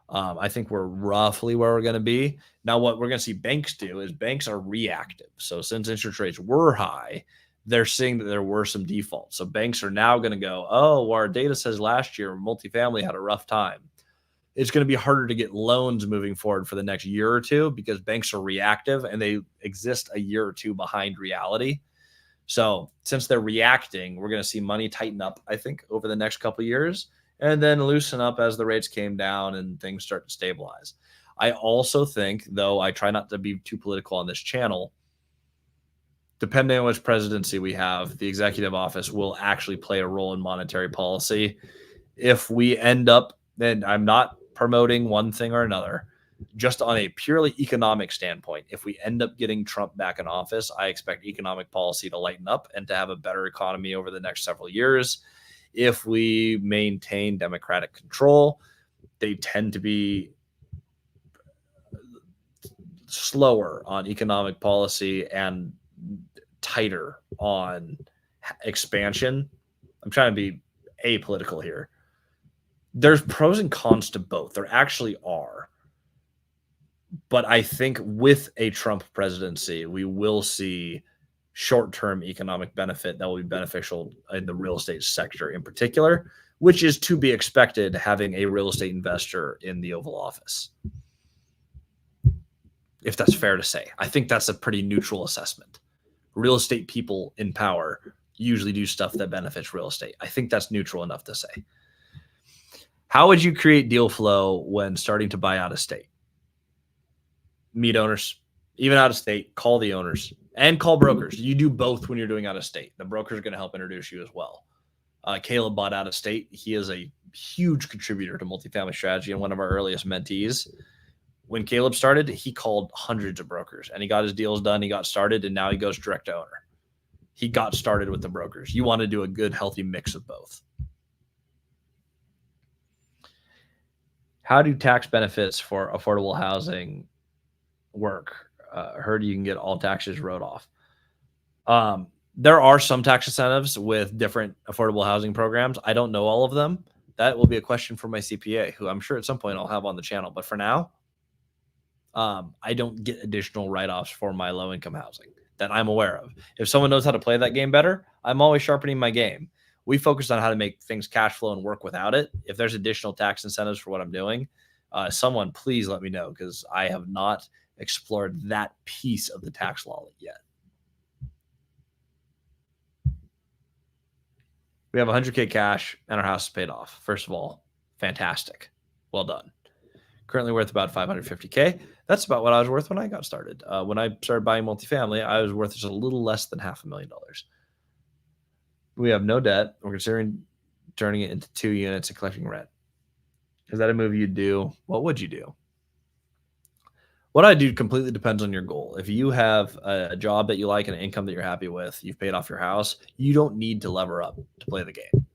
I think we're roughly where we're going to be. Now, what we're going to see banks do is banks are reactive. So since interest rates were high, they're seeing that there were some defaults. So banks are now going to go, oh, well, our data says last year multifamily had a rough time. It's going to be harder to get loans moving forward for the next year or two because banks are reactive and they exist a year or two behind reality. So since they're reacting, we're going to see money tighten up, I think, over the next couple of years and then loosen up as the rates came down and things start to stabilize. I also think, though I try not to be too political on this channel, depending on which presidency we have, the executive office will actually play a role in monetary policy. If we end up, and I'm not promoting one thing or another, just on a purely economic standpoint, if we end up getting Trump back in office, I expect economic policy to lighten up and to have a better economy over the next several years. If we maintain Democratic control, they tend to be slower on economic policy and tighter on expansion. I'm trying to be apolitical here. There's pros and cons to both. There actually are. But I think with a Trump presidency, we will see short-term economic benefit that will be beneficial in the real estate sector in particular, which is to be expected having a real estate investor in the Oval Office. If that's fair to say. I think that's a pretty neutral assessment. Real estate people in power usually do stuff that benefits real estate. I think that's neutral enough to say. How would you create deal flow when starting to buy out of state? Meet owners, even out of state, call the owners and call brokers. You do both when you're doing out of state. The broker is going to help introduce you as well. Caleb bought out of state. He is a huge contributor to Multifamily Strategy and one of our earliest mentees. When Caleb started, he called hundreds of brokers and he got his deals done. He got started, and now he goes direct to owner. He got started with the brokers. You want to do a good, healthy mix of both. How do tax benefits for affordable housing work? Heard you can get all taxes wrote off. There are some tax incentives with different affordable housing programs. I don't know all of them. That will be a question for my CPA, who I'm sure at some point I'll have on the channel. But for now, I don't get additional write-offs for my low-income housing that I'm aware of. If someone knows how to play that game better, I'm always sharpening my game. We focused on how to make things cash flow and work without it. If there's additional tax incentives for what I'm doing, someone please let me know, because I have not explored that piece of the tax law yet. We have 100K cash and our house is paid off. First of all, fantastic. Well done. Currently worth about 550K. That's about what I was worth when I got started. When I started buying multifamily, I was worth just a little less than $500,000. We have no debt. We're considering turning it into 2 units and collecting rent. Is that a move you'd do? What would you do? What I do completely depends on your goal. If you have a job that you like and an income that you're happy with, you've paid off your house, you don't need to lever up to play the game.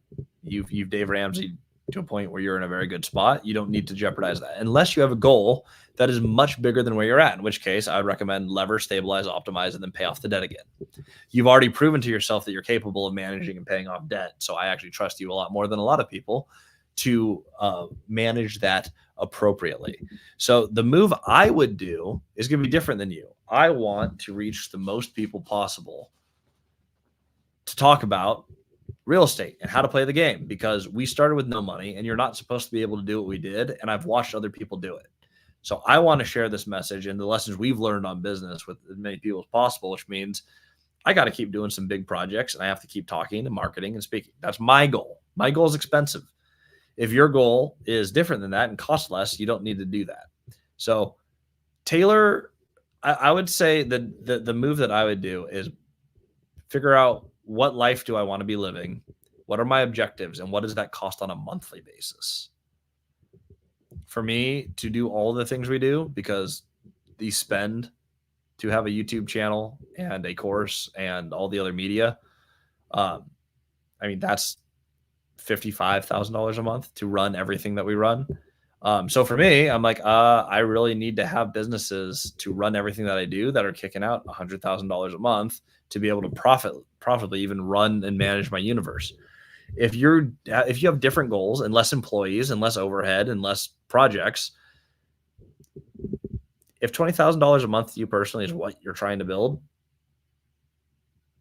You've Dave Ramsey to a point where you're in a very good spot. You don't need to jeopardize that unless you have a goal that is much bigger than where you're at, in which case I would recommend lever, stabilize, optimize, and then pay off the debt again. You've already proven to yourself that you're capable of managing and paying off debt. So I actually trust you a lot more than a lot of people to manage that appropriately. So the move I would do is going to be different than you. I want to reach the most people possible to talk about real estate and how to play the game, because we started with no money and you're not supposed to be able to do what we did. And I've watched other people do it. So I want to share this message and the lessons we've learned on business with as many people as possible, which means I got to keep doing some big projects and I have to keep talking and marketing and speaking. That's my goal. My goal is expensive. If your goal is different than that and costs less, you don't need to do that. So Taylor, I would say that the move that I would do is figure out, what life do I want to be living? What are my objectives? And what does that cost on a monthly basis? For me to do all the things we do, because the spend to have a YouTube channel and a course and all the other media, I mean, that's $55,000 a month to run everything that we run. So for me, I'm like, I really need to have businesses to run everything that I do that are kicking out $100,000 a month to be able to profitably even run and manage my universe. If you have different goals and less employees and less overhead and less projects, if $20,000 a month to you personally is what you're trying to build,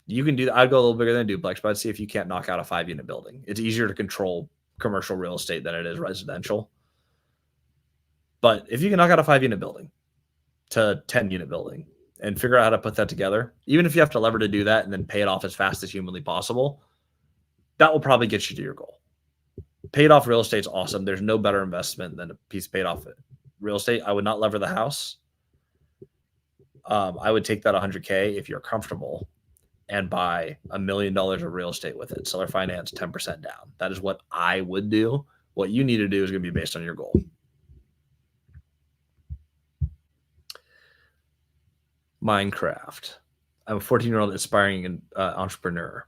you can do that. I'd go a little bigger than a duplex, but I'd see if you can't knock out a 5-unit building. It's easier to control commercial real estate than it is residential. But if you can knock out a 5-unit building to 10-unit building and figure out how to put that together, even if you have to lever to do that and then pay it off as fast as humanly possible, that will probably get you to your goal. Paid off real estate's awesome. There's no better investment than a piece of paid off real estate. I would not lever the house. I would take that 100K if you're comfortable and buy $1 million of real estate with it. Seller finance 10% down. That is what I would do. What you need to do is going to be based on your goal. Minecraft. I'm a 14-year-old aspiring entrepreneur.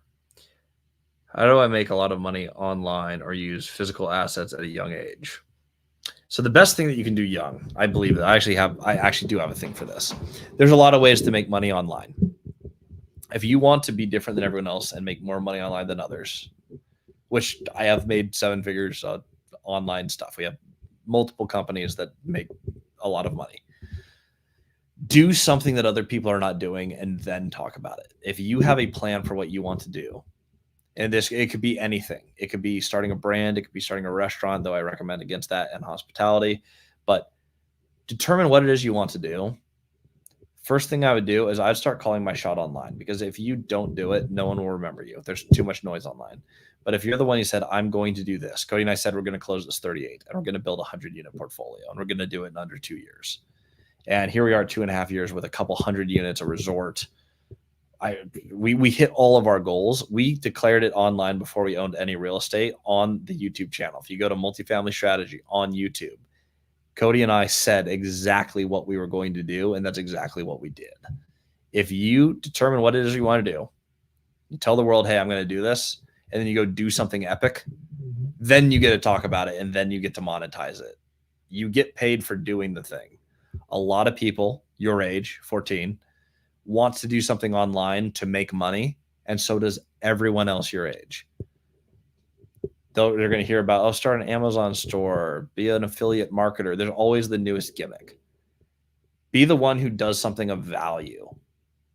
How do I make a lot of money online or use physical assets at a young age? So the best thing that you can do young, I believe that I actually do have a thing for this. There's a lot of ways to make money online. If you want to be different than everyone else and make more money online than others, which I have made 7 figures online stuff. We have multiple companies that make a lot of money. Do something that other people are not doing and then talk about it. If you have a plan for what you want to do, and it could be anything. It could be starting a brand. It could be starting a restaurant, though I recommend against that, and hospitality. But determine what it is you want to do. First thing I would do is I'd start calling my shot online, because if you don't do it, no one will remember you. There's too much noise online. But if you're the one who said, I'm going to do this, Cody and I said, we're going to close this 38 and we're going to build a 100-unit portfolio and we're going to do it in under 2 years. And here we are 2.5 years with a couple hundred units, a resort. We hit all of our goals. We declared it online before we owned any real estate on the YouTube channel. If you go to Multifamily Strategy on YouTube, Cody and I said exactly what we were going to do, and that's exactly what we did. If you determine what it is you want to do, you tell the world, hey, I'm going to do this, and then you go do something epic, then you get to talk about it, and then you get to monetize it. You get paid for doing the thing. A lot of people your age, 14, wants to do something online to make money, and so does everyone else your age. They're going to hear about, oh, start an Amazon store, be an affiliate marketer. There's always the newest gimmick. Be the one who does something of value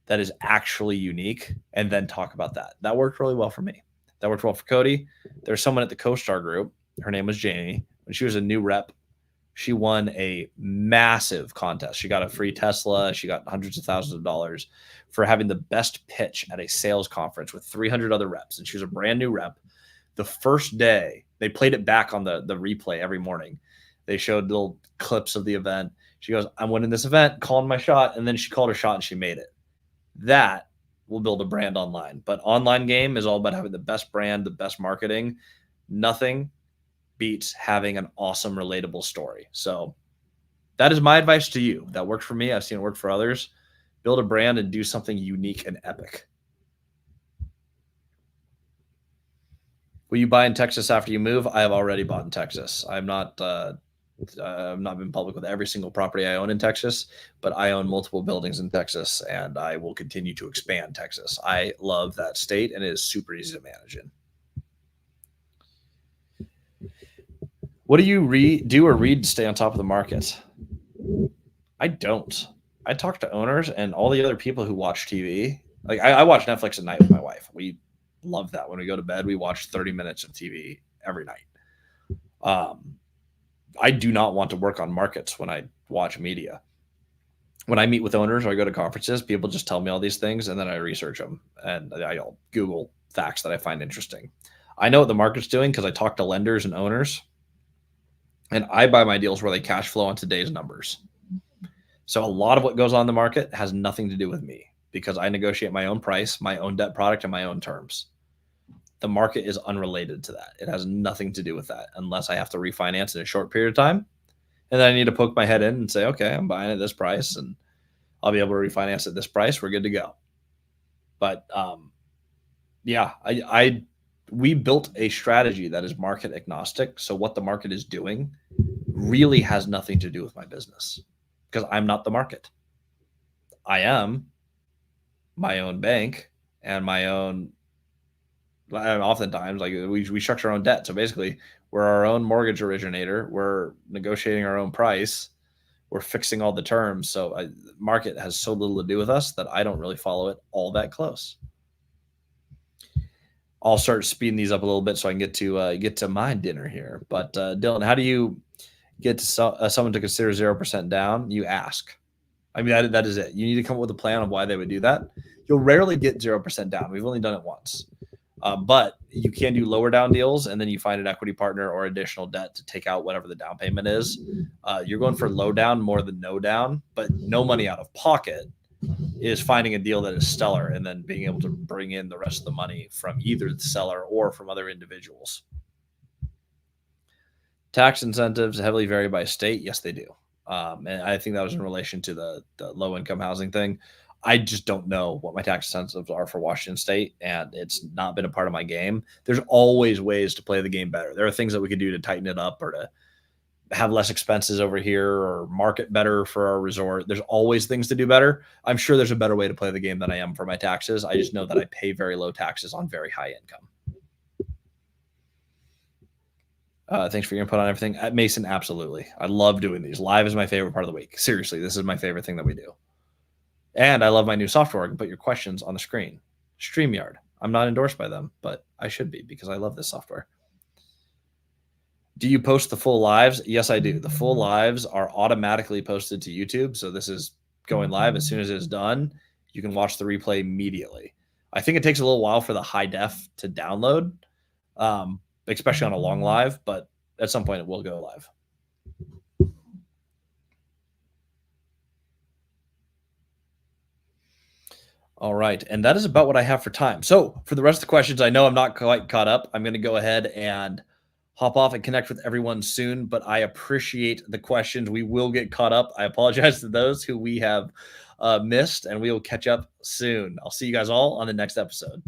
that is actually unique, and then talk about that. That worked really well for me. That worked well for Cody. There's someone at the CoStar group. Her name was Jamie. When she was a new rep, she won a massive contest. She got a free Tesla. She got hundreds of thousands of dollars for having the best pitch at a sales conference with 300 other reps. And she was a brand new rep. The first day, they played it back on the replay every morning. They showed little clips of the event. She goes, I'm winning this event, calling my shot. And then she called her shot and she made it. That will build a brand online. But online game is all about having the best brand, the best marketing. Nothing beats having an awesome, relatable story. So that is my advice to you. That worked for me. I've seen it work for others. Build a brand and do something unique and epic. Will you buy in Texas after you move? I have already bought in Texas. I've not been public with every single property I own in Texas, but I own multiple buildings in Texas, and I will continue to expand Texas. I love that state, and it is super easy to manage in. What do you do or read to stay on top of the market? I don't. I talk to owners and all the other people who watch TV. Like I watch Netflix at night with my wife. We love that. When we go to bed, we watch 30 minutes of TV every night. I do not want to work on markets when I watch media. When I meet with owners or I go to conferences, people just tell me all these things, and then I research them, and I'll Google facts that I find interesting. I know what the market's doing because I talk to lenders and owners, and I buy my deals where they cash flow on today's numbers. So a lot of what goes on in the market has nothing to do with me because I negotiate my own price, my own debt product, and my own terms. The market is unrelated to that. It has nothing to do with that unless I have to refinance in a short period of time. And then I need to poke my head in and say, okay, I'm buying at this price and I'll be able to refinance at this price. We're good to go. But yeah, we built a strategy that is market agnostic. So what the market is doing really has nothing to do with my business because I'm not the market. I am my own bank and my own. And oftentimes, like we structure our own debt. So basically, we're our own mortgage originator. We're negotiating our own price. We're fixing all the terms. So market has so little to do with us that I don't really follow it all that close. I'll start speeding these up a little bit so I can get to my dinner here. But Dylan, how do you get to someone to consider 0% down? You ask. I mean, that is it. You need to come up with a plan of why they would do that. You'll rarely get 0% down. We've only done it once. But you can do lower down deals, and then you find an equity partner or additional debt to take out whatever the down payment is. You're going for low down more than no down, but no money out of pocket is finding a deal that is stellar and then being able to bring in the rest of the money from either the seller or from other individuals. Tax incentives heavily vary by state. Yes, they do. And I think that was in relation to the low income housing thing. I just don't know what my tax incentives are for Washington State, and it's not been a part of my game. There's always ways to play the game better. There are things that we could do to tighten it up or to have less expenses over here or market better for our resort. There's always things to do better. I'm sure there's a better way to play the game than I am for my taxes. I just know that I pay very low taxes on very high income. Thanks for your input on everything. Mason, absolutely. I love doing these. Live is my favorite part of the week. Seriously, this is my favorite thing that we do. And I love my new software. I can put your questions on the screen. StreamYard. I'm not endorsed by them, but I should be because I love this software. Do you post the full lives? Yes, I do. The full lives are automatically posted to YouTube. So this is going live. As soon as it's done, you can watch the replay immediately. I think it takes a little while for the high def to download, especially on a long live, but at some point it will go live. All right. And that is about what I have for time. So for the rest of the questions, I know I'm not quite caught up. I'm going to go ahead and hop off and connect with everyone soon, but I appreciate the questions. We will get caught up. I apologize to those who we have missed, and we will catch up soon. I'll see you guys all on the next episode.